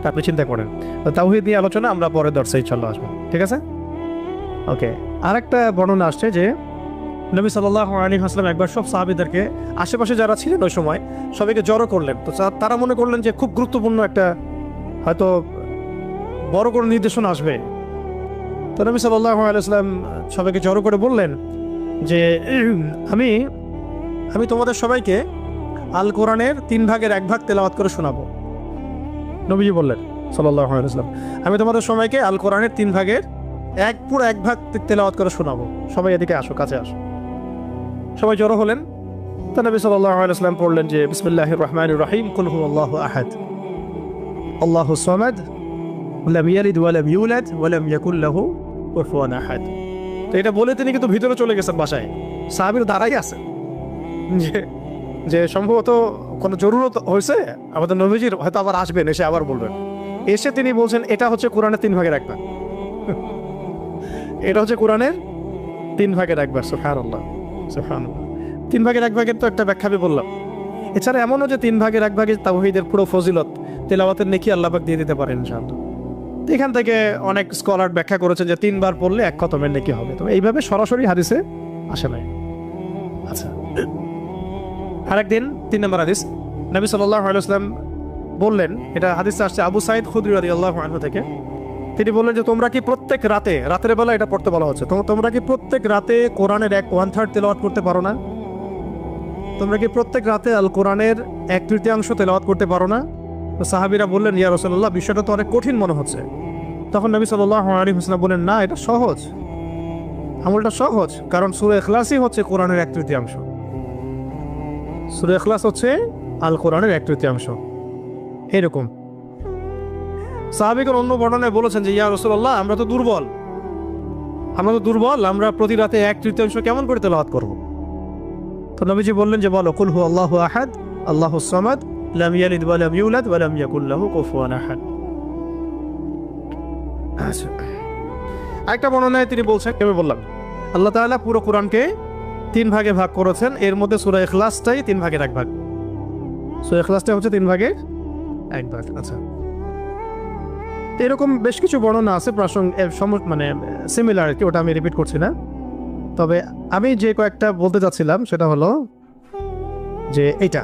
তা আপনি চিন্তা করেন। তো তাওহীদ নিয়ে আলোচনা আমরা পরে দর্শে ইনশাআল্লাহ আসবো, ঠিক আছে? ওকে। আরেকটা বর্ণনা আসছে যে নবী সাল্লাল্লাহু আলাইহি ওয়াসাল্লাম একবার সব সাহাবীদেরকে, আশেপাশে যারা ছিলেন ওই সময়, সবাইকে জড়ো করলেন। তো তারা মনে করলেন যে খুব গুরুত্বপূর্ণ একটা হয়তো বড় কোনো নির্দেশনা আসবে। তো নবী সাল্লাল্লাহু আলাইহি ওয়াসাল্লাম সবাইকে জড়ো করে বললেন যে আমি তোমাদের সবাইকে আল কোরআনের 3 ভাগের 1 ভাগ তেলাওয়াত করে শোনাবো। নবীজি বললেন সাল্লাল্লাহু আলাইহি ওয়াসাল্লাম, আমি তোমাদের সবাইকে আল কোরআনের 3 ভাগের পুরো 1 ভাগ তেলাওয়াত করে শোনাবো, সবাই এদিকে আসো, কাছে আসো। সবাই জড়ো হলেন। তো নবী সাল্লাল্লাহু আলাইহি ওয়াসাল্লাম পড়লেন যে বিসমিল্লাহির রহমানির রহিম, কুল হুয়াল্লাহু আহাদ, আল্লাহুস সামাদ, লাম ইয়ালিদ ওয়া লাম ইউলাদ ওয়া লাম ইয়াকুল লাহু কুফুয়ান আহাদ। তো এটা বলে তিনি কিন্তু ভিতরে চলে গেছেন বাসায়, সাহাবীরা দাঁড়াই আছে, যে সম্ভবত কোনো জরুরত হয়েছে আমাদের নবীজির, হয়তো আবার আসবেন, এসে আবার বলবেন। এসে তিনি বলছেন এটা হচ্ছে কোরআনের 3 ভাগের 1 ভাগ, এটা হচ্ছে কোরআনের 3 ভাগের 1 ভাগ। সুবহানাল্লাহ, সুবহানাল্লাহ। 3 ভাগের 1 ভাগের তো একটা ব্যাখ্যা আমি বললাম। এছাড়া এমনও যে 3 ভাগের 1 ভাগে তাওহীদের পুরো ফজিলত, তেলাওয়াতের নেকি আল্লাহ পাক দিয়ে দিতে পারেন ইনশাআল্লাহ। তো এখান থেকে অনেক স্কলার ব্যাখ্যা করেছেন যে 3 বার পড়লে 1 খতমের নেকি হবে। তো এইভাবে সরাসরি হাদিসে আসে নাই। আচ্ছা, আরেকদিন 3 নম্বর হাদিস, নবী সাল্লাল্লাহু আলাইহি ওয়াসাল্লাম বললেন, এটা হাদিসে আসছে আবু সাঈদ খুদরি রাদিয়াল্লাহু আনহু থেকে, তিনি বললেন যে তোমরা কি প্রত্যেক রাতের বেলা এটা পড়তে বলা হচ্ছে, তোমরা কি প্রত্যেক রাতে কোরআনের 1/3 তেলাওয়াত করতে পারো না? তোমরা কি প্রত্যেক রাতে আল কোরআনের 1/3 তেলাওয়াত করতে পারো না? তো সাহাবীরা বললেন ইয়া রাসূলুল্লাহ, বিষয়টা তো অনেক কঠিন মনে হচ্ছে। তখন নবী সাল্লাল্লাহু আলাইহি ওয়াসাল্লাম বলেন না, এটা সহজ, আমলটা সহজ, কারণ সূরা ইখলাসই হচ্ছে কোরআনের 1/3। সূরা ইখলাস হচ্ছে আল কোরআনের 1/3। এরকম সাহাবীগণ অন্য বর্ণনায় বলেছেন যে ইয়া রাসূলুল্লাহ, আমরা তো দুর্বল, আমরা প্রতি রাতে 1/3 কেমন করে তেলাওয়াত করব? তো নবীজি বললেন যে বলো, কুল হুয়াল্লাহু আহাদ, আল্লাহুস সামাদ, লাম ইয়ালিদ ওয়া লাম ইউলাদ ওয়া লাম ইয়াকুল লাহু কুফুয়ান আহাদ। আচ্ছা, একটা বর্ণনায় তিনি বলছেন, আমি বললাম আল্লাহ তাআলা পুরো কোরআনকে 3 ভাগে ভাগ করেছেন, এর মধ্যে সূরা ইখলাসটাই 3 ভাগের 1 ভাগ। সূরা ইখলাসটা হচ্ছে 3 ভাগের 1 ভাগ। আচ্ছা, তো এরকম বেশ কিছু বর্ণনা আছে মানে সিমিলার, কি ওটা আমি রিপিট করছি না। তবে আমি যে কয়েকটা বলতে চাচ্ছিলাম সেটা হলো যে এটা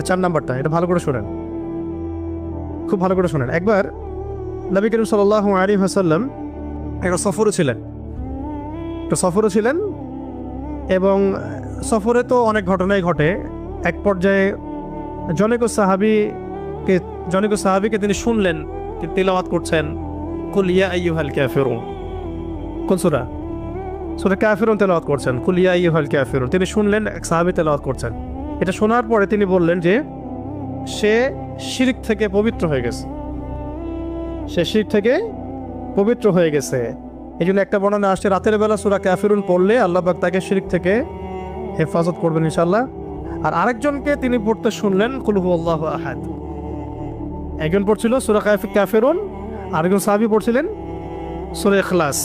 4 নাম্বারটা, এটা ভালো করে শোনেন, খুব ভালো করে শোনেন। একবার নবী করিম সাল্লাল্লাহু আলাইহি ওয়াসাল্লাম একটা সফরে ছিলেন এবং সফরে তো অনেক ঘটনাই ঘটে। এক পর্যায়ে জনৈক সাহাবীকে তিনি শুনলেন তিলাওয়াত করছেন কুল ইয়া আইয়ুহাল কাফিরুন। কোন সূরা? সূরা কাফিরুন তেলাওয়াত করছেন, কুল ইয়া আইয়ুহাল কাফিরুন। তিনি শুনলেন এক সাহাবী তেলাওয়াত করছেন। এটা শোনার পরে তিনি বললেন যে সে শিরক থেকে পবিত্র হয়ে গেছে, এই জন্য একটা বর্ণনা আসছে রাতের বেলা সূরা কাফিরুন পড়লে আল্লাহ পাক তাকে শিরক থেকে হেফাজত করবেন ইনশাআল্লাহ। আর আরেকজনকে তিনি পড়তে শুনলেন কুল হুয়াল্লাহু আহাদ। একজন পড়ছিল সূরা কাফিরুন, আরেকজন সাহাবী পড়ছিলেন সূরা ইখলাস।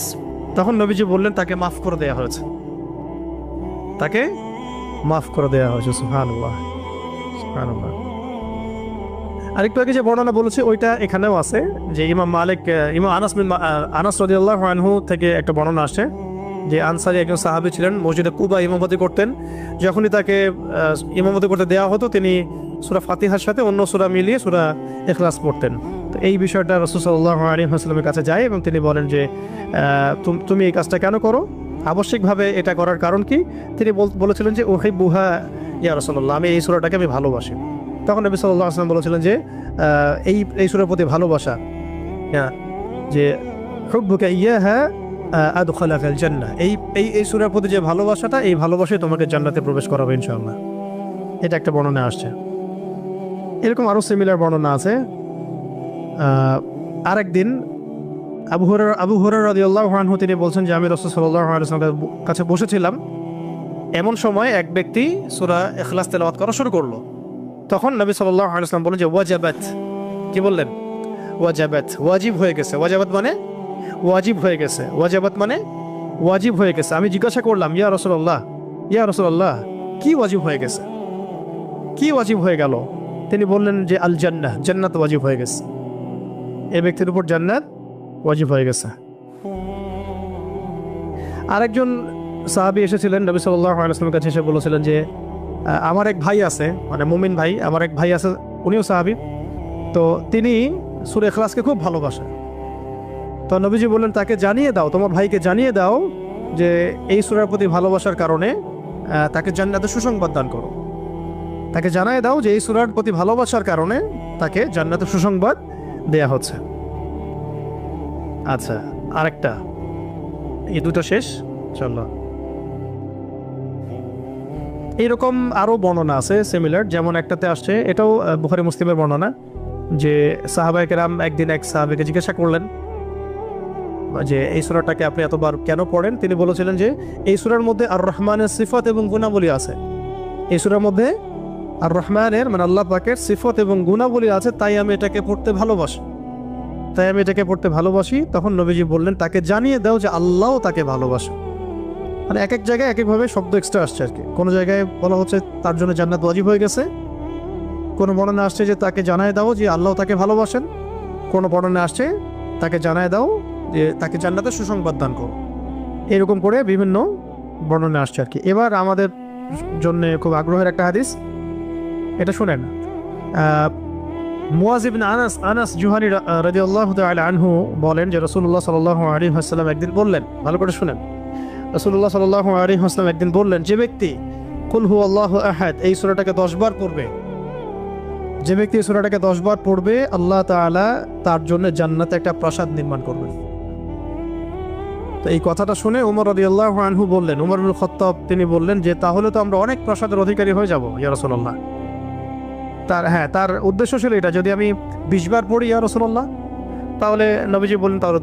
তখন নবীজি বললেন তাকে মাফ করে দেওয়া হয়েছে, সুবহানাল্লাহ, সুবহানাল্লাহ। আরেকটু আগে যে বর্ণনা বলেছে ওইটা এখানেও আছে, যে ইমাম আনাস রাদিয়াল্লাহু আনহু থেকে একটা বর্ণনা আসছে যে আনসারী একজন সাহাবী ছিলেন, মসজিদে কুবা ইমামতি করতেন। যখনই তাকে ইমামতি করতে দেওয়া হতো তিনি সূরা ফাতিহার সাথে অন্য সূরা মিলিয়ে সূরা ইখলাস পড়তেন। তো এই বিষয়টা রাসূল সাল্লাল্লাহু আলাইহি ওয়াসাল্লামের কাছে যায় এবং তিনি বলেন যে তুমি এই কাজটা কেন করো, আবশ্যিকভাবে এটা করার কারণ কি? তিনি বলেছিলেন যে উহিব্বুহা ইয়া রাসূলুল্লাহ, আমি এই সূরাটাকে আমি ভালোবাসি। তখন নবী সাল্লাল্লাহু আলাইহি ওয়াসাল্লাম বলেছিলেন যে এই সূরার প্রতি ভালোবাসা, যে হুব্বুকা ইয়াহা আদখালাকাল জান্নাহ, এই সূরার প্রতি যে ভালোবাসাটা, এই ভালোবাসাই তোমাকে জান্নাতে প্রবেশ করাবে ইনশাআল্লাহ। এটা একটা বর্ণনা আসছে। এরকম আরো সিমিলার বর্ণনা আছে। আরেকদিন আবু হুরায়রা রাদিয়াল্লাহু আনহু তিনি বলছেন যে আমি রাসূল সাল্লাল্লাহু আলাইহি ওয়াসাল্লামের কাছে বসেছিলাম, এমন সময় এক ব্যক্তি সূরা ইখলাস তেলাওয়াত করা শুরু করলো। তখন নবী সাল্লাল্লাহু আলাইহি ওয়াসাল্লাম বলেন যে ওয়াজাবাত, কি বললেন? ওয়াজাবাত, ওয়াজিব হয়ে গেছে। ওয়াজাবাত মানে ওয়াজিব হয়ে গেছে, ওয়াজাবাত মানে ওয়াজিব হয়ে গেছে। আমি জিজ্ঞাসা করলাম ইয়া রাসূলুল্লাহ কি ওয়াজিব হয়ে গেছে, কি ওয়াজিব হয়ে গেল? তিনি বললেন যে আল জান্নাহ, জান্নাত ওয়াজিব হয়ে গেছে, এই ব্যক্তির উপর জান্নাত ওয়াজিব হয়ে গেছে। আরেকজন সাহাবী এসেছিলেন নবী সাল্লাল্লাহু আলাইহি ওয়াসাল্লামের কাছে, এসে বলেছিলেন যে আমার এক ভাই আছে, মানে মুমিন ভাই, আমার এক ভাই আছে, উনিও সাহাবী, তো তিনি সূরা ইখলাসকে খুব ভালোবাসেন। তো নবীজি বললেন তাকে জানিয়ে দাও, তোমার ভাইকে জানিয়ে দাও যে এই সূরার প্রতি ভালোবাসার কারণে তাকে জান্নাতের সুসংবাদ দান করো। তাকে জানিয়ে দাও যে এই সূরার প্রতি ভালোবাসার কারণে তাকে জান্নাতের সুসংবাদ দেয়া হচ্ছে। আচ্ছা, আরেকটা, এই দুটো শেষ, চলো। এইরকম আরো বর্ণনা আছে সিমিলার, যেমন একটাতে আসছে, এটাও বুখারী মুসলিমের বর্ণনা, যে সাহাবায়ে কেরাম একদিন এক সাহাবীকে জিজ্ঞাসা করলেন যে এই সূরাটাকে আপনি এতবার কেন পড়েন? তিনি বলেছিলেন যে এই সূরার মধ্যে আর রহমানের সিফত এবং গুণাবলী আছে, এই সূরার মধ্যে আর রহমানের মানে আল্লাহ পাকের সিফত এবং গুণাবলী আছে, তাই আমি এটাকে পড়তে ভালোবাসি। তখন নবীজি বললেন তাকে জানিয়ে দাও যে আল্লাহও তাকে ভালোবাসে। মানে এক এক জায়গায় এক একভাবে শব্দ এক্সট্রা আসছে আর কি। কোনো জায়গায় বলা হচ্ছে তার জন্য জান্নাত ওয়াজিব হয়ে গেছে, কোনো বর্ণনা আসছে যে তাকে জানায় দাও যে আল্লাহ তাকে ভালোবাসেন, কোনো বর্ণনা আসছে তাকে জানায় দাও যে তাকে জান্নাতের সুসংবাদ দান করো। এরকম করে বিভিন্ন বর্ণনা আসছে আর কি। এবার আমাদের জন্য খুব আগ্রহের একটা হাদিস, এটা শুনেন। মুয়াজ ইবনে আনাস জুহানী রাদিয়াল্লাহু তাআলা আনহু বলেন যে রাসূলুল্লাহ সাল্লাল্লাহু আলাইহি ওয়াসাল্লাম একদিন বললেন, ভালো করে শুনেন, রাসূলুল্লাহ সাল্লাল্লাহু আলাইহি ওয়াসাল্লাম একদিন বললেন, যে ব্যক্তি কুল হুয়াল্লাহু আহাদ এই সূরাটাকে 10 বার পড়বে, যে ব্যক্তি এই সূরাটাকে 10 বার পড়বে, আল্লাহ তাআলা তার জন্য জান্নাতে একটা প্রাসাদ নির্মাণ করবেন। তো এই কথাটা শুনে ওমর রাদিয়াল্লাহু আনহু বললেন, ওমর ইবনে খাত্তাব তিনি বললেন যে তাহলে তো আমরা অনেক প্রাসাদের অধিকারী হয়ে যাব ইয়া রাসূলুল্লাহ। তার উদ্দেশ্য ছিল এটা, যদি আমি 20 বার পড়ি ইয়া রাসূলুল্লাহ, তাহলে নবীজি বললেন তাহলে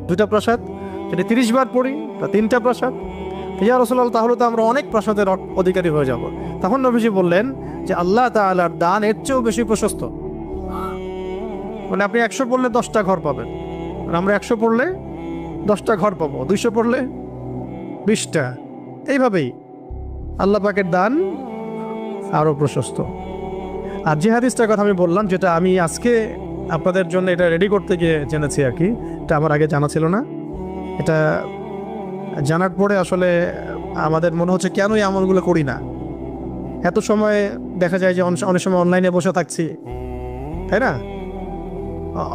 দুইটা প্রাসাদ, যদি 30 বার পড়ি তা 3টা প্রাসাদ, ইয়া রাসূলুল্লাহ তাহলে তো আমরা অনেক প্রাসাদের অধিকারী হয়ে যাব। তখন নবীজি বললেন যে আল্লাহ তাআলার দান এর চেয়েও বেশি প্রশস্ত, মানে আপনি 100 পড়লে 10টা ঘর পাবেন, আর আমরা 100 পড়লে 10টা ঘর পাবো, 200 পড়লে 20টা। এইভাবেই আল্লাহ পাকের দান আরও প্রশস্ত। আর যে হাদিসটার কথা আমি বললাম, যেটা আমি আজকে আপনাদের জন্য এটা রেডি করতে গিয়ে জেনেছি আর কি, এটা আমার আগে জানা ছিল না। এটা জানার পরে আসলে আমাদের মনে হচ্ছে কেন এই আমলগুলো করি না। এত সময় দেখা যায় যে অনেক সময় অনলাইনে বসে থাকছি, তাই না?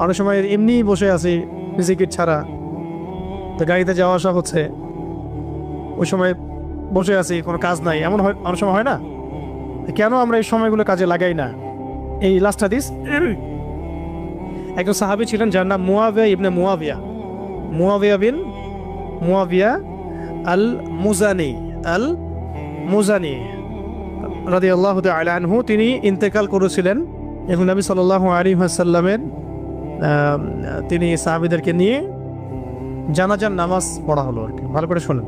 অনেক সময় এমনি বসে আছি টিকিট ছাড়া, তো গাড়িতে যাওয়া আসা হচ্ছে, ওই সময় বসে আছি, কোনো কাজ নাই, এমন হয় অনেক সময় হয় না? কেন আমরা এই সময়গুলো কাজে লাগাই না? এই লাস্ট হাদিস, একজন সাহাবী ছিলেন যার নাম মুয়াবিয়া ইবনে মুয়াবিয়া, মুয়াবিয়া বিন মুয়াবিয়া আল মুজানি রাদিয়াল্লাহু তাআলা আনহু। তিনি ইন্তেকাল করেছিলেন এবং নবী সাল্লাল্লাহু আলাইহি ওয়াসাল্লামের তিনি সাহাবীদেরকে নিয়ে জানাজার নামাজ পড়া হলো আর কি। ভালো করে শুনুন,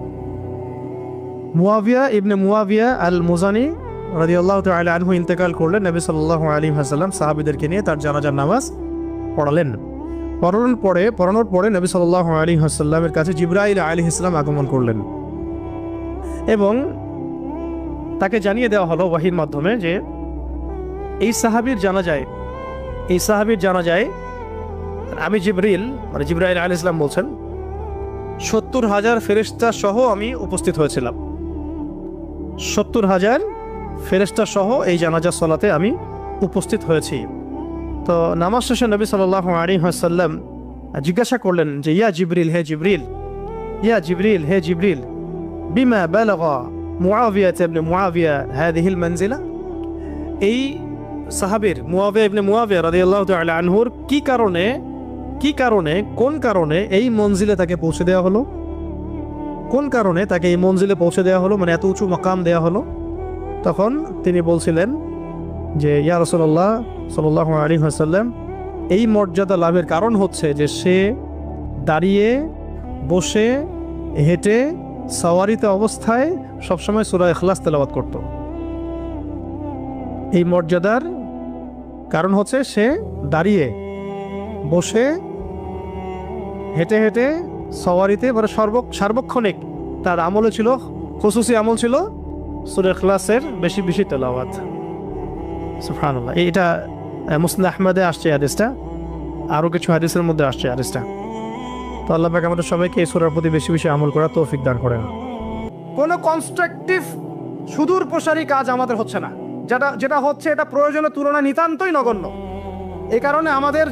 মুয়াবিয়া ইবনে মুয়াবিয়া আল মুজানি রাদিয়াল্লাহু তাআলা আনহু ইন্তেকাল করলেন, নবী সাল্লাল্লাহু আলাইহি ওয়াসাল্লাম সাহাবীদেরকে নিয়ে তার জানাজার নামাজ পড়ালেন। পড়ানোর পরে নবী সাল্লাল্লাহু আলাইহি ওয়াসাল্লামের কাছে জিবরাইল আলাইহিস সালাম আগমন করলেন এবং তাকে জানিয়ে দেওয়া হলো ওয়াহির মাধ্যমে যে এই সাহাবীর জানাজায় আমি জিবরাইল আলাইহিস সালাম বলছেন 70,000 ফেরেশতা সহ আমি উপস্থিত হয়েছিলাম। 70,000 ফেরেশতা সহ এই জানাজা সালাতে আমি উপস্থিত হয়েছি। তো নামাজ শেষে নবী সাল্লাল্লাহু আলাইহি ওয়াসাল্লাম জিজ্ঞাসা করলেন যে ইয়া জিবরিল হে জিবরিল বিমা বালাগা মুআবিয়া ইবনে মুআবিয়া হাদিহিল মানজিলা। এই সাহাবীর মুআবিয়া ইবনে মুআবিয়া রাদিয়াল্লাহু তাআলা আনহুর কোন কারণে এই মঞ্জিলে তাকে পৌঁছে দেওয়া হলো? কোন কারণে তাকে এই মঞ্জিলে পৌঁছে দেওয়া হলো, মানে এত উঁচু মাকাম দেওয়া হলো? তখন তিনি বলছিলেন যে ইয়া রাসূলুল্লাহ সাল্লাল্লাহু আলাইহি ওয়াসাল্লাম, এই মর্যাদা লাভের কারণ হচ্ছে যে সে দাঁড়িয়ে, বসে, হেঁটে, সাওয়ারিতে অবস্থায় সবসময় সূরা ইখলাস তেলাওয়াত করত। এই মর্যাদার কারণ হচ্ছে সে দাঁড়িয়ে, বসে, হেঁটে হেঁটে, সাওয়ারিতে, মানে সার্বক্ষণিক তার আমলে ছিল, খুসুসি আমল ছিল সূরা ইখলাসের বেশি বেশি তেলাওয়াত। সুবহানাল্লাহ। এটা মুসনাদ আহমদে আসছে হাদিসটা, আরও কিছু হাদিসের মধ্যে আসছে হাদিসটা। তো আল্লাহ পাক আমাদের সবাইকে এই সূরার প্রতি বেশি বেশি আমল করার তৌফিক দান করেন। কোনো কনস্ট্রাকটিভ সুদূর প্রসারী কাজ আমাদের হচ্ছে না, যেটা হচ্ছে এটা প্রয়োজনের তুলনায় নিতান্তই নগণ্য। এই কারণে আমাদের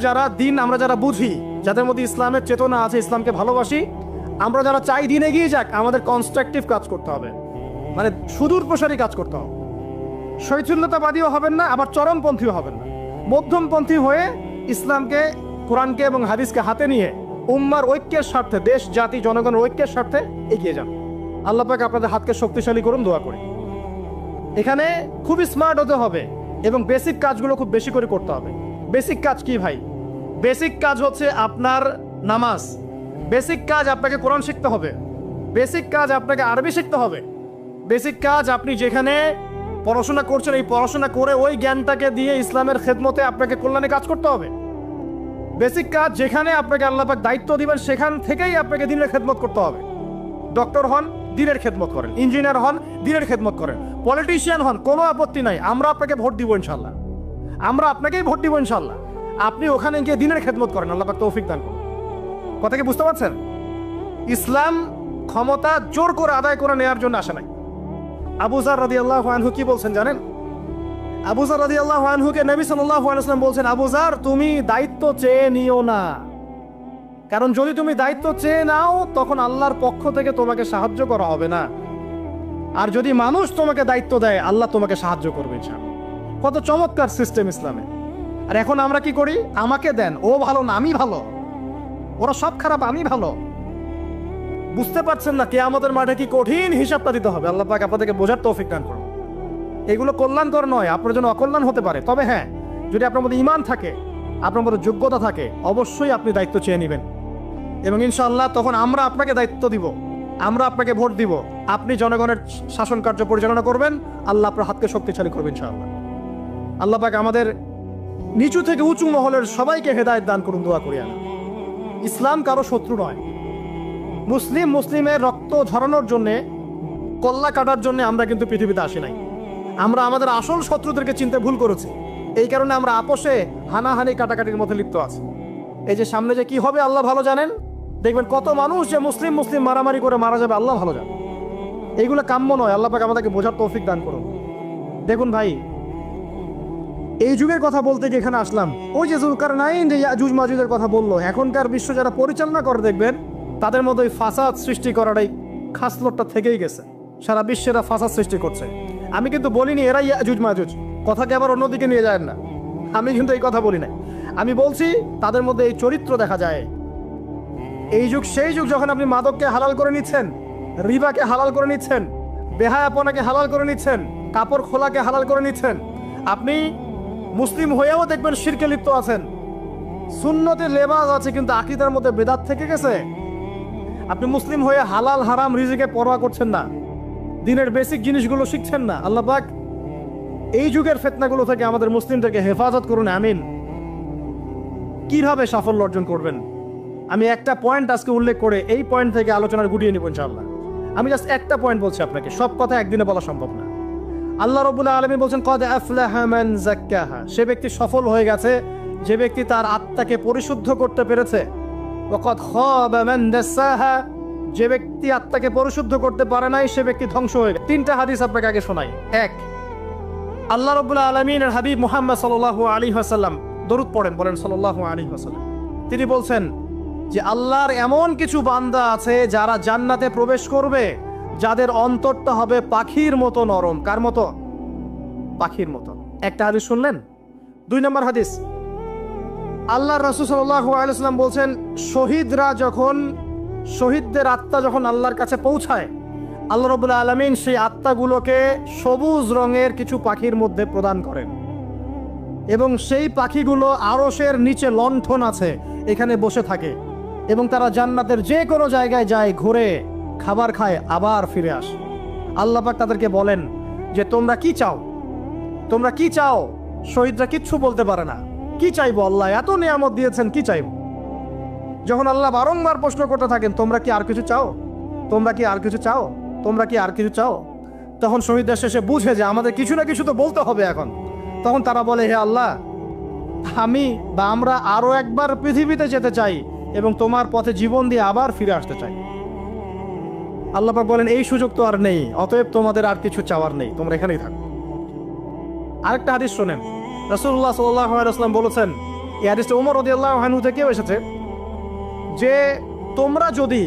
আমরা যারা বুঝি, যাদের মধ্যে ইসলামের চেতনা আছে, ইসলামকে ভালোবাসি, আমরা যারা চাই দিন এগিয়ে যাক, আমাদের কনস্ট্রাকটিভ কাজ করতে হবে, মানে সুদূর প্রসারী কাজ করতে হবে। শৈথিল্যতাবাদীও হবেন না, আবার চরমপন্থীও হবেন না, মধ্যমপন্থী হয়ে ইসলামকে, কোরআনকে এবং হাদিসকে হাতে নিয়ে উম্মার ঐক্যের স্বার্থে, দেশ জাতি জনগণের ঐক্যের স্বার্থে এগিয়ে যান। আল্লাহ পাক আপনাদের হাতকে শক্তিশালী করুন, দোয়া করি। এখানে খুবই স্মার্ট হতে হবে এবং বেসিক কাজগুলো খুব বেশি করে করতে হবে। বেসিক কাজ কি ভাই? বেসিক কাজ হচ্ছে আপনার নামাজ, বেসিক কাজ আপনাকে কোরআন শিখতে হবে, বেসিক কাজ আপনাকে আরবি শিখতে হবে, বেসিক কাজ আপনি যেখানে পড়াশোনা করছেন এই পড়াশোনা করে ওই জ্ঞানটাকে দিয়ে ইসলামের খেদমতে আপনাকে কল্যাণে কাজ করতে হবে। বেসিক কাজ যেখানে আপনাকে আল্লাহ পাক দায়িত্ব দিবেন সেখান থেকেই আপনাকে দিনের খেদমত করতে হবে। ডক্টর হন, দিনের খেদমত করেন, ইঞ্জিনিয়ার হন, দিনের খেদমত করেন, পলিটিশিয়ান হন, কোনো আপত্তি নাই, আমরা আপনাকে ভোট দিব ইনশাল্লাহ, আমরা আপনাকেই ভোট দিব ইনশাল্লাহ। আপনি ওখানে গিয়ে দিনের খেদমত করেন, আল্লাহ পাক তৌফিক দান করুন। কথা কি বুঝতে পারছেন? ইসলাম ক্ষমতা জোর করে আদায় করে নেওয়ার জন্য আসে নাই। আবু যার রাদিয়াল্লাহু আনহু কি বলছেন জানেন? আবু যার রাদিয়াল্লাহু আনহুকে নবী সাল্লাল্লাহু আলাইহি ওয়াসাল্লাম বলছেন, আবু যার তুমি দায়িত্ব চেয়ে নিও না, কারণ যদি তুমি দায়িত্ব চেয়ে নাও তখন আল্লাহর পক্ষ থেকে তোমাকে সাহায্য করা হবে না, আর যদি মানুষ তোমাকে দায়িত্ব দেয় আল্লাহ তোমাকে সাহায্য করবে ইনশাআল্লাহ। কত চমৎকার সিস্টেম ইসলামে। আর এখন আমরা কি করি? আমাকে দেন, ও ভালো না আমি ভালো, ওরা সব খারাপ আমি ভালো। বুঝতে পারছেন না কিয়ামতের মাঠে কি কঠিন হিসাবটা দিতে হবে। আল্লাহ পাক আপনাদেরকে বোঝার তৌফিক দান করুন। এগুলো কল্যাণকর নয়, আপনার জন্য অকল্যাণ হতে পারে। তবে হ্যাঁ, যদি আপনার মধ্যে ঈমান থাকে, আপনার মধ্যে যোগ্যতা থাকে, অবশ্যই আপনি দায়িত্ব চেয়ে নেবেন এবং ইনশাআল্লাহ তখন আমরা আপনাকে দায়িত্ব দিব, আমরা আপনাকে ভোট দিব, আপনি জনগণের শাসন কার্য পরিচালনা করবেন, আল্লাহ আপনার হাতকে শক্তিশালী করবেন ইনশাআল্লাহ। আল্লাহ পাক আমাদের নিচু থেকে উঁচু মহলের সবাইকে হেদায়েত দান করুন, দোয়া করি। ইসলাম কারো শত্রু নয়, মুসলিমের রক্ত ঝরানোর জন্যে, কল্লা কাটার জন্য আমরা কিন্তু পৃথিবীতে আসি নাই। আমরা আমাদের আসল শত্রুদেরকে চিনতে ভুল করেছি। এই কারণে আমরা আপোষে হানাহানি কাটাকাটির মধ্যে লিপ্ত আছি। এই যে সামনে যে কি হবে আল্লাহ ভালো জানেন। দেখবেন কত মানুষ যে মুসলিম মারামারি করে মারা যাবে আল্লাহ ভালো জানেন। এইগুলো কাম্য নয়। আল্লাহ পাক আমাদেরকে বোঝার তৌফিক দান করুন। দেখুন ভাই, এই যুগের কথা বলতে গিয়ে এখানে আসলাম। ওই যে যুলকারনাইন যে ইয়াজুজ মাজুজের কথা বললো, এখনকার বিশ্ব যারা পরিচালনা করে দেখবেন তাদের মধ্যে ওই ফাসাদ সৃষ্টি করার এই খাসলতটা থেকেই গেছে। সারা বিশ্বেরা ফাসাদ সৃষ্টি করছে। আমি কিন্তু বলিনি এরাই ইয়াজুজ মাজুজ, কথাকে আবার অন্যদিকে নিয়ে যায় না। আমি কিন্তু এই কথা বলি না। আমি বলছি তাদের মধ্যে এই চরিত্র দেখা যায়। এই যুগ সেই যুগ যখন আপনি মাদককে হালাল করে নিচ্ছেন, রিবাকে হালাল করে নিচ্ছেন, বেহায়াপনাকে হালাল করে নিচ্ছেন, কাপড় খোলাকে হালাল করে নিচ্ছেন। আপনি মুসলিম হয়েও দেখবেন শিরকে লিপ্ত আছেন। সুন্নতে লেবাস আছে কিন্তু আকীদার মধ্যে বেদাত থেকে গেছে। আপনি মুসলিম হয়ে হালাল হারাম রিজিকে পরোয়া করছেন না, দিনের বেসিক জিনিসগুলো শিখছেন না। আল্লাহ পাক এই যুগের ফিতনাগুলো থেকে আমাদের মুসলিমদেরকে হেফাজত করুন, আমিন। কিভাবে সাফল্য অর্জন করবেন আমি একটা পয়েন্ট আজকে উল্লেখ করে এই পয়েন্ট থেকে আলোচনার গুটিয়ে নিব ইনশাআল্লাহ। আমি জাস্ট একটা পয়েন্ট বলছি আপনাকে, সব কথা একদিনে বলা সম্ভব না। আল্লাহ রাব্বুল আলামিন বলছেন কদ আফলাহা মান যাক্কাহা, সে ব্যক্তি সফল হয়ে গেছে যে ব্যক্তি তার আত্মাকে পরিশুদ্ধ করতে পেরেছে। ওয়া কদ খাবা মান দাসাহা, যে ব্যক্তি আত্মাকে পরিশুদ্ধ করতে পারে নাই সে ব্যক্তি ধ্বংস হয়ে গেছে। তিনটা হাদিস আপনাকে আগে শোনাই। এক, আল্লাহ রাব্বুল আলামিনের হাবিব মুহাম্মদ সাল্লাল্লাহু আলাইহি ওয়াসাল্লাম, দরুদ পড়েন, বলেন সাল্লাল্লাহু আলাইহি ওয়াসাল্লাম। তিনি বলছেন যে আল্লাহর এমন কিছু বান্দা আছে যারা জান্নাতে প্রবেশ করবে যাদের অন্তরটা হবে পাখির মতো নরম। কার মতো? পাখির মতো। একটা হাদিস শুনলেন। 2 নম্বর হাদিস, আল্লাহর রাসূল সাল্লাল্লাহু আলাইহি ওয়াসাল্লাম বলছেন শহীদদের আত্মা যখন আল্লাহর কাছে পৌঁছায়, আল্লাহ রাব্বুল আলামিন সেই আত্মাগুলোকে সবুজ রঙের কিছু পাখির মধ্যে প্রদান করেন এবং সেই পাখিগুলো আরশের নিচে লণ্ঠন আছে এখানে বসে থাকে এবং তারা জান্নাতের যে কোনো জায়গায় যায়, ঘুরে খাবার খায়, আবার ফিরে আসে। আল্লাহ পাক তাদেরকে বলেন যে তোমরা কি চাও, তোমরা কি চাও? শহীদরা কিচ্ছু বলতে পারে না। কি চাইবো? আল্লাহ এত নিয়ামত দিয়েছেন, কি চাইবো? যখন আল্লাহ বারংবার প্রশ্ন করতে থাকেন তোমরা কি আর কিছু চাও, তোমরা কি আর কিছু চাও, তোমরা কি আর কিছু চাও, তখন শহীদরা শেষে বুঝে যে আমাদের কিছু না কিছু তো বলতে হবে এখন। তখন তারা বলে হে আল্লাহ, আমরা আরো একবার পৃথিবীতে যেতে চাই এবং তোমার পথে জীবন দিয়ে আবার ফিরে আসতে চাই। আল্লাহ পাক বলেন এই সুযোগ তো আর নেই, অতএব তোমাদের আর কিছু চাওয়ার নেই, তোমরা এখানেই থাকো। আরেকটা হাদিস শোনেন, রাসূলুল্লাহ সাল্লাল্লাহু আলাইহি ওয়াসাল্লাম বলেছেন, এই হাদিসটা ওমর রাদিয়াল্লাহু আনহু থেকেও এসেছে, যে তোমরা যদি,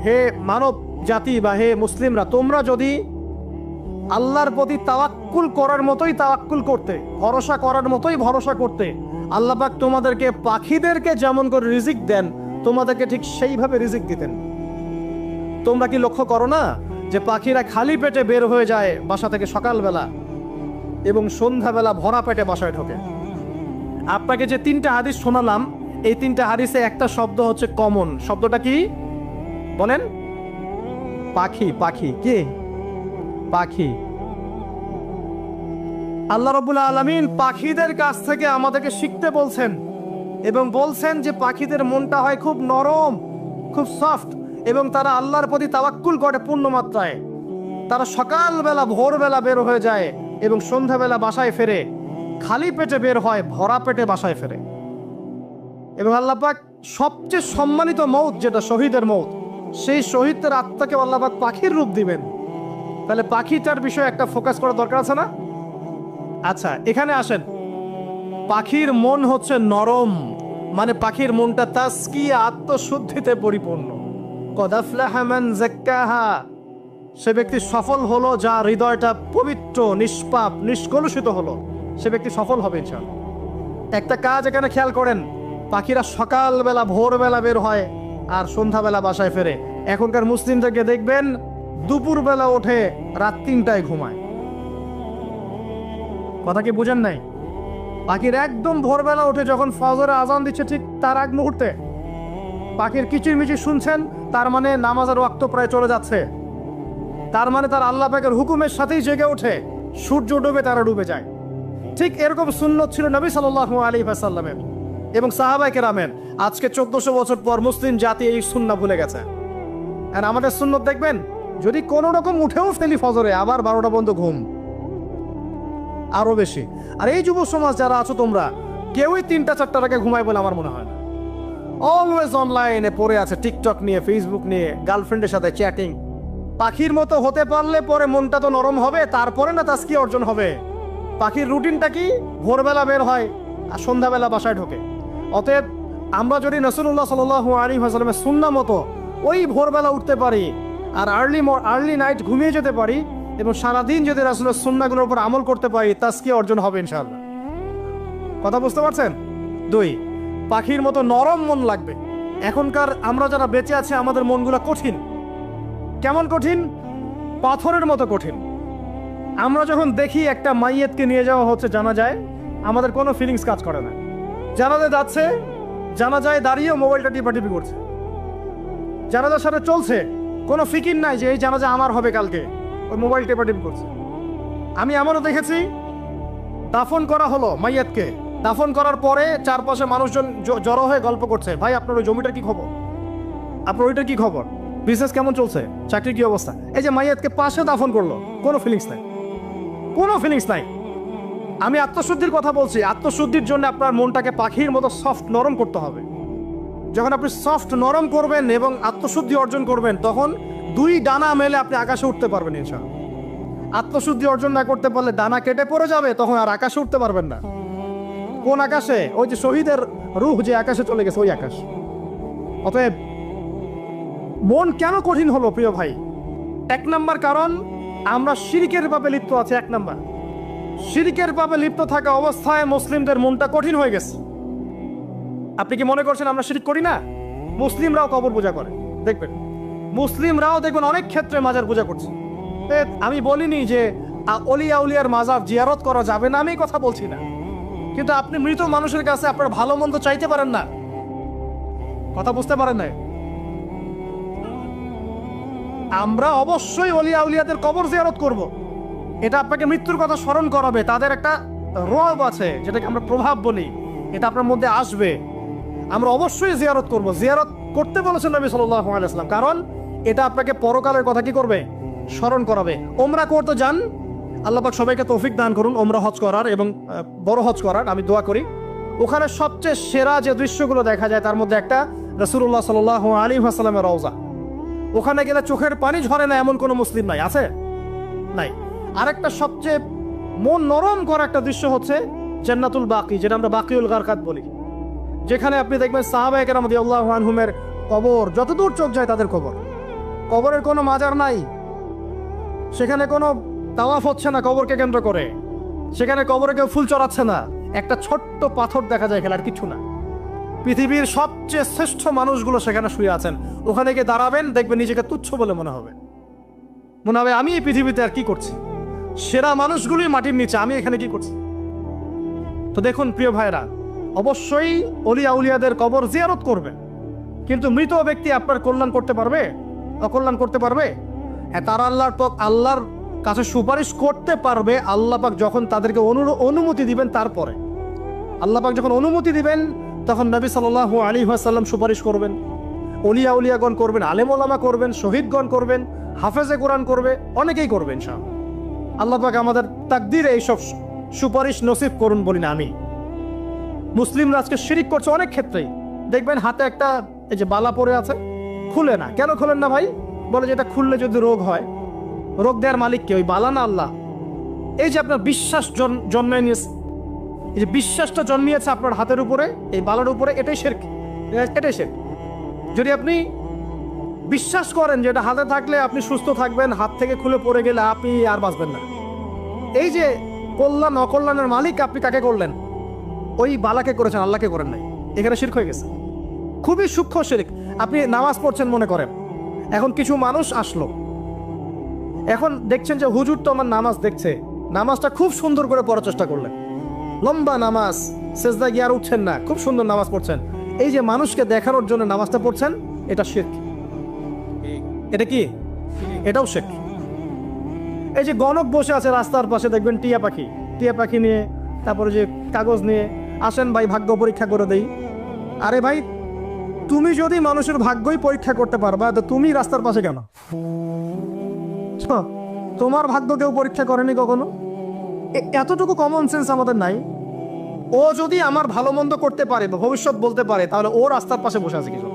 হে মানব জাতি বা হে মুসলিমরা, তোমরা যদি আল্লাহর প্রতি তাওয়াক্কুল করার মতোই তাওয়াক্কুল করতে, ভরসা করার মতোই ভরসা করতে, আল্লাহ পাক তোমাদেরকে পাখিদেরকে যেমন করে রিজিক দেন তোমাদেরকে ঠিক সেইভাবে রিজিক দিতেন। তোমরা কি লক্ষ্য করো না যে পাখিরা খালি পেটে বের হয়ে যায় বাসা থেকে সকালবেলা এবং সন্ধ্যাবেলা ভরা পেটে বাসায় ঢোকে? আপনাকে যে 3টা হাদিস শোনালাম, এই 3টা হাদিসে একটা শব্দ হচ্ছে কমন। শব্দটা কি বলেন? পাখি। পাখি কি? পাখি। আল্লাহ রাব্বুল আলামিন পাখিদের কাছ থেকে আমাদেরকে শিখতে বলছেন এবং বলছেন যে পাখিদের মনটা হয় খুব নরম, খুব সফট এবং তারা আল্লাহর প্রতি তাওয়াক্কুল করে পূর্ণ মাত্রায়। তারা সকালবেলা ভোরবেলা বের হয়ে যায় এবং সন্ধ্যাবেলা বাসায় ফেরে, খালি পেটে বের হয়, ভরা পেটে বাসায় ফেরে। এবং আল্লাহ পাক সবচেয়ে সম্মানিত মৌত যেটা শহীদের মৌত, সেই শহীদদের আত্মাকে আল্লাহ পাক পাখির রূপ দিবেন। তাহলে পাখিটার বিষয়ে একটা ফোকাস করা দরকার আছে না? আচ্ছা, এখানে আসেন। পাখির মন হচ্ছে নরম, মানে পাখির মনটা তাসকিয়া, আত্মশুদ্ধিতে পরিপূর্ণ। কদ আফলাহা মান যাক্কাহা, সে ব্যক্তি সফল হলো যার হৃদয়টা পবিত্র, নিষ্পাপ, নিষ্কলুষিত হলো, সে ব্যক্তি সফল হবে ইনশাআল্লাহ। একটা কাজ এখানে খেয়াল করেন, পাখিরা সকালবেলা ভোরবেলা বের হয় আর সন্ধ্যাবেলা বাসায় ফেরে। এখনকার মুসলিমদেরকে দেখবেন দুপুরবেলা ওঠে, রাত 3টায় ঘুমায়। কথা কি বুঝেন নাই? পাখির একদম ভোরবেলা উঠে যখন ফজরে আজান দিচ্ছে ঠিক তার আগ মুহূর্তে পাখির কিচিরমিচির শুনছেন, তার মানে নামাজের ওয়াক্ত প্রায় চলে যাচ্ছে। তার মানে তার আল্লাহ পাকের হুকুমের সাথেই জেগে ওঠে, সূর্য ডুবে তারা ডুবে যায়। ঠিক এরকম সুন্নত ছিল নবী সাল্লাল্লাহু আলাইহি ওয়াসাল্লামের এবং সাহাবায়ে কেরামের। আজকে 1400 বছর পর মুসলিম জাতি এই সুন্নাহ ভুলে গেছে। আর আমাদের সুন্নত দেখবেন, যদি কোনো রকম উঠেও ফেলি ফজরে, আবার 12টা পর্যন্ত ঘুম, আরো বেশি। আর এই যুব সমাজ যারা আছো তোমরা, কেউই 3টা-4টার আগে ঘুমায় বলে আমার মনে হয় না। অলওয়েজ অনলাইনে পড়ে আছে, টিকটক নিয়ে, ফেসবুক নিয়ে, গার্লফ্রেন্ডের সাথে চ্যাটিং। পাখির মতো হতে পারলে পরে মনটা তো নরম হবে, তারপরে না তাস্কিয়া অর্জন হবে। পাখির রুটিনটা কি? ভোরবেলা বের হয় আর সন্ধ্যাবেলা বাসায় ঢোকে। অতএব আমরা যদি রাসূলুল্লাহ সাল্লাল্লাহু আলাইহি ওয়াসাল্লামের সুন্নাহ মতো ওই ভোরবেলা উঠতে পারি আর আর্লি নাইট ঘুমিয়ে যেতে পারি এবং সারাদিন যদি রাসূলের সুন্নাহগুলোর উপর আমল করতে পারি, তাস্কিয়া অর্জন হবে ইনশাআল্লাহ। কথা বুঝতে পারছেন? 2, পাখির মতো নরম মন লাগবে। এখনকার আমরা যারা বেঁচে আছি আমাদের মনগুলো কঠিন। কেমন কঠিন? পাথরের মতো কঠিন। আমরা যখন দেখি একটা মাইয়েতকে নিয়ে যাওয়া হচ্ছে জানাজায়, আমাদের কোনো ফিলিংস কাজ করে না। জানাজায় যাচ্ছে, জানাজায় দাঁড়িয়ে মোবাইলটা টিপাটিপি করছে। জানাজার সাথে চলছে, কোনো ফিকির নাই যে এই জানাজা আমার হবে কালকে, ওই মোবাইল টিপাটিপি করছে। আমি এমনও দেখেছি, দাফন করা হলো মাইয়াতকে, দাফন করার পরে চারপাশে মানুষজন জড়ো হয়ে গল্প করছে, ভাই আপনার ওই জমিটার কি খবর, আপনার ওইটার কি খবর, বিজনেস কেমন চলছে, চাকরির কি অবস্থা। এই যে মাইয়াতকে পাশে দাফন করলো, কোনো ফিলিংস নাই, কোনো ফিলিংস নাই। আমি আত্মশুদ্ধির কথা বলছি। আত্মশুদ্ধির জন্য আপনার মনটাকে পাখির মতো সফট নরম করতে হবে। যখন আপনি সফট নরম করবেন এবং আত্মশুদ্ধি অর্জন করবেন, তখন 2 ডানা মেলে আপনি আকাশে উঠতে পারবেন ইনশাআল্লাহ। আত্মশুদ্ধি অর্জন না করতে পারলে ডানা কেটে পড়ে যাবে, তখন আর আকাশে উঠতে পারবেন না। কোন আকাশে? ওই যে শহীদের রূহ যে আকাশে চলে গেছে, ওই আকাশ। অতএব মন কেন কঠিন হলো প্রিয় ভাই? 1 নাম্বার কারণ, আমরা শিরকের পাপে লিপ্ত আছি। 1 নাম্বার, শিরকের পাপে লিপ্ত থাকা অবস্থায় মুসলিমদের মনটা কঠিন হয়ে গেছে। আপনি কি মনে করছেন আমরা শিরক করি না? মুসলিমরাও কবর পূজা করে, দেখবেন মুসলিমরাও দেখবেন অনেক ক্ষেত্রে মাজার পূজা করছে। আমি বলিনি যে অলিয়া উলিয়ার মাজার জিয়ারত করা যাবে না, আমি কথা বলছি না, কিন্তু আপনি মৃত মানুষের কাছে আপনার ভালো মন্দ চাইতে পারেন না। কথা বুঝতে পারেন না? আমরা অবশ্যই অলিয়া উলিয়াদের কবর জিয়ারত করব। এটা আপনাকে মৃত্যুর কথা স্মরণ করাবে, তাদের একটা রব আছে যেটাকে আমরা প্রভাব বলি, এটা আপনার মধ্যে আসবে। আমরা অবশ্যই জিয়ারত করব। জিয়ারত করতে বলেছেন নবী সাল্লাল্লাহু আলাইহি ওয়াসাল্লাম, কারণ এটা আপনাকে পরকালের কথা কি করবে? স্মরণ করাবে। ওমরা করতে যান, আল্লাহ পাক সবাইকে তৌফিক দান করুন ওমরা হজ করার এবং বড় হজ করার, আমি দোয়া করি। ওখানে সবচেয়ে সেরা যে দৃশ্যগুলো দেখা যায় তার মধ্যে একটা রাসূলুল্লাহ সাল্লাল্লাহু আলাইহি ওয়াসাল্লামের রওজা। ওখানে গেলে চোখের পানি ঝরে না এমন কোনো মুসলিম নাই, আছে? নাই। আরেকটা সবচেয়ে মন নরম করা একটা দৃশ্য হচ্ছে জান্নাতুল বাকি, যেটা আমরা বাকিউল গারকাত বলি, যেখানে আপনি দেখবেন সাহাবায়ে কেরাম রাদিয়াল্লাহু আনহুমের কবর, যতদূর চোখ যায় তাদের কবর। কবরের কোনো মাজার নাই, সেখানে কোনো তাওয়াফ হচ্ছে না কবরকে কেন্দ্র করে, সেখানে কবরে কেউ ফুল চড়াচ্ছে না, একটা ছোট্ট পাথর দেখা যায়, খেলার কিছু না। পৃথিবীর সবচেয়ে শ্রেষ্ঠ মানুষগুলো সেখানে শুয়ে আছেন। ওখানে গিয়ে দাঁড়াবেন, দেখবেন নিজেকে তুচ্ছ বলে মনে হবে আমি এই পৃথিবীতে আর কি করছি। সেরা মানুষগুলোই মাটির নিচে, আমি এখানে কি করছি? তো দেখুন প্রিয় ভাইরা, অবশ্যই অলিয়া উলিয়াদের কবর জিয়ারত করবেন, কিন্তু মৃত ব্যক্তি আপনার কল্যাণ করতে পারবে? অকল্যাণ করতে পারবে? হ্যাঁ, তারা আল্লাহর কাছে সুপারিশ করতে পারবে আল্লাহ পাক যখন তাদেরকে অনুমতি দিবেন। তারপরে আল্লাহ পাক যখন অনুমতি দিবেন, তখন নবী সাল্লাল্লাহু আলাইহি ওয়াসাল্লাম সুপারিশ করবেন, অলিয়া উলিয়াগণ করবেন, আলেম ওলামা করবেন, শহীদগণ করবেন, হাফেজে কোরআন করবে, অনেকেই করবেন ইনশাআল্লাহ। আল্লাহ পাক আমাদের তাকদীরে এইসব সুপারিশ নসিব করুন বলি না আমি। মুসলিমরা আজকে শিরিক করছে অনেক ক্ষেত্রেই। দেখবেন হাতে একটা এই যে বালা পরে আছে, খুলে না। কেন খুলেন না ভাই? বলে যে এটা খুললে যদি রোগ হয়। রোগ দেওয়ার মালিক কে? ওই বালা না আল্লাহ? এই যে আপনার বিশ্বাস জন্মে নিয়েছে, এই যে বিশ্বাসটা জন্মিয়েছে আপনার হাতের উপরে, এই বালার উপরে, এটাই শিরক, এটাই শিরক। যদি আপনি বিশ্বাস করেন যে এটা হাতে থাকলে আপনি সুস্থ থাকবেন, হাত থেকে খুলে পড়ে গেলে আপনি আর বাঁচবেন না, এই যে কল্যাণ অকল্যাণের মালিক আপনি কাকে করলেন? ওই বালাকে করেছেন, আল্লাহকে করেন নাই। এখানে শিরক হয়ে গেছে, খুবই সূক্ষ্ম শিরক। আপনি নামাজ পড়ছেন মনে করেন, এখন কিছু মানুষ আসলো, এখন দেখছেন যে হুজুর তো আমার নামাজ দেখছে, নামাজটা খুব সুন্দর করে পড়ার চেষ্টা করলেন, লম্বা নামাজ, সেজদা গিয়ে আর উঠছেন না, খুব সুন্দর নামাজ পড়ছেন। এই যে মানুষকে দেখানোর জন্য নামাজটা পড়ছেন, এটা শিরক। এটা কি? এটাও শিরক। এই যে গণক বসে আছে রাস্তার পাশে, দেখবেন টিয়া পাখি নিয়ে, তারপরে যে কাগজ নিয়ে আসেন ভাই ভাগ্য পরীক্ষা করে দেই। আরে ভাই, তুমি যদি মানুষের ভাগ্যই পরীক্ষা করতে পারবা তো তুমি রাস্তার পাশে কেন? তোমার ভাগ্য কেউ পরীক্ষা করেনি কখনো? এতটুকু কমন সেন্স আমাদের নাই? ও যদি আমার ভালো মন্দ করতে পারে বা ভবিষ্যৎ বলতে পারে, তাহলে ও রাস্তার পাশে বসে আছে কিছু?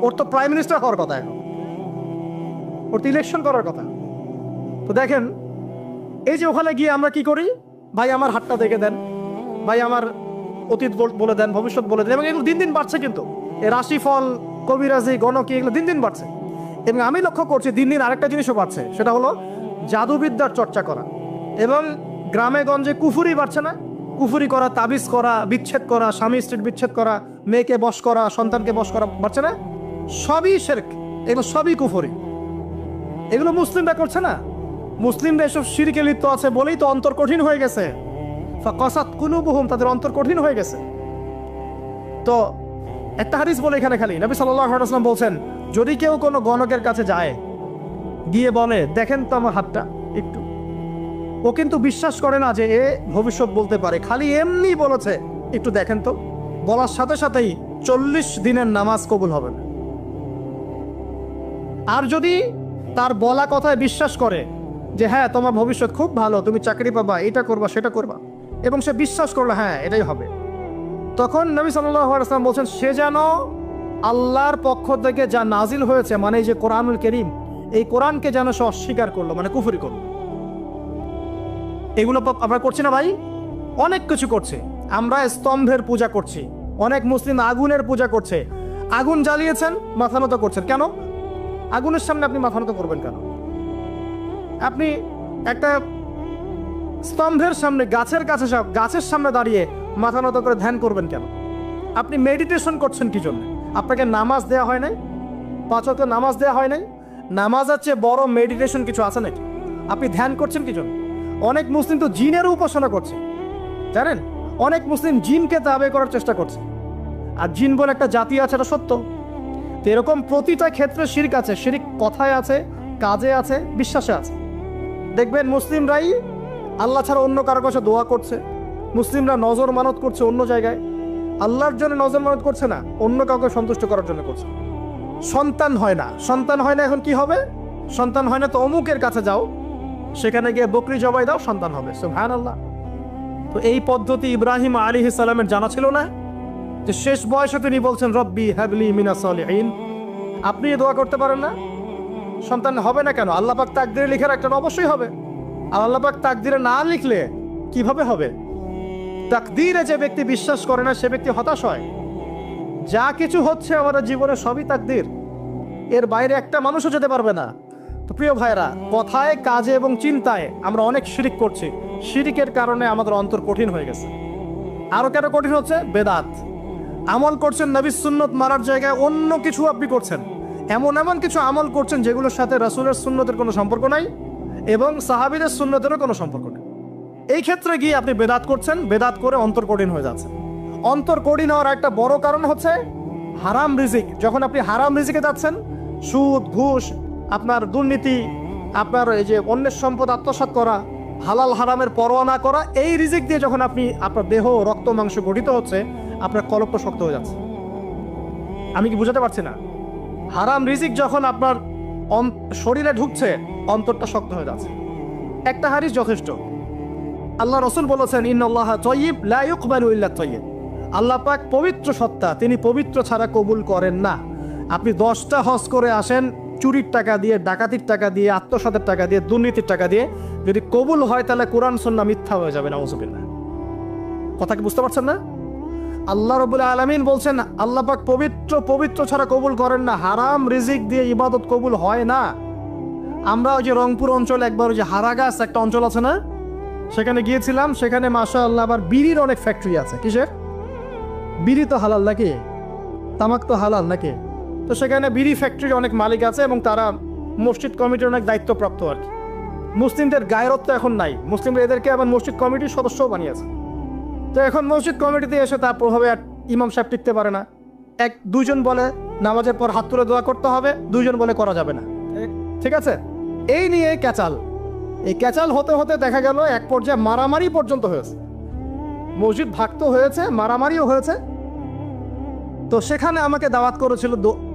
ওর তো প্রাইম মিনিস্টার হওয়ার কথা, এখন ওর তো ইলেকশন করার কথা। তো দেখেন, এই যে ওখানে গিয়ে আমরা কি করি, ভাই আমার হাতটা দেখে দেন, ভাই আমার অতীত বলে দেন, ভবিষ্যৎ বলে দেন, এবং এগুলো দিন দিন বাড়ছে। কিন্তু এই রাশিফল, কবিরাজি, গণকি, এগুলো দিন দিন বাড়ছে। এবং আমি লক্ষ্য করছি দিন দিন আরেকটা জিনিসও বাড়ছে, সেটা হলো জাদুবিদ্যার চর্চা করা। এবং গ্রামে গঞ্জে কুফুরি বাড়ছে না? কুফুরি করা, তাবিজ করা, বিচ্ছেদ করা, স্বামী স্ত্রীর বিচ্ছেদ করা, মেয়েকে বশ করা, সন্তানকে বশ করা বাড়ছে না? সবই শিরক, এগুলো সবই কুফুরি। এগুলো মুসলিমরা করছে না। মুসলিমরা এসব শিরকে লিপ্ত আছে বলেই তো অন্তর কঠিন হয়ে গেছে। ফাকাসাত কুলুবুহুম, তাদের অন্তর কঠিন হয়ে গেছে। তো একটা হাদিস বলে এখানে খালি, নবী সাল্লাল্লাহু আলাইহি ওয়াসাল্লাম বলছেন, যদি কেউ কোনো গণকের কাছে যায়, গিয়ে বলে দেখেন তো আমার হাতটা একটু, ও কিন্তু বিশ্বাস করে না যে এ ভবিষ্যৎ বলতে পারে, খালি এমনি বলেছে একটু দেখেন তো, বলার সাথে সাথেই 40 দিনের নামাজ কবুল হবে না। আর যদি তার বলা কথায় বিশ্বাস করে যে হ্যাঁ তোমার ভবিষ্যৎ খুব ভালো, তুমি চাকরি পাবা, এটা করবা সেটা করবা, এবং সে বিশ্বাস করলো হ্যাঁ এটাই হবে, তখন নবী সাল্লাল্লাহু আলাইহি ওয়াসাল্লাম বলছেন সে যেন আল্লাহর পক্ষ থেকে যা নাজিল হয়েছে, মানে এই যে কোরআনুল কারীম, এই কোরআনকে যেন সে অস্বীকার করলো, মানে কুফরি করলো। এগুলো আমরা করছি না ভাই? অনেক কিছু করছে। আমরা স্তম্ভের পূজা করছি, অনেক মুসলিম আগুনের পূজা করছে। আগুন জ্বালিয়েছেন, মাথা নত করছেন কেন? আগুনের সামনে আপনি মাথা নত করবেন কেন? আপনি একটা স্তম্ভের সামনে, গাছের কাছে, গাছের সামনে দাঁড়িয়ে মাথা নত করে ধ্যান করবেন কেন? আপনি মেডিটেশন করছেন কি জন্য? আপনাকে নামাজ দেওয়া হয় নাই? 5 ওয়াক্ত নামাজ দেওয়া হয় নাই? নামাজের চেয়ে বড় মেডিটেশন কিছু আছে নাকি? আপনি ধ্যান করছেন কি জন্য? অনেক মুসলিম তো জিনের উপাসনা করছে, জানেন? অনেক মুসলিম জিনকে তাবে করার চেষ্টা করছে। আর জিন বলে একটা জাতি আছে, এটা সত্য। তো এরকম প্রতিটা ক্ষেত্রে শিরক আছে। শিরক কথায় আছে, কাজে আছে, বিশ্বাসে আছে। দেখবেন মুসলিমরাই আল্লাহ ছাড়া অন্য কারো কাছে দোয়া করছে, মুসলিমরা নজর মানত করছে অন্য জায়গায়, আল্লাহর জন্য নজর মানত করছে না, অন্য কাউকে সন্তুষ্ট করার জন্য করছে। সন্তান হয় না, সন্তান হয় না, এখন কি হবে? সন্তান হয় না তো অমুকের কাছে যাও, সেখানে গিয়ে বকরি জবাই দাও, সন্তান হবে। সুবহানাল্লাহ। তো এই পদ্ধতি ইব্রাহিম আলাইহিস সালামের জানা ছিল না, যে শেষ বয়সে তিনি বলছেন রব্বি হাবলি মিনাস সালিহিন। আপনি দোয়া করতে পারেন না? সন্তান হবে না কেন? আল্লাহ পাক তাকদিরে লিখে রাখলেন, অবশ্যই হবে। আর আল্লাহ পাক তাকদিরে না লিখলে কিভাবে হবে? তাকদিরে যে ব্যক্তি বিশ্বাস করে না সে ব্যক্তি হতাশ হয়। যা কিছু হচ্ছে আমাদের জীবনে সবই তাকদির, এর বাইরে একটা মানুষও যেতে পারবে না। তো প্রিয় ভাইরা, কথায়, কাজে এবং চিন্তায় আমরা অনেক শিরিক করছি। শিরিকের কারণে আমাদের অন্তর কঠিন হয়ে গেছে। আরো কেন কঠিন হচ্ছে? বেদাত। আমল করছেন নবীর সুন্নত মারার জায়গায় অন্য কিছু আপনি করছেন। এমন এমন কিছু আমল করছেন যেগুলোর সাথে রাসূলের সুন্নতের কোনো সম্পর্ক নাই এবং সাহাবীদের সুন্নতেরও কোনো সম্পর্ক নেই। এই ক্ষেত্রে গিয়ে আপনি বেদাত করছেন, বেদাত করে অন্তর কঠিন হয়ে যাচ্ছে। অন্তর কঠিন হওয়ার একটা বড় কারণ হচ্ছে হারাম রিজিক। যখন আপনি হারাম রিজিকে যাচ্ছেন, সুদ, ঘুষ, আপনার দুর্নীতি, আপনার এই যে অন্যের সম্পদ আত্মসাৎ করা, হালাল হারামের পরোয়া না করা, এই রিজিক দিয়ে যখন আপনি আপনার দেহ, রক্ত, মাংস গঠিত হচ্ছে, আপনার কলবটা শক্ত হয়ে যাচ্ছে। আমি কি বুঝাতে পারছি না? হারাম রিজিক যখন আপনার শরীরে ঢুকছে, অন্তরটা শক্ত হয়ে যাচ্ছে। একটা হাদিস যথেষ্ট। আল্লাহ রাসূল বলেছেন, ইন্নাল্লাহা তাইয়্যিব লা ইউকবালু ইল্লা তাইয়্যিব। আল্লাহ পাক পবিত্র সত্তা, তিনি পবিত্র ছাড়া কবুল করেন না। আপনি 10টা হজ করে আসেন, চুরির টাকা দিয়ে, ডাকাতির টাকা দিয়ে, আত্মসাতের টাকা দিয়ে, দুর্নীতির টাকা দিয়ে, যদি কবুল হয় তাহলে কোরআন সুন্নাহ মিথ্যা হয়ে যাবে। নাউযুবিল্লাহ। কথা কি বুঝতে পারছেন না? আল্লাহ রাব্বুল আলামিন বলছেন আল্লাহ পাক পবিত্র, পবিত্র ছাড়া কবুল করেন না। হারাম রিজিক দিয়ে ইবাদত কবুল হয় না। আমরা ওই যে রংপুর অঞ্চলে একবার ওই যে হারাগাছ একটা অঞ্চল আছে না, সেখানে গিয়েছিলাম। সেখানে মাশাআল্লাহ আবার বিড়ির অনেক ফ্যাক্টরি আছে। কিসের? বিড়ি তো হালাল নাকি? তামাক তো হালাল নাকি? তো সেখানে বিড়ি ফ্যাক্টরির অনেক মালিক আছে এবং তারা মসজিদ কমিটির অনেক দায়িত্বপ্রাপ্ত আর কি। মুসলিমদের গায়রত্ব এখন নাই, মুসলিমরা এদেরকে আবার মসজিদ কমিটির সদস্যও বানিয়েছে। তো এখন মসজিদ কমিটিতে এসে তার প্রভাবে আর ইমাম সাহেব টিকতে পারে না। দুইজন বলে নামাজের পর হাত তুলে দোয়া করতে হবে, দুইজন বলে করা যাবে না। ঠিক আছে, এই নিয়ে ক্যাচাল। এই ক্যাচাল হতে হতে দেখা গেল এক পর্যায়ে মারামারি পর্যন্ত হয়েছে। মসজিদ ভাগ তো হয়েছে, মারামারিও হয়েছে। তো তো সেখানে আমাকে দাওয়াত করেছিল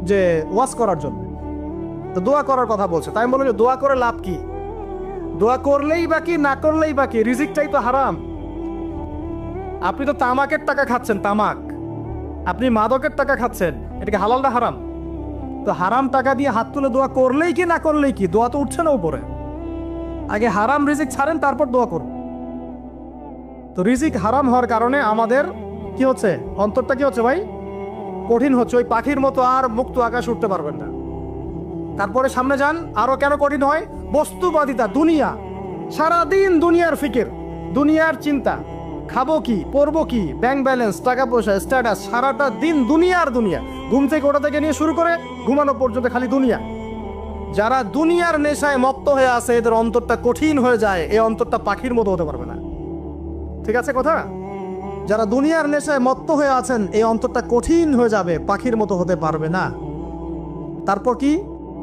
যে ওয়াজ করার জন্য। তো দোয়া করার কথা বলছে, তাই আমি বললাম যে দোয়া করে লাভ কি? দোয়া করলেই বাকি, না করলেই বাকি, রিজিকটাই তো হারাম। আপনি তো তামাকের টাকা খাচ্ছেন, তামাক, আপনি মাদকের টাকা খাচ্ছেন, এটা কি হালাল না হারাম? তো হারাম টাকা দিয়ে হাত তুলে দোয়া করলেই কি, না করলেই কি? দোয়া তো উঠছে না উপরে। আগে হারাম রিজিক ছাড়েন, তারপর দোয়া করুন। তো রিজিক হারাম হওয়ার কারণে আমাদের কি হচ্ছে? অন্তরটা কি হচ্ছে ভাই? কঠিন হচ্ছে। ওই পাখির মতো আর মুক্ত আকাশ উঠতে পারবেন না। তারপরে সামনে যান, আরো কেন কঠিন হয়? বস্তুবাদিতা, দুনিয়া, সারাদিন দুনিয়ার ফিকির, দুনিয়ার চিন্তা, খাবো কি, পরবো কি, ব্যাংক ব্যালেন্স, টাকা পয়সা, স্ট্যাটাস, সারাটা দিন দুনিয়ার দুনিয়া। ঘুম থেকে ওটা থেকে নিয়ে শুরু করে ঘুমানো পর্যন্ত খালি দুনিয়া। যারা দুনিয়ার নেশায় মত্ত হয়ে আছে, এদের অন্তরটা কঠিন হয়ে যায়। এই অন্তরটা পাখির মতো হতে পারবে না। ঠিক আছে কথা? যারা দুনিয়ার নেশায় মত্ত হয়ে আছেন, এই অন্তরটা কঠিন হয়ে যাবে, পাখির মতো হতে পারবে না। তারপর কি?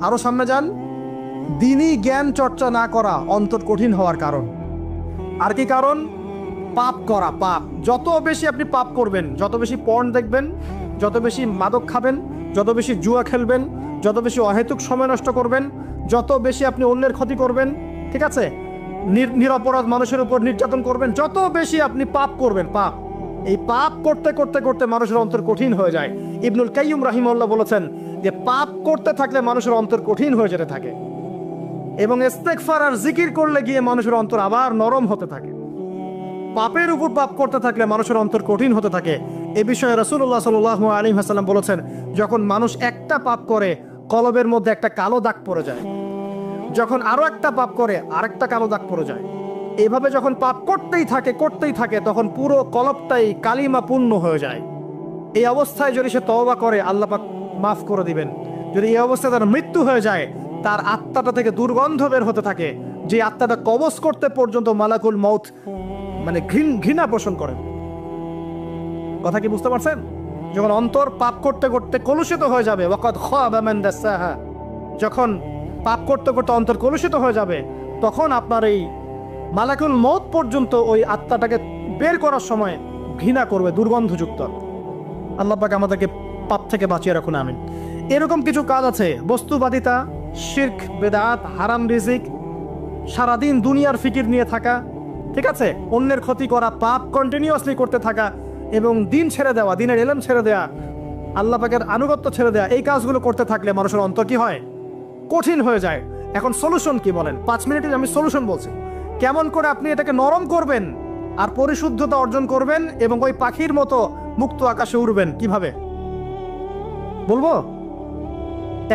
আরো সামনে যান, দিনই জ্ঞান চর্চা না করা অন্তর কঠিন হওয়ার কারণ। আর কি কারণ? পাপ করা, পাপ। যত বেশি আপনি পাপ করবেন, যত বেশি পর্ন দেখবেন, যত বেশি মাদক খাবেন, যত বেশি জুয়া খেলবেন, যত বেশি অহেতুক সময় নষ্ট করবেন, যত বেশি আপনি অন্যের ক্ষতি করবেন, ঠিক আছে, নিরপরাধ মানুষের উপর নির্যাতন করবেন, যত বেশি আপনি পাপ করবেন, পাপ, এই পাপ করতে করতে করতে মানুষের অন্তর কঠিন হয়ে যায়। ইবনুল কাইয়্যিম রাহিমাহুল্লাহ বলেছেন যে পাপ করতে থাকলে মানুষের অন্তর কঠিন হয়ে যেতে থাকে, এবং ইস্তেগফার আর জিকির করলে গিয়ে মানুষের অন্তর আবার নরম হতে থাকে। পাপের উপর পাপ করতে থাকলে মানুষের অন্তর কঠিন হতে থাকে। এ বিষয়ে রাসূলুল্লাহ সাল্লাল্লাহু আলাইহি ওয়াসাল্লাম বলেছেন, যখন মানুষ একটা পাপ করে কলবের মধ্যে একটা কালো দাগ পড়ে যায়, যখন আরো একটা পাপ করে আরেকটা কালো দাগ পড়ে যায়। এভাবে যখন পাপ করতেই থাকে তখন পুরো কলবটাই কালিমা পূর্ণ হয়ে যায়। এই অবস্থায় যদি সে তওবা করে, আল্লাহ পাক মাফ করে দিবেন। যদি এই অবস্থায় তার মৃত্যু হয়ে যায়, তার আত্মাটা থেকে দুর্গন্ধ বের হতে থাকে, যে আত্মাটা কবজ করতে পর্যন্ত মালাকুল মউত মানে ঘৃণা পোষণ করেন। কথা কি বুঝতে পারছেন? যখন অন্তর পাপ করতে করতে কলুষিত হয়ে যাবে, ওয়াকাদ খাবা মান দাসাহা, যখন পাপ করতে করতে অন্তর কলুষিত হয়ে যাবে, তখন আপনার এই মালাকুল মউত পর্যন্ত ওই আত্মাটাকে বের করার সময় ঘৃণা করবে, দুর্গন্ধযুক্ত। আল্লাহ পাক আমাদেরকে পাপ থেকে বাঁচিয়ে রাখুন, আমিন। এরকম কিছু কাজ আছে, বস্তুবাদিতা, শিরক, বেদাত, হারাম রিজিক, সারাদিন দুনিয়ার ফিকির নিয়ে থাকা, ঠিক আছে, অন্যের ক্ষতি করা, পাপ কন্টিনিউয়াসলি করতে থাকা, এবং দিন ছেড়ে দেওয়া, দিনের ইলম ছেড়ে দেওয়া, আল্লাহ পাকের আনুগত্য ছেড়ে দেওয়া, এই কাজগুলো করতে থাকলে মানুষের অন্তর কি হয়? কঠিন হয়ে যায়। এখন সলিউশন কি বলেন? 5 মিনিটে আমি সলিউশন বলছি, কেমন করে আপনি এটাকে নরম করবেন আর পরিশুদ্ধতা অর্জন করবেন এবং ওই পাখির মতো মুক্ত আকাশে উড়বেন। কিভাবে বলবো?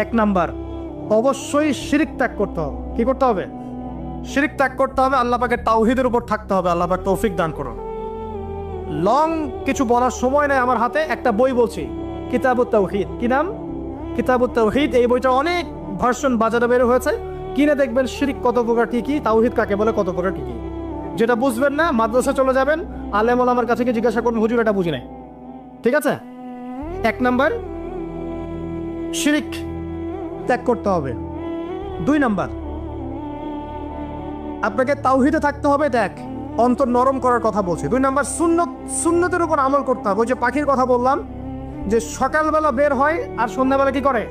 1 নাম্বার, অবশ্যই শিরক ত্যাগ করতে হবে। কি করতে হবে? শিরক ত্যাগ করতে হবে। আল্লাহ পাকের তাওহীদের উপর থাকতে হবে। আল্লাহ পাক তৌফিক দান করুন। লং কিছু বলার সময় নেই আমার হাতে, একটা বই বলছি, কিতাবুত তাওহীদ। কি নাম? কিতাবুত তাওহীদ। এই বইটা অনেক ভার্সন বাজারে বের হয়েছে, কিনে দেখবেন শিরক কত প্রকার, কি কি, তাওহীদ কাকে বলে, কত প্রকার, কি কি। যেটা বুঝবেন না, মাদ্রাসা চলে যাবেন, আলেম ওলামার কাছে গিয়ে জিজ্ঞাসা করবেন, হুজুর এটা বুঝি নাই। ঠিক আছে? 1 নাম্বার, শিরক ত্যাগ করতে হবে। 2 নাম্বার, আপনাকে তাওহীদে থাকতে হবে। দেখ, অন্তর নরম করার কথা বলছি। 2 নাম্বার, সুন্নতের উপর আমল করতে হবে। ওই যে পাখির কথা বললাম, যে সকালবেলা বের হয় আর সন্ধ্যাবেলা কি করে?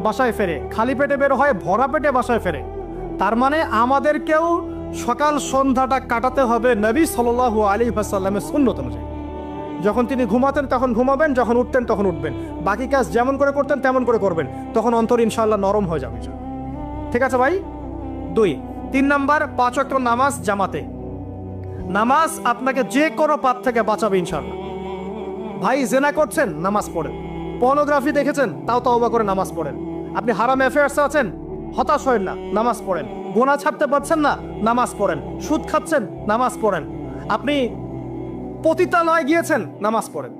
বাসায় ফেরে। খালি পেটে বের হয়, ভরা পেটে বাসায় ফেরে। তার মানে আমাদেরকেও সকাল সন্ধ্যাটা কাটাতে হবে নবী সাল্লাল্লাহু আলাইহি ওয়াসাল্লামের সুন্নত অনুযায়ী। যখন তিনি ঘুমাতেন তখন ঘুমাবেন, যখন উঠতেন তখন উঠবেন, বাকি কাজ যেমন করে করতেন তেমন করে করবেন, তখন অন্তর ইনশাআল্লাহ নরম হয়ে যাবে। ঠিক আছে ভাই? 2। 3 নাম্বার, 5 ওয়াক্ত নামাজ জামাতে। নামাজ আপনাকে যে কোনো পাপ থেকে বাঁচাবে ইনশাআল্লাহ। ভাই জেনা করছেন, নামাজ পড়েন। পর্নোগ্রাফি দেখেছেন, তাও তওবা করে নামাজ পড়েন। আপনি হারাম অ্যাফেয়ার্সে আছেন, হতাশ হয়েন না, নামাজ পড়েন। গুনাহ ছাড়তে পারছেন না, নামাজ পড়েন। সুদ খাচ্ছেন, নামাজ পড়েন। আপনি পতিতালয়ে গিয়েছেন, নামাজ পড়েন।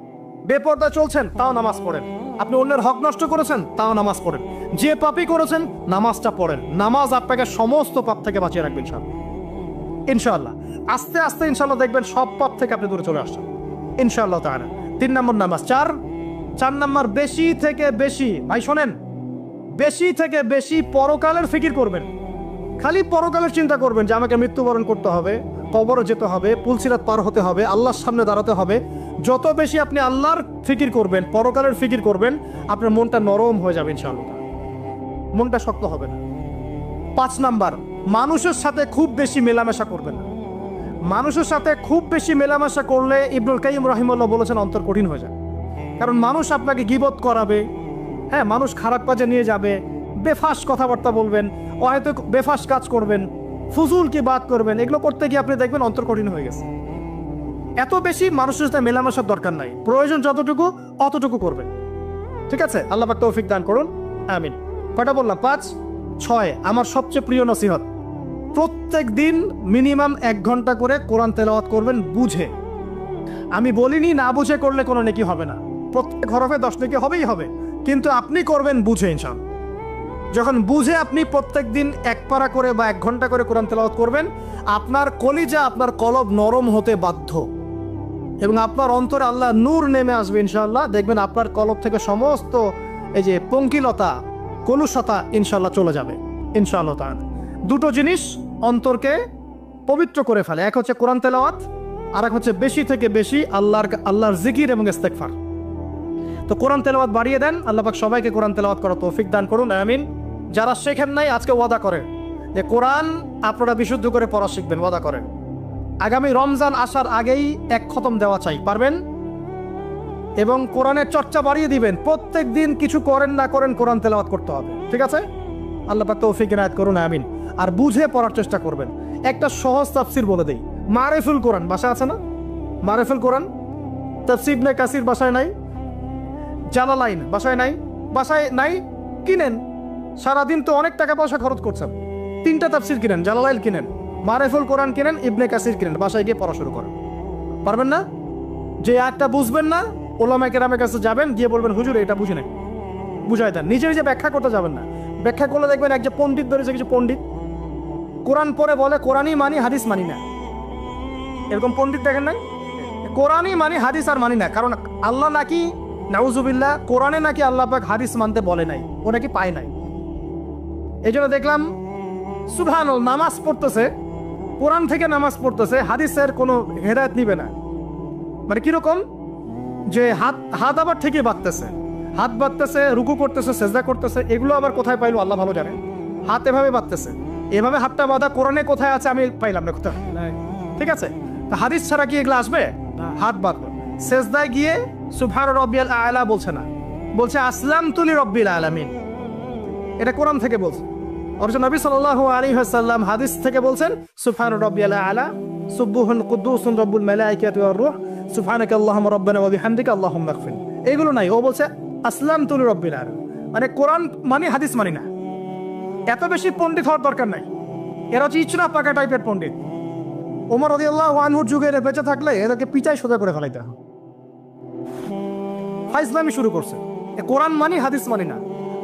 বেপরদা চলছেন, তাও নামাজ পড়েন। আপনি অন্যের হক নষ্ট করেছেন, তাও নামাজ পড়েন। যে পাপই করেছেন, নামাজটা পড়েন। নামাজ আপনাকে সমস্ত পাপ থেকে বাঁচিয়ে রাখবেন ইনশাআল্লাহ। ইনশাআল্লাহ আস্তে আস্তে ইনশাআল্লাহ দেখবেন সব পাপ থেকে আপনি দূরে চলে আসছেন ইনশাআল্লাহ তাআলা। 3 নম্বর নামাজ। 4 নম্বর, বেশি থেকে বেশি, ভাই শোনেন, বেশি থেকে বেশি পরকালের ফিকির করবেন। খালি পরকালের চিন্তা করবেন যে আমাকে মৃত্যুবরণ করতে হবে, কবরে যেতে হবে, পুলসিরাত পার হতে হবে, আল্লাহর সামনে দাঁড়াতে হবে। যত বেশি আপনি আল্লাহর ফিকির করবেন, পরকালের ফিকির করবেন, আপনার মনটা নরম হয়ে যাবে ইনশাআল্লাহ, মনটা শক্ত হবে না। 5 নাম্বার, মানুষের সাথে খুব বেশি মেলামেশা করবেন না। মানুষের সাথে খুব বেশি মেলামেশা করলে ইবনুল কাইয়িম রাহিমাহুল্লাহ বলেছেন অন্তর কঠিন হয়ে যায়। কারণ মানুষ আপনাকে গীবত করাবে, হ্যাঁ, মানুষ খারাপ কাজে নিয়ে যাবে, বেফাস কথাবার্তা বলবেন, হয়তো বেফাস কাজ করবেন, ফুজুল কি বাদ করবেন, এগুলো করতে গিয়ে আপনি দেখবেন অন্তর কঠিন হয়ে গেছে। এত বেশি মানুষের সাথে মেলামেশার দরকার নাই, প্রয়োজন যতটুকু অতটুকু করবেন। ঠিক আছে, আল্লাহ পাক তৌফিক দান করুন, আমিন। কয়টা বললাম? 5, 6। আমার সবচেয়ে প্রিয় নসিহত, প্রত্যেক দিন মিনিমাম 1 ঘন্টা করে কোরআন তেলাওয়াত করবেন বুঝে। আমি বলিনি না বুঝে করলে কোনো নেকি হবে না, প্রত্যেক হরফে 10 নেকি হবেই হবে, কিন্তু আপনি করবেন বুঝে ইনশাআল্লাহ। যখন বুঝে আপনি প্রত্যেক দিন 1 পারা করে বা 1 ঘন্টা করে কোরআন তেলাওয়াত করবেন, আপনার কলিজা, আপনার কলব নরম হতে বাধ্য, এবং আপনার অন্তরে আল্লাহ নূর নেমে আসবে ইনশাআল্লাহ। দেখবেন আপনার কলব থেকে সমস্ত এই যে পঙ্কিলতা, কলুষতা ইনশাআল্লাহ চলে যাবে ইনশাআল্লাহ তাআলা। 2টো জিনিস অন্তরকে পবিত্র করে ফেলে, এক হচ্ছে কোরআন তেলাওয়াত, আর এক হচ্ছে বেশি থেকে বেশি আল্লাহর জিকির এবং ইস্তেগফার। তো কোরআন তেলাওয়াত বাড়িয়ে দেন, আল্লাহ পাক সবাইকে কোরআন তেলাওয়াত করার তৌফিক দান করুন, আমিন। যারা শেখেন নাই আজকে ওয়াদা করেন যে কোরআন আপনারা বিশুদ্ধ করে পড়া শিখবেন, ওয়াদা করেন। আগামী রমজান আসার আগেই 1 খতম দেওয়া চাই, পারবেন? এবং কোরআনের চর্চা বাড়িয়ে দিবেন, প্রত্যেক দিন কিছু করেন না করেন কোরআন তেলাওয়াত করতে হবে, ঠিক আছে? আল্লাহ পাক তৌফিক ইনায়াত করুন, আমিন। আর বুঝে পড়ার চেষ্টা করবেন। একটা সহজ তাফসীর বলে দেই, মারিফুল কোরআন বাসায় আছে না? মারিফুল কোরআন তাফসীর ইবনে কাসির বাসায় নাই, জালালাইন বাসায় নাই, বাসায় নাই, কিনেন। সারাদিন তো অনেক টাকা পয়সা খরচ করছেন, 3টা তাফসীর কিনেন, জালালাইন কিনেন, মারিফুল কোরআন কিনেন, ইবনে কাসির কিনেন, বাসায় গিয়ে পড়া শুরু করেন। পারবেন না? যে একটা বুঝবেন না, ওলামায়ে কেরামের কাছে যাবেন, গিয়ে বলবেন হুজুর এটা বুঝি নাই, বুঝাই দেন। নিজে নিজে ব্যাখ্যা করতে যাবেন না, ব্যাখ্যা করলে দেখবেন এক যে পণ্ডিত ধরেছে, কিছু পণ্ডিত কোরআন পড়ে বলে কোরআনই মানি, হাদিস মানি না। এরকম পণ্ডিত দেখেন নাই? কোরআনই মানি, হাদিস আর মানি না। কারণ আল্লাহ নাকি, নাউজুবিল্লাহ, কোরআনে নাকি আল্লাহ পাক হাদিস মানতে বলে নাই, ও নাকি পায় নাই। এই জন্য দেখলাম সুবহানাল্লাহ, নামাজ পড়তেছে, কোরআন থেকে নামাজ পড়তেছে, হাদিসের কোনো হেদায়েত নিবে না। মানে কিরকম যে হাত আবার ঠিকই বাঁধতেছে, হাত বাঁধতেছে, রুকু করতেছে, সেজদা করতেছে, এগুলো আবার কোথায় পাইলো আল্লাহ ভালো জানে। হাত এভাবে বাঁধতেছে, এভাবে হাতটা বাঁধা কোরআনে কোথায় আছে আমি পাইলাম না কোথাও, ঠিক আছে? তা হাদিস ছাড়া কি এগুলো আসবে? হাত বাঁধলো, সেজদায় গিয়ে সুবহান রাব্বিয়াল আ'লা বলছে না, বলছে আসলামতু লিরাব্বিল আলামিন। এটা কোরআন থেকে বলছে। অথচ নবী সাল্লাল্লাহু আলাইহি ওয়াসাল্লাম হাদিস থেকে বলছেন সুবহান রাব্বিয়াল আ'লা, সুবহুন কুদ্দুসুন রাব্বুল মালাইকাতি ওয়ার রূহ, সুবহানাকা আল্লাহুম্মা রাব্বানা ওয়া বিহামদিকা আল্লাহুম্মা ইগফির। এগুলো নাই, ও বলছে আসলামতু লিরাব্বিল আলামিন। মানে কোরআন মানি, হাদিস মানি না। এত বেশি পণ্ডিত হওয়ার দরকার নাই, এরা হচ্ছে ইচনা পাকা টাইপের পণ্ডিত। ওমর রাদিয়াল্লাহু আনহুর যুগে এরা বেঁচে থাকলে এদেরকে পিচাই সোজা করে ফেলাইতে হয়। ফাইজলামি শুরু করছে, কোরআন মানি, হাদিস মানি না।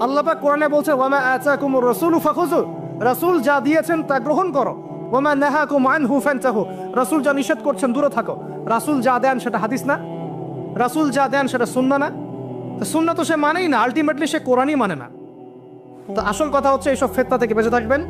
আল্লাহ পাক কোরআনে বলছে ওয়ামা আতাকুমুর রাসূলু ফাখুযু, রাসূল যা দিয়েছেন তা গ্রহণ করো। ওয়ামা নাহাকুম আনহু ফান্তাহু, রাসূল যা নিষেধ করছেন দূরে থাকো। রাসূল যা দেন সেটা হাদিস না, রাসূল যা দেন সেটা সুন্নাহ না। তো সুন্নাহ তো সে মানেই না, আলটিমেটলি সে কোরআনই মানে না। তো আসল কথা হচ্ছে এইসব ফিতনা থেকে বেঁচে থাকবেন,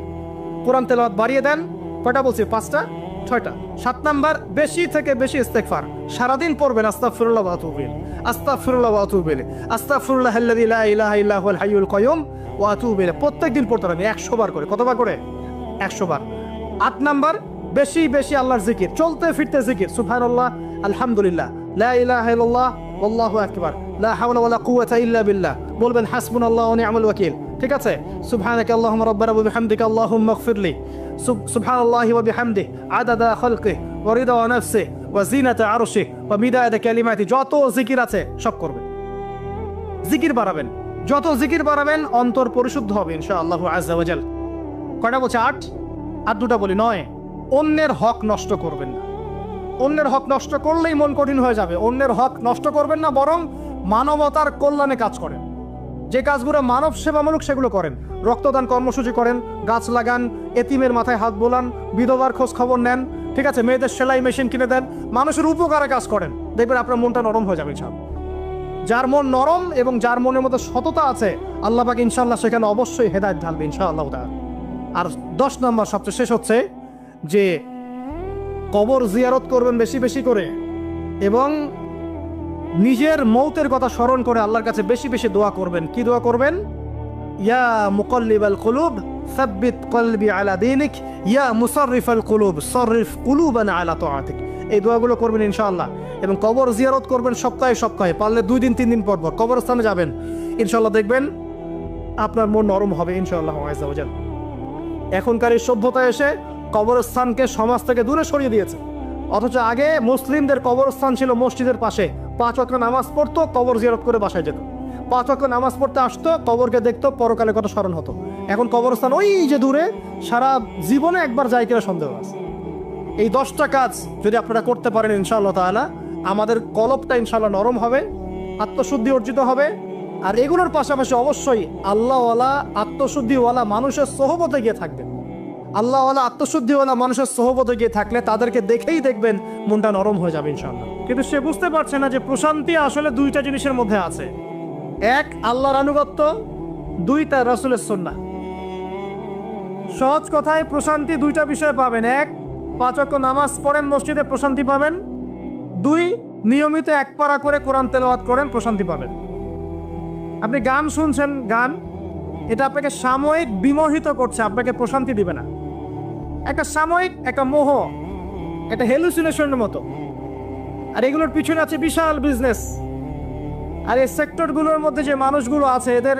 কোরআন তেলাওয়াত বাড়িয়ে দেন। কয়টা বলছি? 5টা, 6টা। 7 নাম্বার, বেশি থেকে বেশি ইস্তেগফার। সারাদিন পড়বেন আস্তাগফিরুল্লাহ ওয়া আতুবু ইলাইহি, আস্তাগফিরুল্লাহ ওয়া আতুবু ইলাইহি, আস্তাগফিরুল্লাহাল্লাযী লা ইলাহা ইল্লা হুয়াল হাইয়ুল কাইয়ুম ওয়া আতুবু ইলাইহি। প্রত্যেকদিন পড়তে হবে 100 বার করে। কতবার করে? 100 বার। 8 নাম্বার, বেশি বেশি আল্লাহর জিকির, চলতে ফিরতে জিকির। সুবহানাল্লাহ, আলহামদুলিল্লাহ, লা ইলাহা ইল্লাল্লাহ, আল্লাহু আকবার, লা হাওলা ওয়ালা কুওয়াতা ইল্লা বিল্লাহ। বলবেন হাসবুনাল্লাহু ওয়া নি'মাল ওয়াকিল, ঠিক আছে? সুবহানাকা আল্লাহুম্মা রাব্বানা ওয়া বিহামদিকা আল্লাহুম্মা ইগফিরলি, সুবহানাল্লাহি ওয়া বিহামদিহি আদাদা খালকিহি ওয়া রিদা নাফসিহি ওয়া জিনাতা আরশিহি ওয়া মিদাদা কালিমাতিহি। যত জিকির আছে সব করবেন, জিকির বাড়াবেন। যত জিকির বাড়াবেন অন্তর পরিশুদ্ধ হবে ইনশাআল্লাহু আযজা ওয়া জাল। কয়টা বলছে? 8। আর 2টা বলি। 9, অন্যের হক নষ্ট করবেন না। অন্যের হক নষ্ট করলেই মন কঠিন হয়ে যাবে। অন্যের হক নষ্ট করবেন না, বরং মানবতার কল্যাণে কাজ করেন। যে কাজগুলো মানব সেবামূলক সেগুলো করেন। রক্তদান কর্মসূচি করেন, গাছ লাগান, এতিমের মাথায় হাত বোলান, বিধবার খোঁজ খবর নেন, ঠিক আছে? মেয়েদের সেলাই মেশিন কিনে দেন, মানুষের উপকারে কাজ করেন। দেখবেন আপনার মনটা নরম হয়ে যাবে ইনশাআল্লাহ। যার মন নরম এবং যার মনের মধ্যে সততা আছে, আল্লাহ পাক ইনশাআল্লাহ সেখানে অবশ্যই হেদায়েত ঢালবে ইনশাআল্লাহ তাআলা। আর 10 নম্বর সবচেয়ে শেষ হচ্ছে যে কবর জিয়ারত করবেন বেশি বেশি করে, এবং নিজের মৌতের কথা স্মরণ করে আল্লাহর কাছে বেশি বেশি দোয়া করবেন। কি দোয়া করবেন? ইয়া মুকাল্লিবাল কুলুব সাব্বিত কলবি আলা দীনিক, ইয়া মুসাররিফাল কুলুব সররিফ কুলুবানা আলা তাআতিক। এই দোয়াগুলো করবেন ইনশাআল্লাহ। এবং কবর জিয়ারত করবেন সপ্তাহে সপ্তাহে, পারলে 2 দিন 3 দিন পর পর কবরস্থানে যাবেন। ইনশাআল্লাহ দেখবেন আপনার মন নরম হবে ইনশাআল্লাহ আযজা ওয়া জাল। এখনকার এই সভ্যতা এসে কবরস্থানকে সমাজ থেকে দূরে সরিয়ে দিয়েছে। অথচ আগে মুসলিমদের কবরস্থান ছিল মসজিদের পাশে, 5 ওয়াক্ত নামাজ পড়তো, কবর জিয়ারত করে বাসায় যেত। 5 ওয়াক্ত নামাজ পড়তে আসতো, কবরকে দেখতো, পরকালে কথা স্মরণ হতো। এখন কবরস্থান ওই যে দূরে, সারা জীবনে একবার যায় কিনা সন্দেহ আছে। এই 10টা কাজ যদি আপনারা করতে পারেন ইনশাআল্লাহ তাআলা, আমাদের কলবটা ইনশাআল্লাহ নরম হবে, আত্মশুদ্ধি অর্জিত হবে। আর এগুলোর পাশাপাশি অবশ্যই আল্লাহওয়ালা আত্মশুদ্ধিওয়ালা মানুষের সোহবতে গিয়ে থাকবেন। আল্লাহওয়ালা আত্মশুদ্ধিওয়ালা মানুষের সোহবতে গিয়ে থাকলে তাদেরকে দেখেই দেখবেন মনটা নরম হয়ে যাবে ইনশাআল্লাহ। কিন্তু সে বুঝতে পারছে না যে প্রশান্তি আসলে 2টা জিনিসের মধ্যে আছে। 1 আল্লাহর আনুগত্য, 2 তার রাসূলের সুন্নাহ। সহজ কথায় প্রশান্তি 2টা বিষয়ে পাবেন। 1 5 ওয়াক্ত নামাজ পড়েন মসজিদে, প্রশান্তি পাবেন। 2 নিয়মিত 1 পারা করে কোরআন তেলাওয়াত করেন, প্রশান্তি পাবেন। আপনি গান শুনছেন, গান এটা আপনাকে সাময়িক বিমোহিত করছে, আপনাকে প্রশান্তি দিবে না। একটা সাময়িক একটা মোহ, একটা হেলুসিনেশনের মতো। আর এগুলোর পিছনে আছে বিশাল বিজনেস। আর এই সেক্টরগুলোর মধ্যে যে মানুষগুলো আছে এদের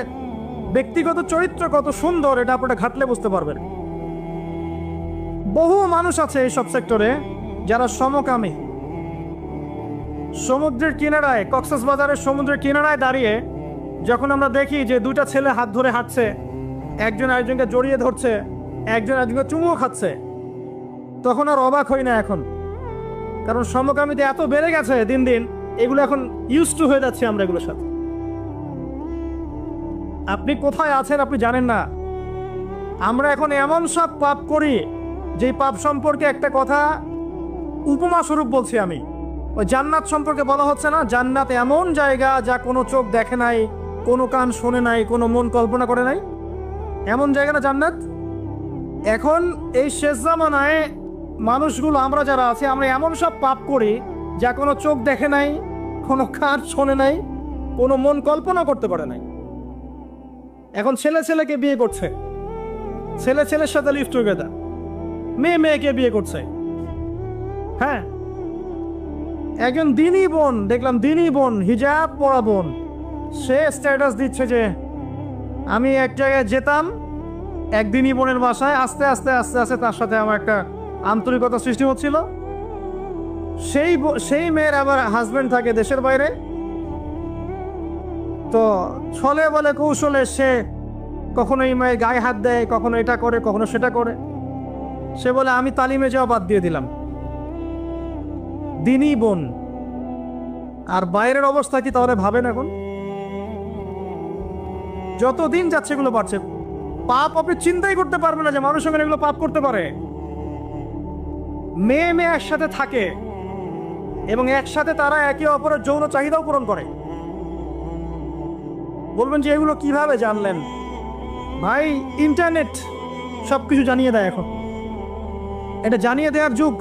ব্যক্তিগত চরিত্র কত সুন্দর এটা আপনারা ঘাটলে বুঝতে পারবেন। বহু মানুষ আছে এই সব সেক্টরে যারা সমকামী। সমুদ্রের কিনারায়, কক্সবাজারের সমুদ্রের কিনারায় দাঁড়িয়ে যখন আমরা দেখি যে 2টা ছেলে হাত ধরে হাঁটছে, একজন আরেকজনকে জড়িয়ে ধরছে, একজন আরেকজনকে চুমুও খাচ্ছে, তখন আর অবাক হই না এখন। কারণ সমকামিতা এত বেড়ে গেছে দিন দিন, এগুলো এখন ইউজ টু হয়ে যাচ্ছে আমরা এগুলোর সাথে। আপনি কোথায় আছেন আপনি জানেন না। আমরা এখন এমন সব পাপ করি, যেই পাপ সম্পর্কে একটা কথা উপমা স্বরূপ বলছি আমি। ওই জান্নাত সম্পর্কে বলা হচ্ছে না, জান্নাত এমন জায়গা যা কোনো চোখ দেখে নাই, কোনো কান শোনে নাই, কোনো মন কল্পনা করে নাই। এমন জায়গা না জান্নাত। এখন এই শেষ জামানায় মানুষগুলো, আমরা যারা আছি, আমরা এমন সব পাপ করি যা কোনো চোখ দেখে নাই, কোনো কান শোনে নাই, কোনো মন কল্পনা করতে পারে নাই। এখন ছেলে ছেলেকে বিয়ে করছে, ছেলে ছেলের সাথে লিভ টুগেদার, মেয়ে মেয়েকে বিয়ে করছে। হ্যাঁ, একজন দিনী বোন দেখলাম, দিনী বোন, হিজাব পরা বোন, সে স্ট্যাটাস দিচ্ছে যে আমি এক জায়গায় যেতাম এক দিনী বোনের বাসায়, আস্তে আস্তে আস্তে আস্তে তার সাথে আমার একটা আন্তরিকতা সৃষ্টি হচ্ছিল। সেই মেয়ের আবার হাজবেন্ড থাকে দেশের বাইরে। তো ছলে বলে কৌশলে সে কখনো এই মেয়ের গায়ে হাত দেয়, কখনো এটা করে, কখনো সেটা করে। সে বলে আমি তালিমে যাওয়া বাদ দিয়ে দিলাম। দিনী বোন, আর বাইরের অবস্থা কি তাহলে ভাবেন। এখন যতদিন যাচ্ছে এগুলো বাড়ছে। পাপ আপনি চিন্তাই করতে পারবেন না যে মানুষ সঙ্গে এগুলো পাপ করতে পারে। মেয়ে মেয়ে একসাথে থাকে এবং একসাথে তারা একে অপরের যৌন চাহিদাও পূরণ করে। বলবেন যে এগুলো কিভাবে জানলেন? ভাই, ইন্টারনেট সবকিছু জানিয়ে দেয়। এখন এটা জানিয়ে দেওয়ার যুগ।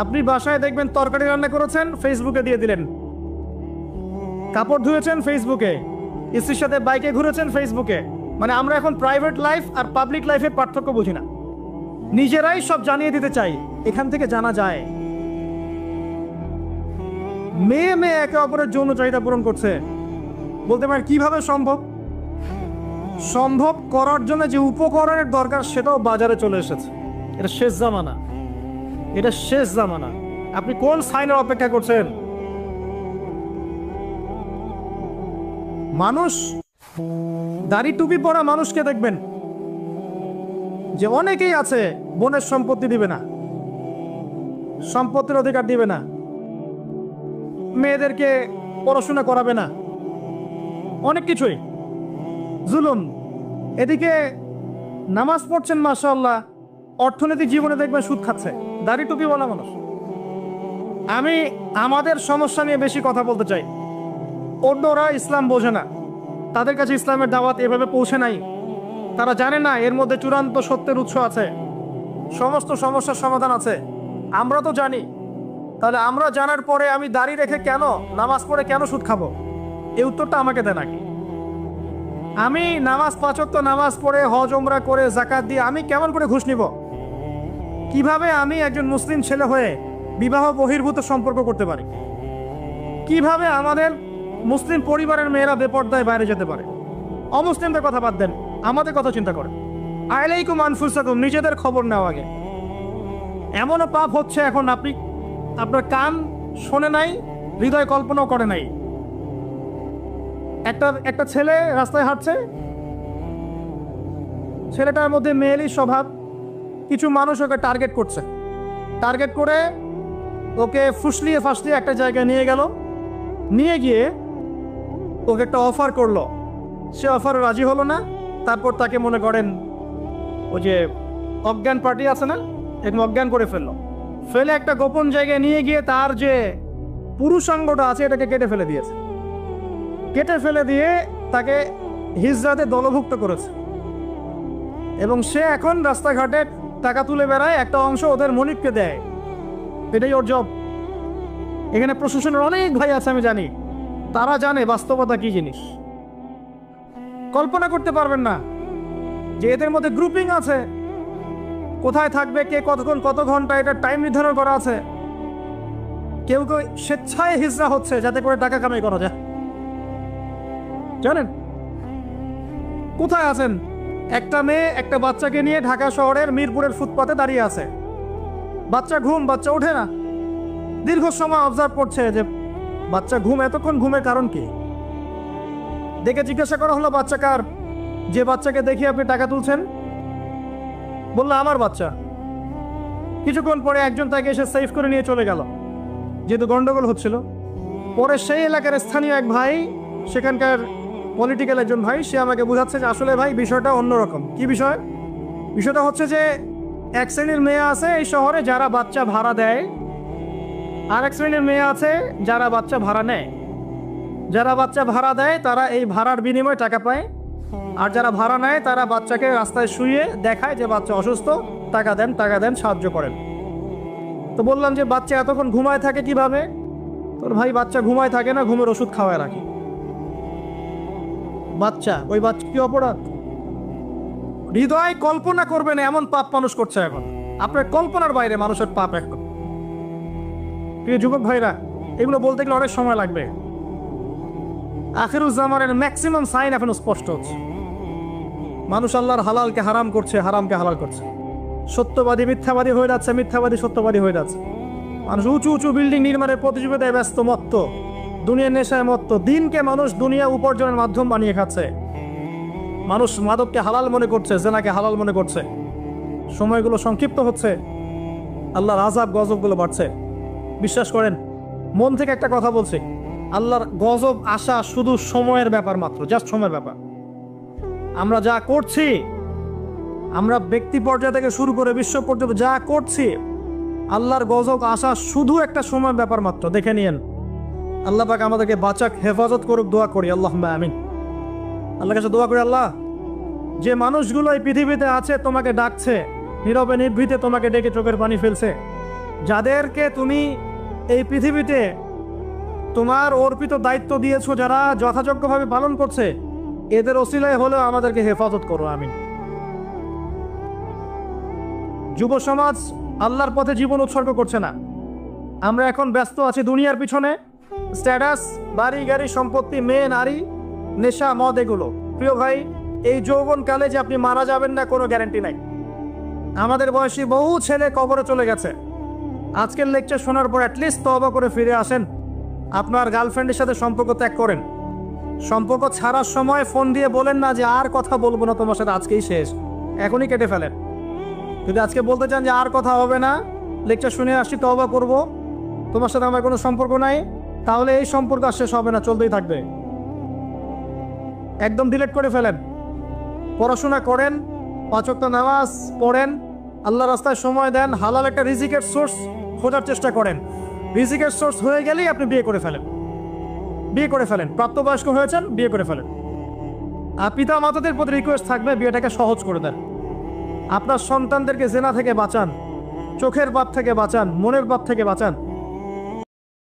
আপনি বাসায় দেখবেন তরকারি রান্না করেছেন, ফেসবুকে দিয়ে দিলেন। কাপড় ধুয়েছেন, ফেসবুকে। স্ত্রীর সাথে বাইকে ঘুরেছেন, ফেসবুকে। মানে আমরা এখন প্রাইভেট লাইফ আর পাবলিক লাইফের পার্থক্য বুঝি না, নিজেরাই সব জানিয়ে দিতে চাই। এখান থেকে জানা যায় মেয়ে মেয়ে একে অপরের যৌন চাহিদা পূরণ করছে। বলতে পারেন কিভাবে সম্ভব? সম্ভব করার জন্য যে উপকরণের দরকার সেটাও বাজারে চলে এসেছে। এটা শেষ জামানা, এটা শেষ জামানা। আপনি কোন সাইনের অপেক্ষা করছেন? মানুষ, দাড়ি টুপি পরা মানুষকে দেখবেন যে অনেকেই আছে বোনের সম্পত্তি দিবে না, সম্পত্তির অধিকার দিবে না, মেয়েদেরকে পড়াশোনা করাবে না, অনেক কিছুই জুলুম। এদিকে নামাজ পড়ছেন মাশাআল্লাহ, অর্থনৈতিক জীবনে দেখবেন সুদ খাচ্ছে, দাড়ি টুপি বলা মানুষ। আমি আমাদের সমস্যা নিয়ে বেশি কথা বলতে চাই। অন্যরা ইসলাম বোঝে না, তাদের কাছে ইসলামের দাওয়াত এভাবে পৌঁছে নাই। তারা জানে না এর মধ্যে চূড়ান্ত সত্যের উৎস আছে, সমস্ত সমস্যার সমাধান আছে। আমরা তো জানি, তাহলে আমরা জানার পরে আমি দাড়ি রেখে কেন নামাজ পড়ে কেন সুদ খাবো? এই উত্তরটা আমাকে দেন আগে। আমি নামাজ 5 ওয়াক্ত নামাজ পড়ে হজ ওমরা করে যাকাত দিয়ে আমি কেমন করে ঘুষ নিব? কিভাবে আমি একজন মুসলিম ছেলে হয়ে বিবাহ বহির্ভূত সম্পর্ক করতে পারি? কিভাবে আমাদের মুসলিম পরিবারের মেয়েরা বেপর্দায় বাইরে যেতে পারে? অমুসলিমদের কথা বাদ দেন, আমাদের কথা চিন্তা করেন। আলাইকুম আনফুসাকুম, নিজেদের খবর নেওয়া আগে। এমনও পাপ হচ্ছে এখন আপনার কান শোনে নাই, হৃদয় কল্পনাও করে নাই। একটা ছেলে রাস্তায় হাঁটছে, ছেলেটার মধ্যে মেয়েলি স্বভাব। কিছু মানুষ ওকে টার্গেট করছে, টার্গেট করে ওকে ফুসলিয়ে ফাসলিয়ে একটা জায়গায় নিয়ে গেল। নিয়ে গিয়ে ওকে একটা অফার করলো, সে অফারে রাজি হলো না। তারপর তাকে মনে করেন ওই যে অজ্ঞান পার্টি আছে না, একদম অজ্ঞান করে ফেলে একটা গোপন জায়গায় নিয়ে গিয়ে তার যে পুরুষাঙ্গটা আছে এটাকে কেটে ফেলে দিয়েছে। কেটে ফেলে দিয়ে তাকে হিজরাতে দলভুক্ত করেছে এবং সে এখন রাস্তাঘাটে টাকা তুলে বেড়ায়, একটা অংশ ওদের মনিককে দেয়। এটাই ওর জব। এখানে প্রশাসনের অনেক ভাই আছে আমি জানি, তারা জানে বাস্তবতা কি জিনিস। কল্পনা করতে পারবেন না যে এদের মধ্যে গ্রুপিং আছে, কোথায় থাকবে কে কতক্ষণ কত ঘন্টা, এটা টাইম নির্ধারণ করা আছে। কেউ কেউ স্বেচ্ছায় হিজরা হচ্ছে যাতে করে টাকা কামাই করা যায়। জানেন কোথায় আছেন? একটা মেয়ে একটা বাচ্চাকে নিয়ে ঢাকা শহরের মিরপুরের ফুটপাতে দাঁড়িয়ে আছে। বাচ্চা ওঠে না। দীর্ঘ সময় অবজার্ভ করছে যে বাচ্চা এতক্ষণ ঘুমের কারণ কি। দেখে জিজ্ঞাসা করা হলো বাচ্চা কার? যে বাচ্চাকে দেখে আপনি টাকা তুলছেন। বললো আমার বাচ্চা। কিছুক্ষণ পরে একজন তাকে এসে সেভ করে নিয়ে চলে গেল, যেহেতু গন্ডগোল হচ্ছিল। পরে সেই এলাকার স্থানীয় এক ভাই, সেখানকার পলিটিক্যাল একজন ভাই, সে আমাকে বোঝাচ্ছে যে আসলে ভাই বিষয়টা অন্যরকম। কি বিষয়? বিষয়টা হচ্ছে যে এক শ্রেণীর মেয়ে আছে এই শহরে যারা বাচ্চা ভাড়া দেয়, আর এক শ্রেণীর মেয়ে আছে যারা বাচ্চা ভাড়া নেয়। যারা বাচ্চা ভাড়া দেয় তারা এই ভাড়ার বিনিময়ে টাকা পায়, আর যারা ভাড়া নেয় তারা বাচ্চাকে রাস্তায় শুয়ে দেখায় যে বাচ্চা অসুস্থ, টাকা দেন, সাহায্য করেন। তো বললাম যে বাচ্চা এতক্ষণ ঘুমায় থাকে কিভাবে? তোর ভাই বাচ্চা ঘুমায় থাকে না, ঘুমের ওষুধ খাওয়ায় রাখি। ওই বাচ্চা কি অপরাধ? হৃদয় কল্পনা করবেন এমন পাপ মানুষ করছে এখন। আপনার কল্পনার বাইরে মানুষের পাপ এখন। প্রিয় যুবক ভাইরা, এগুলো বলতে গেলে অনেক সময় লাগবে। আখিরুজ্জামানের ম্যাক্সিমাম সাইন এখনো স্পষ্ট হচ্ছে। মানুষ আল্লাহর হালালকে হারাম করছে, হারামকে হালাল করছে। সত্যবাদী মিথ্যাবাদী হয়ে যাচ্ছে, মিথ্যাবাদী সত্যবাদী হয়ে যাচ্ছে। মানুষ উঁচু উঁচু বিল্ডিং নির্মাণের প্রতিযোগিতায় ব্যস্ত, মত্ত, দুনিয়ার নেশায় মত্ত। দিনকে মানুষ দুনিয়া উপার্জনের মাধ্যম বানিয়ে খাচ্ছে। মানুষ মাদককে হালাল মনে করছে, জেনাকে হালাল মনে করছে। সময়গুলো সংক্ষিপ্ত হচ্ছে, আল্লাহর আযাব গজবগুলো বাড়ছে। বিশ্বাস করেন, মন থেকে একটা কথা বলছি, আল্লাহর গজব আসা শুধু সময়ের ব্যাপার মাত্র, জাস্ট সময়ের ব্যাপার। আমরা যা করছি, আমরা ব্যক্তি পর্যায় থেকে শুরু করে বিশ্ব পর্যন্ত যা করছি, আল্লাহর গজব আসা শুধু একটা সময়ের ব্যাপার মাত্র। দেখে নিয়েন। আল্লাহ পাক আমাদেরকে বাঁচাক, হেফাজত করুক, দোয়া করি। আল্লাহুম্মা আমিন। আল্লাহর কাছে দোয়া করি, আল্লাহ যে মানুষগুলো এই পৃথিবীতে আছে তোমাকে ডাকছে, নীরবে নির্ভীতে তোমাকে ডেকে চোখের পানি ফেলছে, যাদেরকে তুমি এই পৃথিবীতে তোমার অর্পিত দায়িত্ব দিয়েছো, যারা যথাযোগ্যভাবে পালন করছে, এদের ওসিলায় হলেও আমাদেরকে হেফাজত করো। আমিন। যুব সমাজ আল্লাহর পথে জীবন উৎসর্গ করছে না। আমরা এখন ব্যস্ত আছি দুনিয়ার পিছনে, স্ট্যাটাস, বাড়ি গাড়ি, সম্পত্তি, মেয়ে নারী, নেশা, মদ, এগুলো। প্রিয় ভাই, এই যৌবনকালে যে আপনি মারা যাবেন না কোনো গ্যারান্টি নাই। আমাদের বয়সী বহু ছেলে কবরে চলে গেছে। আজকের লেকচার শোনার পর অ্যাটলিস্ট তওবা করে ফিরে আসেন। আপনার গার্লফ্রেন্ডের সাথে সম্পর্ক ত্যাগ করেন। সম্পর্ক ছাড়ার সময় ফোন দিয়ে বলেন না যে আর কথা বলবো না তোমার সাথে, আজকেই শেষ, এখনই কেটে ফেলেন। যদি আজকে বলতে চান যে আর কথা হবে না, লেকচার শুনে আসছি, তওবা করব, তোমার সাথে আমার কোনো সম্পর্ক নাই, তাহলে এই সম্পর্ক আর শেষ হবে না, চলতেই থাকবে। একদম ডিলিট করে ফেলেন। পড়াশোনা করেন, 5 ওয়াক্ত নামাজ পড়েন, আল্লাহর রাস্তায় সময় দেন, হালাল একটা রিজিকের সোর্স খোঁজার চেষ্টা করেন। রিজিকের সোর্স হয়ে গেলেই আপনি বিয়ে করে ফেলেন। প্রাপ্তবয়স্ক হয়েছেন, বিয়ে করে ফেলেন। আর পিতা মাতাদের প্রতি রিকোয়েস্ট থাকবে, বিয়েটাকে সহজ করে দেন। আপনার সন্তানদেরকে জেনা থেকে বাঁচান, চোখের পাপ থেকে বাঁচান, মনের পাপ থেকে বাঁচান।